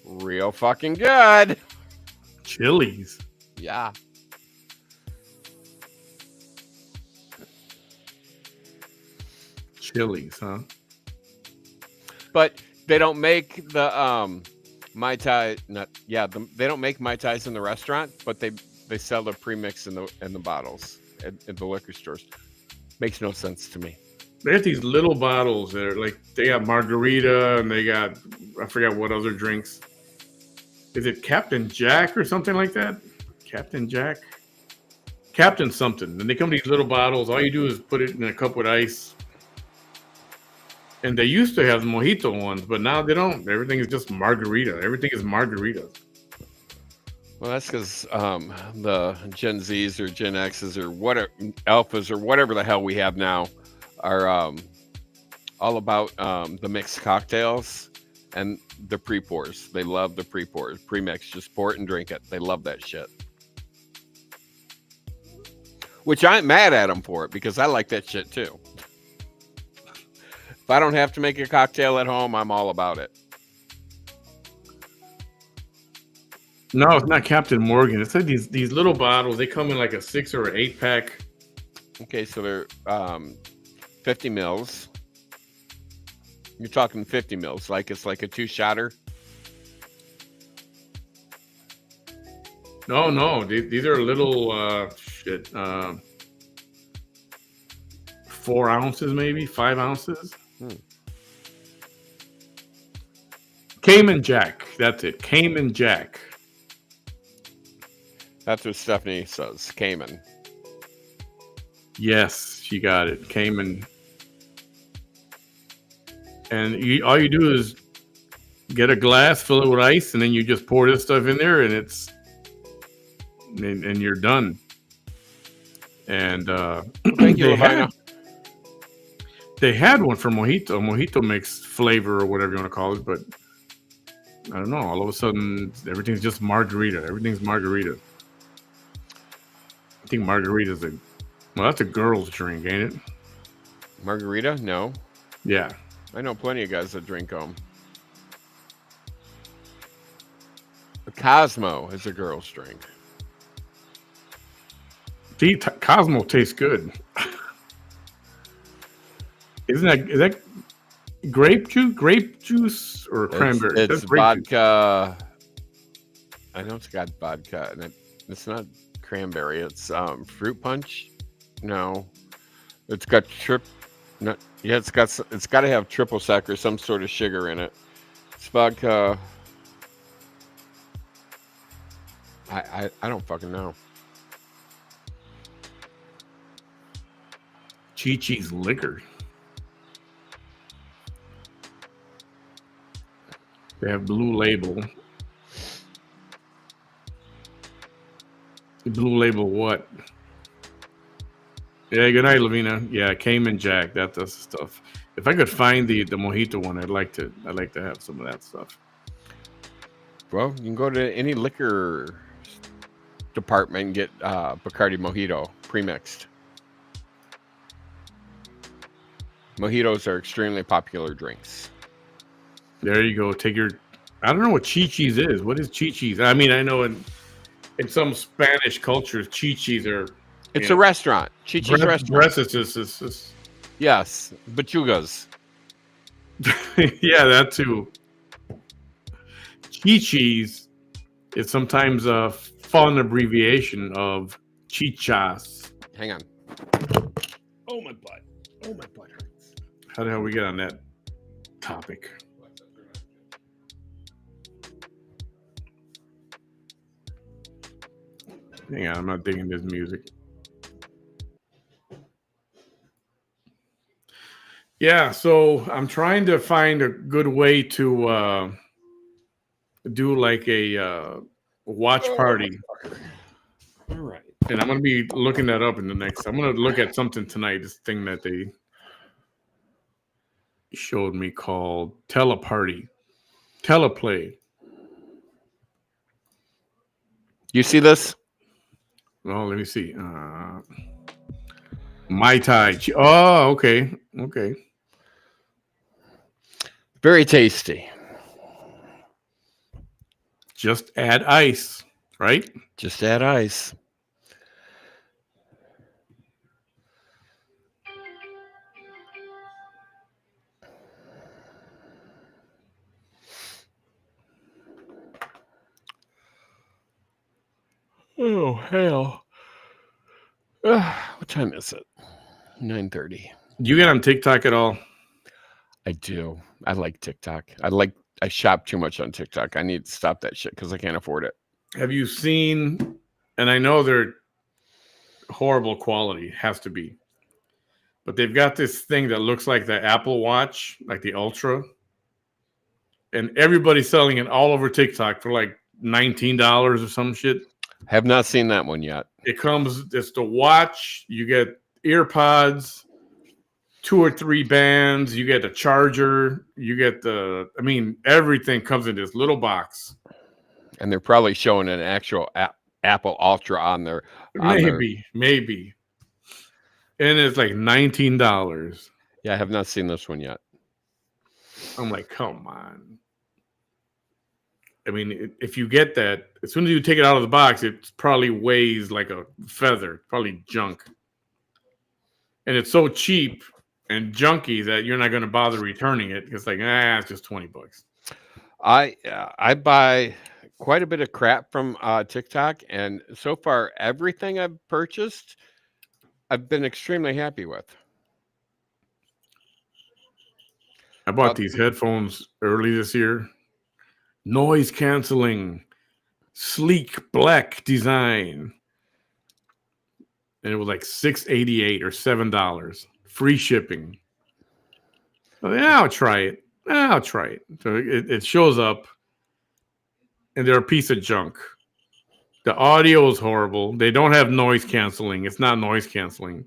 Real fucking good. Chili's. Yeah. Chili's, huh? But they don't make the Mai Tai. They don't make Mai Tais in the restaurant, but they sell the premix in the bottles at the liquor stores. Makes no sense to me. They have these little bottles that are like they got margarita and they got I forgot what other drinks. Is it Captain Jack or something like that? Captain Jack? Captain something. And they come in these little bottles. All you do is put it in a cup with ice. And they used to have the mojito ones, but now they don't. Everything is just margarita. Everything is margarita. Well, that's because the Gen Zs or Gen Xs or whatever alphas or whatever the hell we have now are all about the mixed cocktails and the pre-pours. They love the pre-pours, pre-mix. Just pour it and drink it. They love that shit. Which I ain't mad at them for it because I like that shit too. If I don't have to make a cocktail at home, I'm all about it. No, it's not Captain Morgan. It's like these little bottles. They come in like a 6 or 8 pack. Okay, so they're 50 mils. You're talking 50 mils, like it's like a 2-shotter. No, these are little 4 ounces, maybe 5 ounces. Cayman Jack. That's it. Cayman Jack. That's what Stephanie says. Cayman. Yes, she got it. Cayman. And all you do is get a glass, fill it with ice, and then you just pour this stuff in there, and and you're done. And Thank you, Lavina. They had one for mojito. Mojito makes flavor or whatever you want to call it, but I don't know. All of a sudden, everything's just margarita. Everything's margarita. I think margarita's that's a girl's drink, ain't it? Margarita? No. Yeah. I know plenty of guys that drink them. The Cosmo is a girl's drink. See, Cosmo tastes good. Is that grape juice or cranberry? It's vodka. I know it's got vodka, and it's not cranberry. It's fruit punch. No, it's got it's got to have triple sec or some sort of sugar in it. It's vodka. I don't fucking know. Chi-Chi's liquor. They have Blue Label. Blue Label what? Yeah, good night, Lavina. Yeah, Cayman Jack. That's the stuff. If I could find the mojito one, I'd like to have some of that stuff. Well, you can go to any liquor department and get Bacardi Mojito pre-mixed. Mojitos are extremely popular drinks. There you go. I don't know what Chi-Chi's is. What is Chi-Chi's? I mean, I know in some Spanish cultures, Chi-Chi's are... It's a restaurant. Chi-Chi's restaurant. Yes. Bachugas. Yeah, that too. Chi-Chi's is sometimes a fun abbreviation of chichas. Hang on. Oh, my butt. Oh, my butt hurts. How the hell we get on that topic? Hang on, I'm not digging this music. Yeah, so I'm trying to find a good way to do like a watch party, All right. and I'm gonna be looking that up in the next. I'm gonna look at something tonight. This thing that they showed me called Teleparty, Teleplay. You see this? Oh, let me see. Mai Tai. Oh, okay, okay. Very tasty. Just add ice, right? Just add ice. Oh hell! What time is it? 9:30. Do you get on TikTok at all? I do. I like TikTok. I shop too much on TikTok. I need to stop that shit because I can't afford it. Have you seen? And I know they're horrible quality, has to be, but they've got this thing that looks like the Apple Watch, like the Ultra, and everybody's selling it all over TikTok for like $19 or some shit. Have not seen that one yet. It comes, it's the watch, you get earpods, 2 or 3 bands, you get the charger, you get I mean, everything comes in this little box. And they're probably showing an actual Apple Ultra on their. Maybe. And it's like $19. Yeah, I have not seen this one yet. I'm like, come on. I mean, if you get that, as soon as you take it out of the box, it probably weighs like a feather, probably junk. And it's so cheap and junky that you're not going to bother returning it. It's like, it's just $20. I buy quite a bit of crap from TikTok, and so far everything I've purchased, I've been extremely happy with. I bought these headphones early this year. Noise canceling, sleek black design. And it was like $6.88 or $7. Free shipping. Yeah, I'll try it. So it shows up, and they're a piece of junk. The audio is horrible. They don't have noise canceling. It's not noise canceling.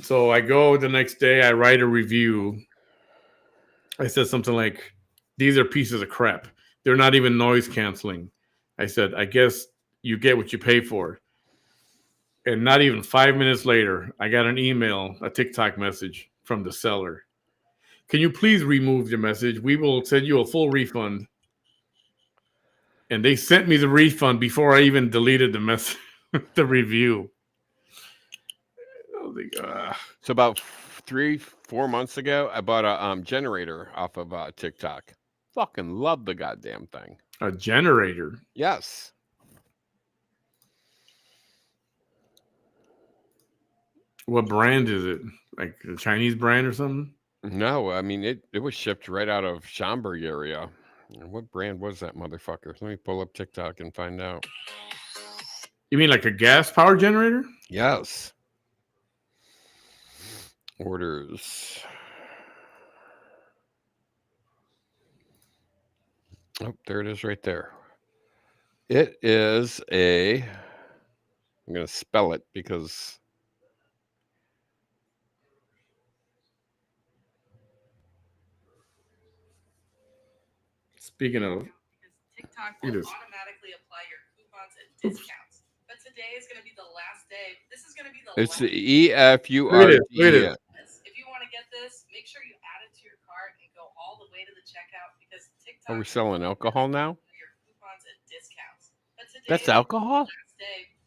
So I go the next day, I write a review. I said something like, these are pieces of crap. They're not even noise canceling. I said, I guess you get what you pay for. And not even 5 minutes later, I got an email, a TikTok message from the seller. Can you please remove your message? We will send you a full refund. And they sent me the refund before I even deleted the message, the review. So about 3-4 months ago, I bought a generator off of TikTok. Fucking love the goddamn thing. A generator? Yes. What brand is it? Like a Chinese brand or something? No, I mean it was shipped right out of Schaumburg area. What brand was that motherfucker? Let me pull up TikTok and find out. You mean like a gas power generator? Yes. Orders. Oh, there it is right there. It is I'm going to spell it because Speaking of, TikTok will automatically apply your coupons and discounts. But today is going to be the last day. This is going to be the it's last EFURD. If you want to get this, make sure you add it to your cart and go all the way to the checkout because TikTok. Are we selling alcohol now? Your coupons and discounts. But today That's alcohol?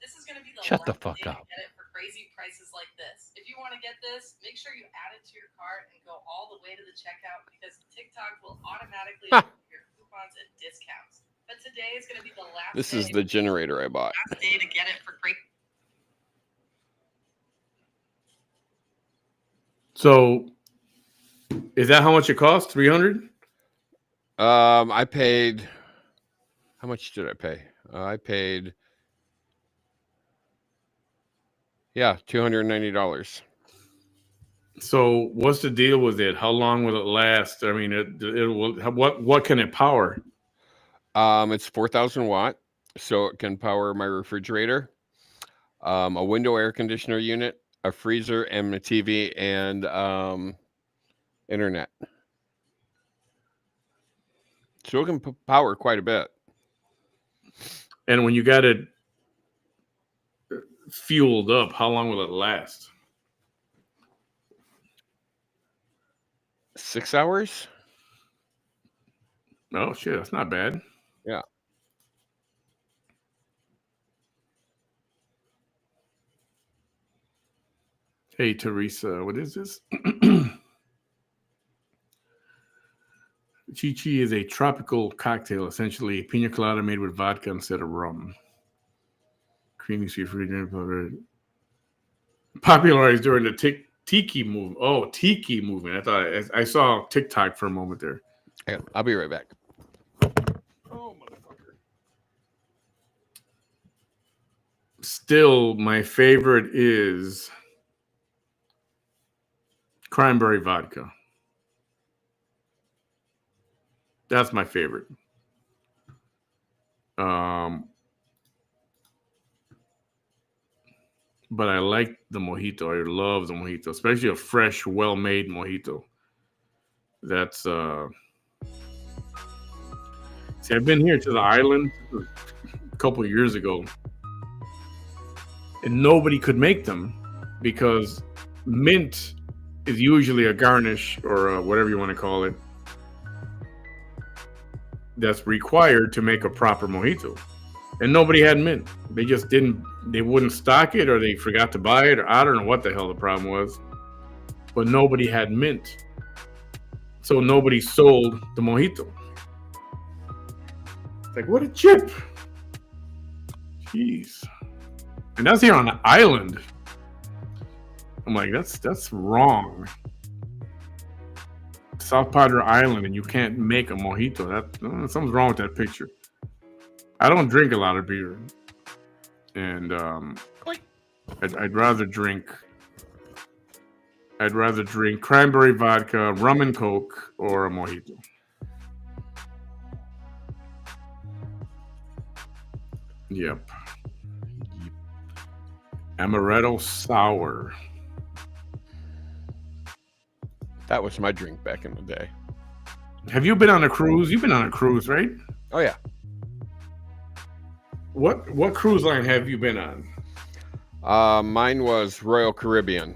This is going to be the Shut the last fuck day up. to get it for crazy prices like this. If you want to get this, make sure you add it to your cart and go all the way to the checkout because TikTok will automatically your coupons and discounts. But today is going to be the last. This is the generator I bought. Last day to get it for great. So, is that how much it cost? $300? I paid. How much did I pay? I paid, $290. So what's the deal with it? How long will it last? I mean, it will. What can it power? It's 4,000 watt, so it can power my refrigerator, a window air conditioner unit, a freezer, and a TV and internet. So it can power quite a bit. And when you got it fueled up, how long will it last? 6 hours? Oh shit, that's not bad. Yeah. Hey Teresa, what is this? Chi Chi is a tropical cocktail, essentially a pina colada made with vodka instead of rum. Creamy sweet fruit, popularized during the tiki move. Oh, tiki movement. I saw TikTok for a moment there. Yeah, I'll be right back. Oh, motherfucker. Still, my favorite is cranberry vodka. That's my favorite. But I like the mojito. I love the mojito, especially a fresh, well-made mojito. That's See, I've been here to the island a couple of years ago, and nobody could make them because mint is usually a garnish or whatever you want to call it that's required to make a proper mojito. And nobody had mint. They just they wouldn't stock it, or they forgot to buy it, or I don't know what the hell the problem was. But nobody had mint. So nobody sold the mojito. It's like, what a chip. Jeez. And that's here on the island. I'm like, that's wrong. South Padre Island, and you can't make a mojito. Something's wrong with that picture. I don't drink a lot of beer, and I'd rather drink cranberry vodka, rum and coke, or a mojito. Yep. Amaretto sour. That was my drink back in the day. Have you been on a cruise? You've been on a cruise, right? Oh yeah. What cruise line have you been on? Mine was Royal Caribbean.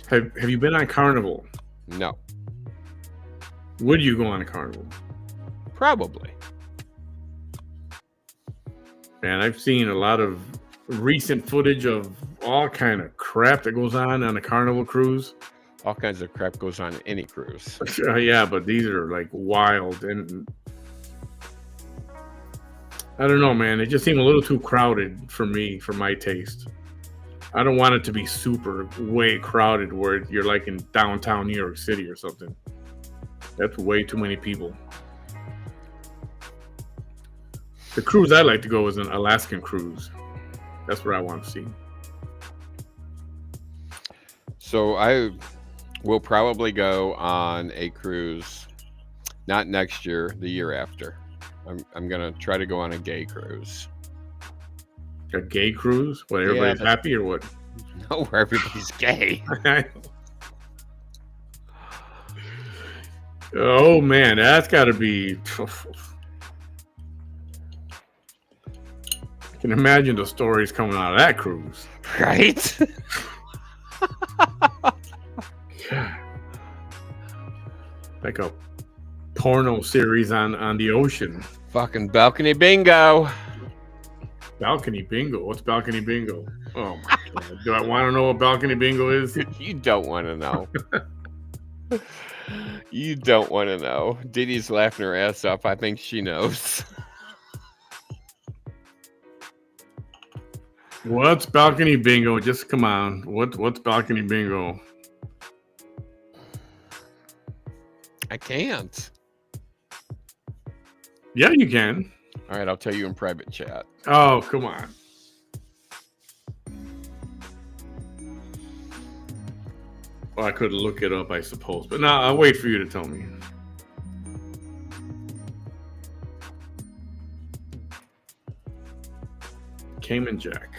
Have you been on Carnival? No. Would you go on a Carnival? Probably. Man, I've seen a lot of recent footage of all kind of crap that goes on a Carnival cruise. All kinds of crap goes on any cruise. Yeah, but these are like wild, and I don't know, man. It just seemed a little too crowded for me, for my taste. I don't want it to be super way crowded where you're like in downtown New York City or something. That's way too many people. The cruise I like to go is an Alaskan cruise. That's what I want to see. So I will probably go on a cruise, not next year, the year after. I'm gonna try to go on a gay cruise. A gay cruise? Where everybody's happy or what? No, where everybody's gay. Oh man, that's got to be. I can imagine the stories coming out of that cruise. Right? Like a porno series on the ocean. Fucking balcony bingo. Balcony bingo? What's balcony bingo? Oh my god. Do I want to know what balcony bingo is? You don't want to know. You don't want to know. Diddy's laughing her ass off. I think she knows. What's balcony bingo? Just come on. What's balcony bingo? I can't. Yeah, you can. All right, I'll tell you in private chat. Oh, come on. Well, I could look it up, I suppose. But no, I'll wait for you to tell me. Cayman Jack.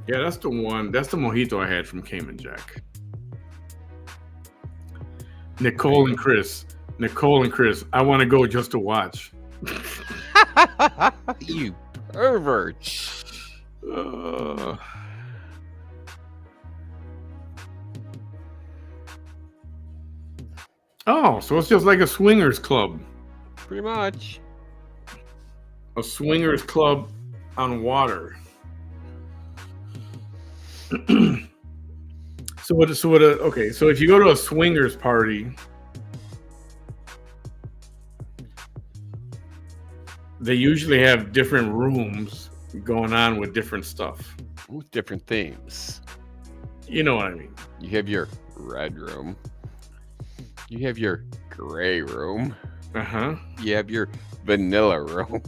Yeah, that's the one. That's the mojito I had from Cayman Jack. Nicole and Chris, I want to go just to watch. You pervert. Oh, so it's just like a swingers club. Pretty much. A swingers club on water. Okay, so if you go to a swingers party, they usually have different rooms going on with different stuff. With different themes. You know what I mean? You have your red room. You have your gray room. Uh-huh. You have your vanilla room.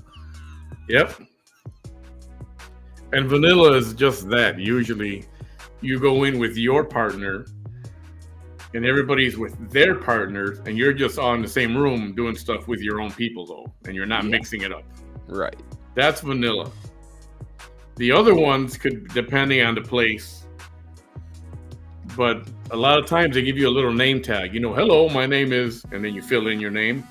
Yep. And vanilla is just that. Usually you go in with your partner and everybody's with their partners and you're just all in the same room doing stuff with your own people though. And you're not mixing it up. Right. That's vanilla. The other ones could, depending on the place, but a lot of times they give you a little name tag. You know, hello, my name is, and then you fill in your name.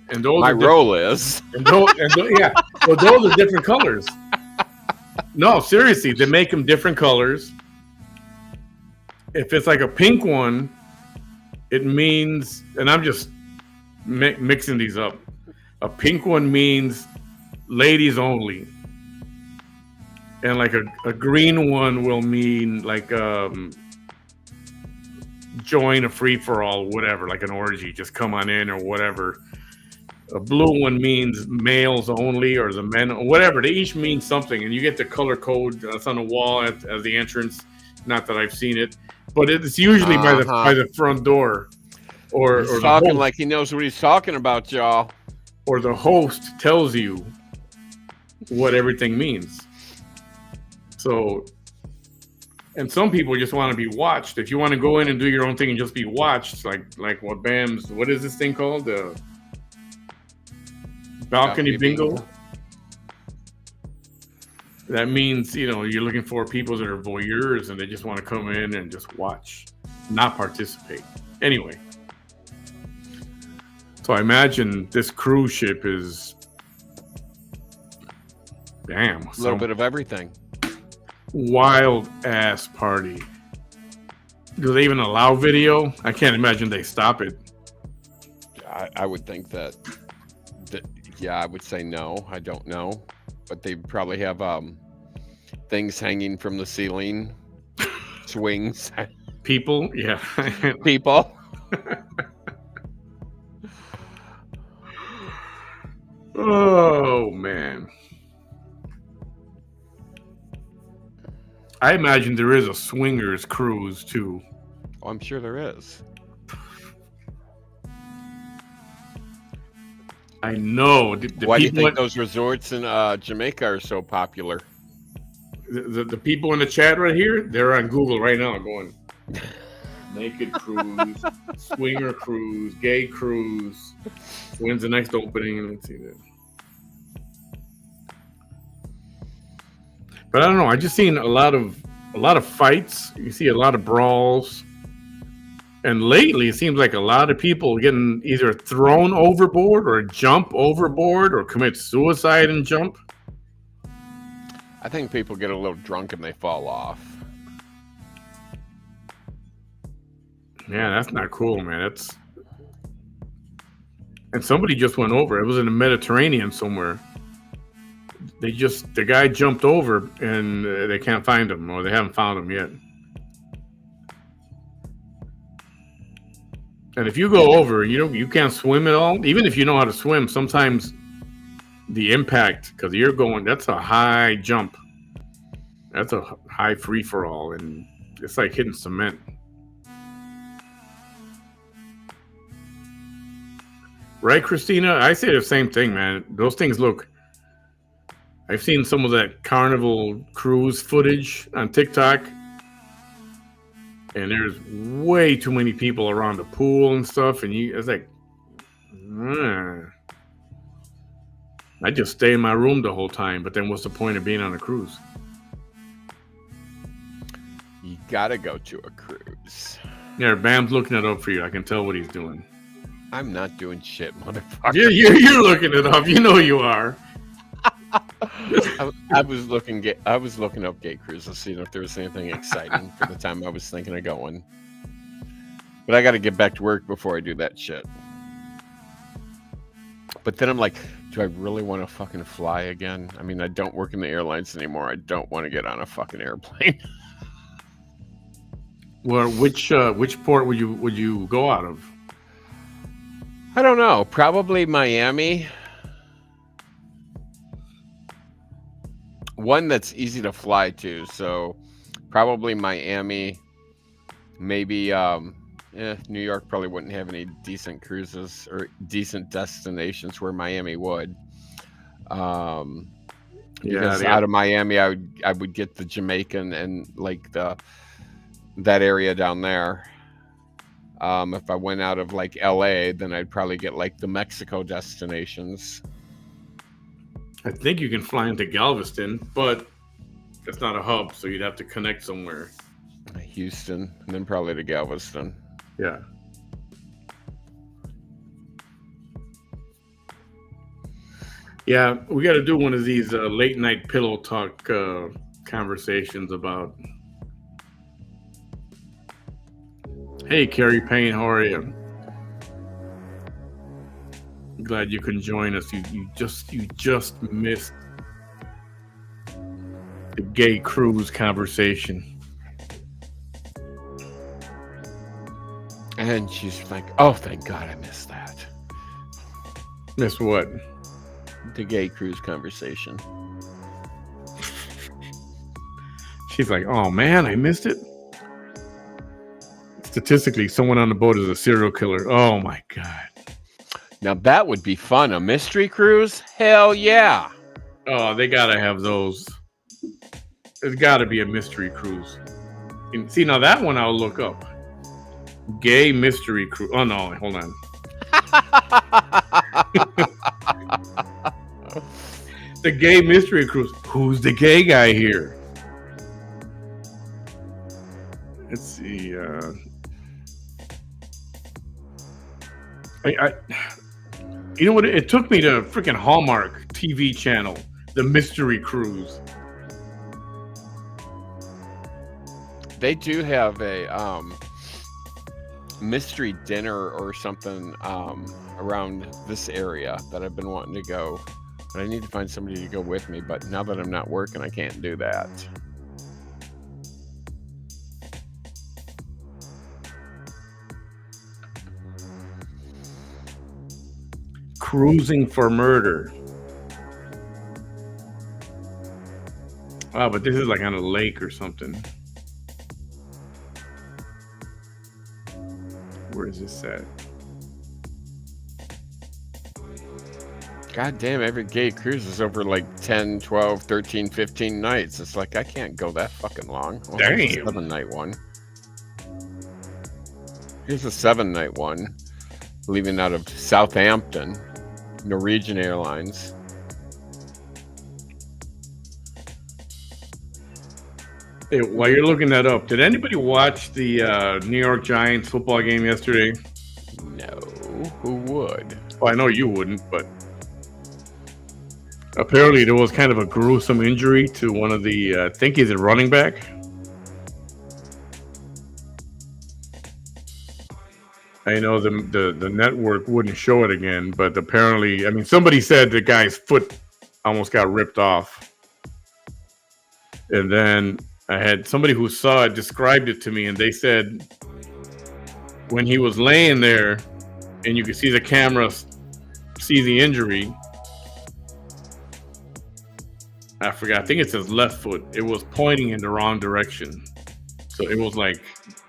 And those my role is. Yeah, well, those are different colors. No, seriously, they make them different colors. If it's like a pink one, it means, and I'm just mixing these up. A pink one means ladies only. And like a green one will mean like join a free-for-all, whatever, like an orgy, just come on in or whatever. A blue one means males only or the men, whatever. They each mean something, and you get the color code that's on the wall at the entrance. Not that I've seen it, but it's usually by the front door. Or talking like he knows what he's talking about, y'all. Or the host tells you what everything means. So, and some people just want to be watched. If you want to go in and do your own thing and just be watched, like what Bam's, what is this thing called? The balcony bingo. That means, you know, you're looking for people that are voyeurs and they just want to come in and just watch, not participate. Anyway. So I imagine this cruise ship is, damn. A little bit of everything. Wild ass party. Do they even allow video? I can't imagine they stop it. I would think that yeah, I would say no. I don't know, but they probably have things hanging from the ceiling, swings. People, yeah, people. Oh man. I imagine there is a swingers cruise too. Oh, I'm sure there is. I know. Why do you think those resorts in Jamaica are so popular? The people in the chat right here, they're on Google right now going, naked cruise, swinger cruise, gay cruise. When's the next opening? Let's see that. But I don't know. I just seen a lot of fights. You see a lot of brawls, and lately it seems like a lot of people getting either thrown overboard or jump overboard or commit suicide and jump. I think people get a little drunk and they fall off. Yeah, that's not cool, man. And somebody just went over. It was in the Mediterranean somewhere. The guy jumped over and they can't find him, or they haven't found him yet. And if you go over, you can't swim at all. Even if you know how to swim, sometimes the impact, because you're going, that's a high jump. That's a high free for all, and it's like hitting cement. Right, Christina? I say the same thing, man. Those things look. I've seen some of that Carnival cruise footage on TikTok, and there's way too many people around the pool and stuff, and it's like, I just stay in my room the whole time. But then, what's the point of being on a cruise? You gotta go to a cruise. Yeah, Bam's looking it up for you. I can tell what he's doing. I'm not doing shit, motherfucker. You're looking it up. You know you are. I was looking up gay cruises, seeing if there was anything exciting for the time I was thinking of going. But I got to get back to work before I do that shit. But then I'm like, do I really want to fucking fly again? I mean, I don't work in the airlines anymore. I don't want to get on a fucking airplane. Well, which port would you go out of? I don't know. Probably Miami. One that's easy to fly to, so probably Miami. Maybe New York probably wouldn't have any decent cruises or decent destinations where Miami would. Because out of Miami, I would get the Jamaican and like that area down there. If I went out of like LA, then I'd probably get like the Mexico destinations. I think you can fly into Galveston, but it's not a hub, so you'd have to connect somewhere. Houston, and then probably to Galveston. Yeah. Yeah, we got to do one of these late night pillow talk conversations about. Hey, Carrie Payne, how are you? Glad you can join us. You just missed the gay cruise conversation. And she's like, oh, thank God I missed that. Missed what? The gay cruise conversation. She's like, oh man, I missed it. Statistically, someone on the boat is a serial killer. Oh my God. Now that would be fun. A mystery cruise? Hell yeah. Oh, they gotta have those. There's gotta be a mystery cruise. And see, now that one I'll look up. Gay mystery cruise. Oh no, hold on. The gay mystery cruise. Who's the gay guy here? Let's see. You know what? It took me to freaking Hallmark TV channel, the Mystery Cruise. They do have a mystery dinner or something around this area that I've been wanting to go. But I need to find somebody to go with me. But now that I'm not working, I can't do that. Cruising for murder. Oh, but this is like on a lake or something. Where is this at? God damn, every gay cruise is over like 10, 12, 13, 15 nights. It's like, I can't go that fucking long. Well, damn. Here's a 7-night one. Here's a 7-night one. Leaving out of Southampton. Norwegian Airlines. Hey, while you're looking that up, did anybody watch the New York Giants football game yesterday? No, who would? Well, I know you wouldn't, but apparently there was kind of a gruesome injury to one of the, I think he's a running back. I know the network wouldn't show it again, but apparently, I mean, somebody said the guy's foot almost got ripped off. And then I had somebody who saw it described it to me, and they said when he was laying there and you could see the camera see the injury, I forgot, I think it's his left foot. It was pointing in the wrong direction. So it was like,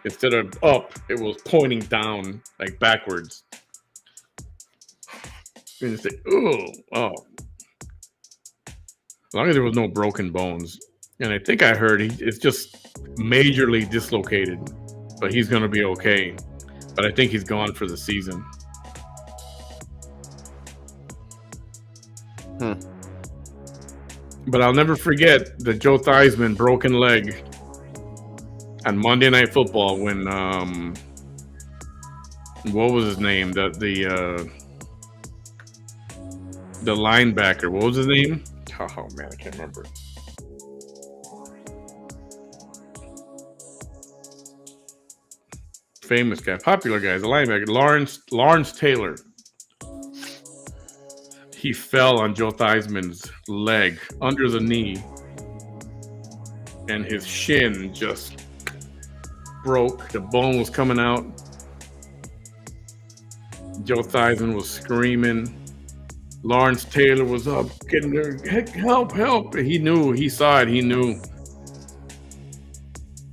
instead of up, it was pointing down, like backwards. And it's like, oh. As long as there was no broken bones. And I think I heard it's just majorly dislocated, but he's going to be okay. But I think he's gone for the season. But I'll never forget the Joe Theismann broken leg on Monday Night Football when what was his name? The linebacker. What was his name? Oh man, I can't remember. Famous guy, popular guy, the linebacker, Lawrence Taylor. He fell on Joe Theismann's leg under the knee, and his shin just broke. The bone was coming out. Joe Theismann was screaming. Lawrence Taylor was up, getting there, help. He saw it, he knew.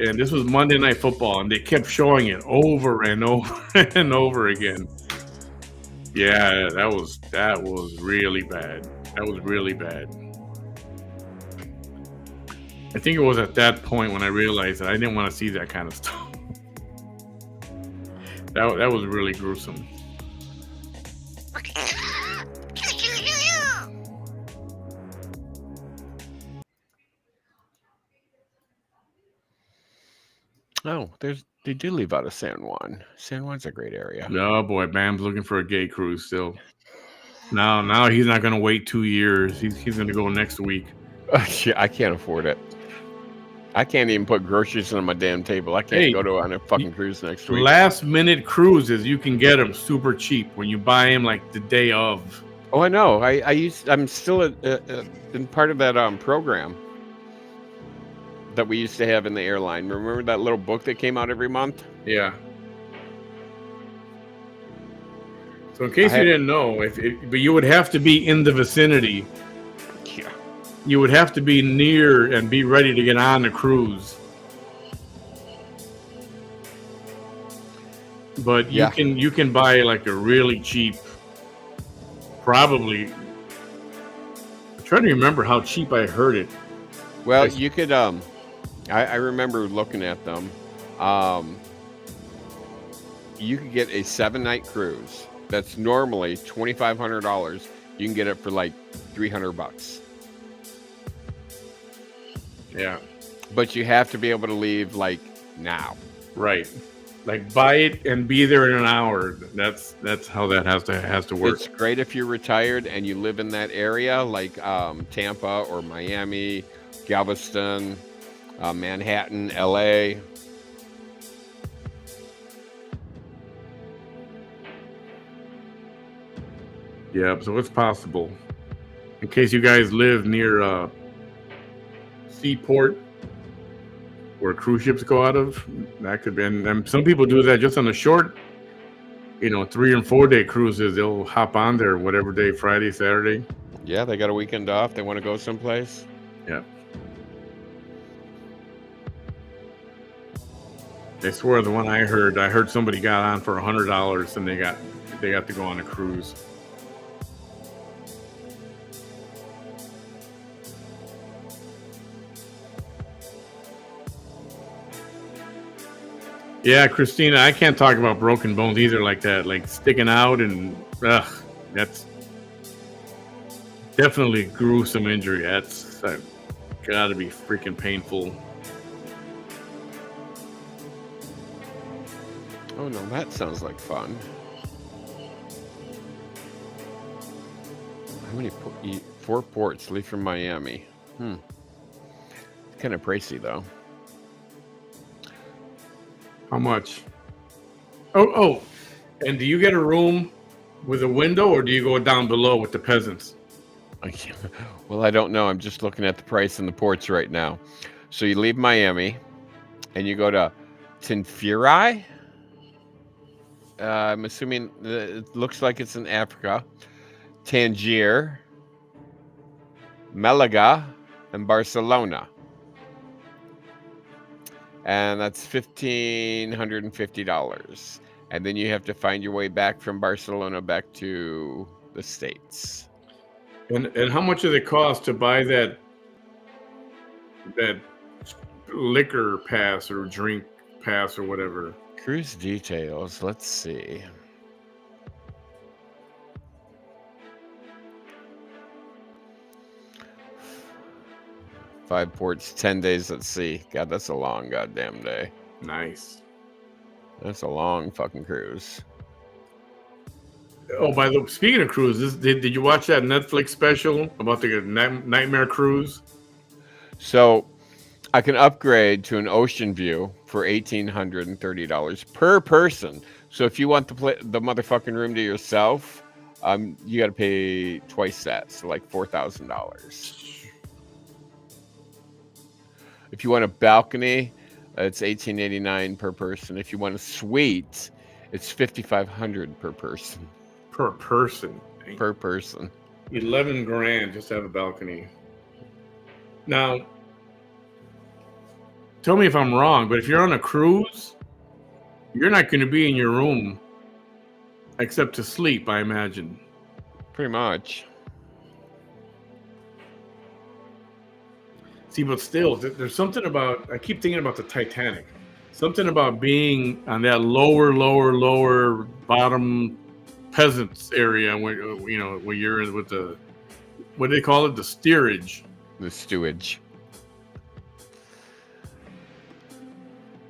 And this was Monday Night Football, and they kept showing it over and over and over again. Yeah, that was really bad. That was really bad. I think it was at that point when I realized that I didn't want to see that kind of stuff. That was really gruesome. Oh, they do leave out of San Juan. San Juan's a great area. Oh boy, Bam's looking for a gay cruise still. Now he's not going to wait 2 years. He's going to go next week. I can't afford it. I can't even put groceries on my damn table. I can't go on a fucking cruise next week. Last minute cruises, you can get them super cheap when you buy them like the day of. Oh, I know. I'm still in part of that program that we used to have in the airline. Remember that little book that came out every month? Yeah. So in case you didn't know, but you would have to be in the vicinity. Yeah. You would have to be near and be ready to get on the cruise. But you can buy like a really cheap, probably. I'm trying to remember how cheap I heard it. Well, you could I remember looking at them. You could get a 7-night cruise that's normally $2,500. You can get it for like $300. Yeah. But you have to be able to leave like now. Right. Like buy it and be there in an hour. That's how that has to work. It's great if you're retired and you live in that area, like Tampa or Miami, Galveston, Manhattan, LA. Yeah, so it's possible. In case you guys live near seaport where cruise ships go out of, that could be. And some people do that just on the short, 3 and 4 day cruises. They'll hop on there whatever day, Friday, Saturday. Yeah, they got a weekend off. They want to go someplace. Yeah. I swear the one I heard somebody got on for $100 and they got to go on a cruise. Yeah, Christina, I can't talk about broken bones either like that, like sticking out and that's definitely a gruesome injury. That's gotta be freaking painful. Oh no, that sounds like fun. How many 4 ports leave from Miami? It's kind of pricey though. How much? Oh, and do you get a room with a window or do you go down below with the peasants? Well, I don't know. I'm just looking at the price in the ports right now. So you leave Miami and you go to Tinfuri. I'm assuming it looks like it's in Africa. Tangier, Malaga, and Barcelona. And that's $1,550. And then you have to find your way back from Barcelona back to the States. And how much does it cost to buy that liquor pass or drink pass or whatever? Cruise details. Let's see. Five ports, 10 days at sea. God, that's a long goddamn day. Nice. That's a long fucking cruise. Oh, by the speaking of cruises, did you watch that Netflix special about the Nightmare Cruise? So I can upgrade to an ocean view for $1,830 per person. So if you want the motherfucking room to yourself, you got to pay twice that, so like $4,000. If you want a balcony, it's $1,889 per person. If you want a suite, it's $5,500 per person. Per person. Per person. 11 grand just to have a balcony. Now, tell me if I'm wrong, but if you're on a cruise, you're not going to be in your room except to sleep, I imagine. Pretty much. See, but still, there's something about, I keep thinking about the Titanic. Something about being on that lower bottom peasants area where, where you're in with the, what do they call it? The steerage. The stewage.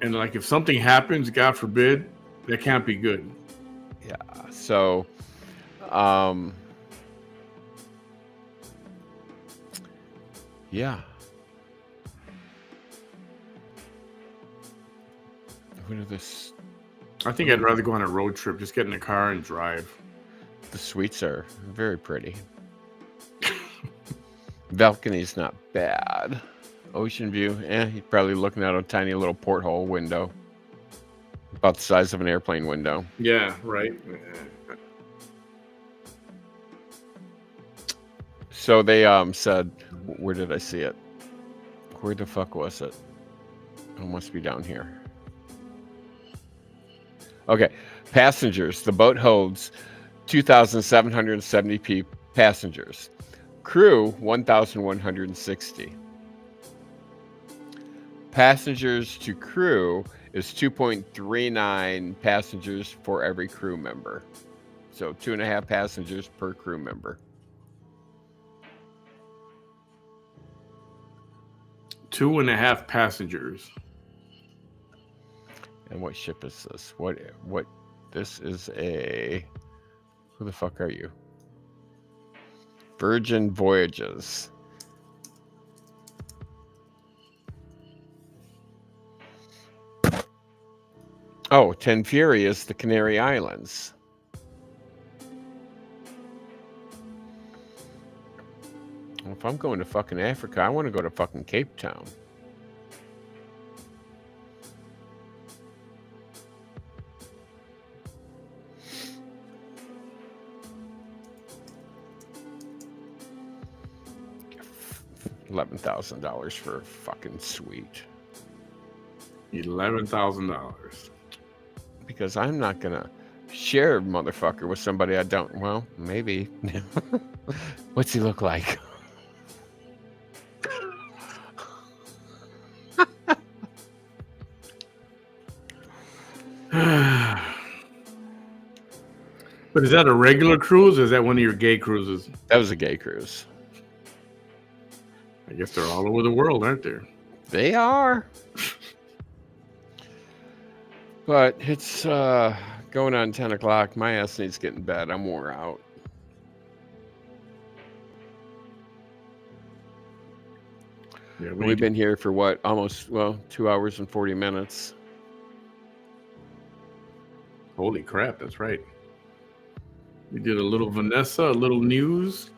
And like if something happens, God forbid, that can't be good. Yeah. So, yeah. What are this? I think I'd rather go on a road trip, just get in a car and drive. The suites are very pretty. Balcony's not bad. Ocean view, you're probably looking out a tiny little porthole window. About the size of an airplane window. Yeah, right. So they said, where did I see it? Where the fuck was it? It must be down here. Okay, passengers. The boat holds 2,770 passengers. Crew, 1,160. Passengers to crew is 2.39 passengers for every crew member. So 2.5 passengers per crew member. 2.5 passengers. And what ship is this? What this is a, who the fuck are you? Virgin Voyages. Oh, Ten Fury is the Canary Islands. Well, if I'm going to fucking Africa, I want to go to fucking Cape Town. $11,000 for a fucking suite. $11,000. Because I'm not gonna share motherfucker with somebody I don't. Well, maybe. What's he look like? But is that a regular cruise or is that one of your gay cruises? That was a gay cruise. I guess they're all over the world, aren't they? They are. But it's going on 10 o'clock. My ass needs getting bed. I'm wore out. Yeah, We've been here for what? Almost, 2 hours and 40 minutes. Holy crap, that's right. We did a little Vanessa, a little news.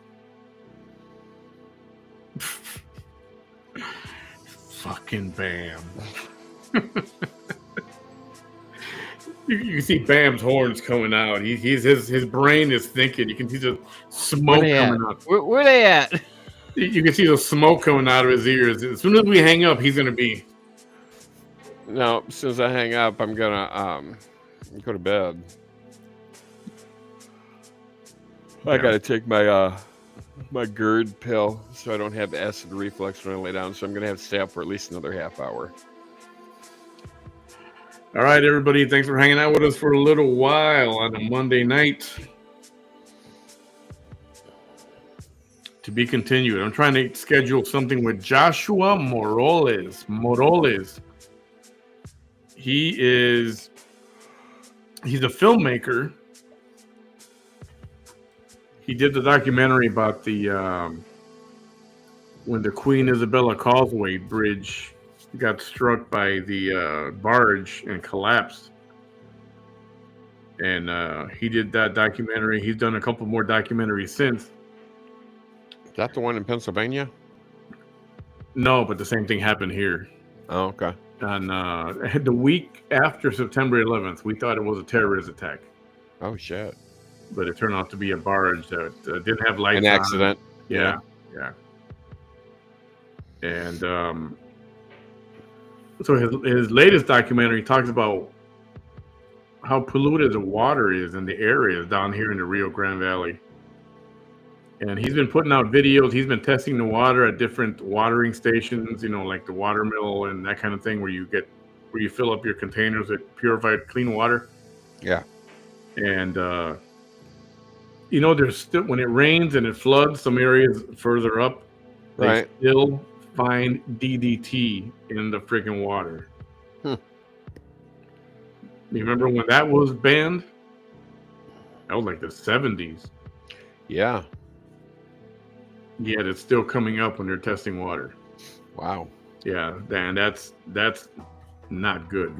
Fucking Bam. You can see Bam's horns coming out. His brain is thinking. You can see the smoke coming out. Where they at? You can see the smoke coming out of his ears. As soon as we hang up, he's gonna be. No, as soon as I hang up, I'm gonna go to bed. I Yeah. got to take my my GERD pill so I don't have acid reflux when I lay down. So I'm gonna have to stay up for at least another half hour. All right, everybody. Thanks for hanging out with us for a little while on a Monday night. To be continued. I'm trying to schedule something with Joshua Morales. He's a filmmaker. He did the documentary about the when the Queen Isabella Causeway Bridge got struck by the barge and collapsed. And he did that documentary. He's done a couple more documentaries since. Is that the one in Pennsylvania? No, but the same thing happened here. Oh, okay. On the week after September 11th, we thought it was a terrorist attack, Oh shit. but it turned out to be a barge that didn't have lights An on. accident. Yeah. And so his latest documentary talks about how polluted the water is and the air is down here in the Rio Grande Valley. And he's been putting out videos. He's been testing the water at different watering stations, like the water mill and that kind of thing, where you fill up your containers with purified clean water. Yeah. And there's still, when it rains and it floods some areas further up, they Right. still find DDT in the freaking water. Hmm. You remember when that was banned? That was like the 70s. Yeah. Yet it's still coming up when they're testing water. Wow. Yeah, and that's not good.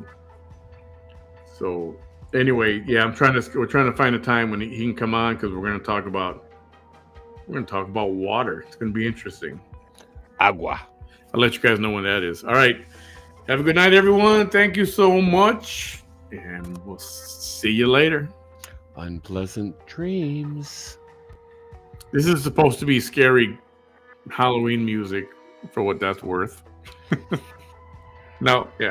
So anyway, yeah, we're trying to find a time when he can come on, because we're going to talk about water. It's going to be interesting. Agua. I'll let you guys know when that is. All right. Have a good night, everyone. Thank you so much, and we'll see you later. Unpleasant dreams. This is supposed to be scary Halloween music, for what that's worth. No, yeah.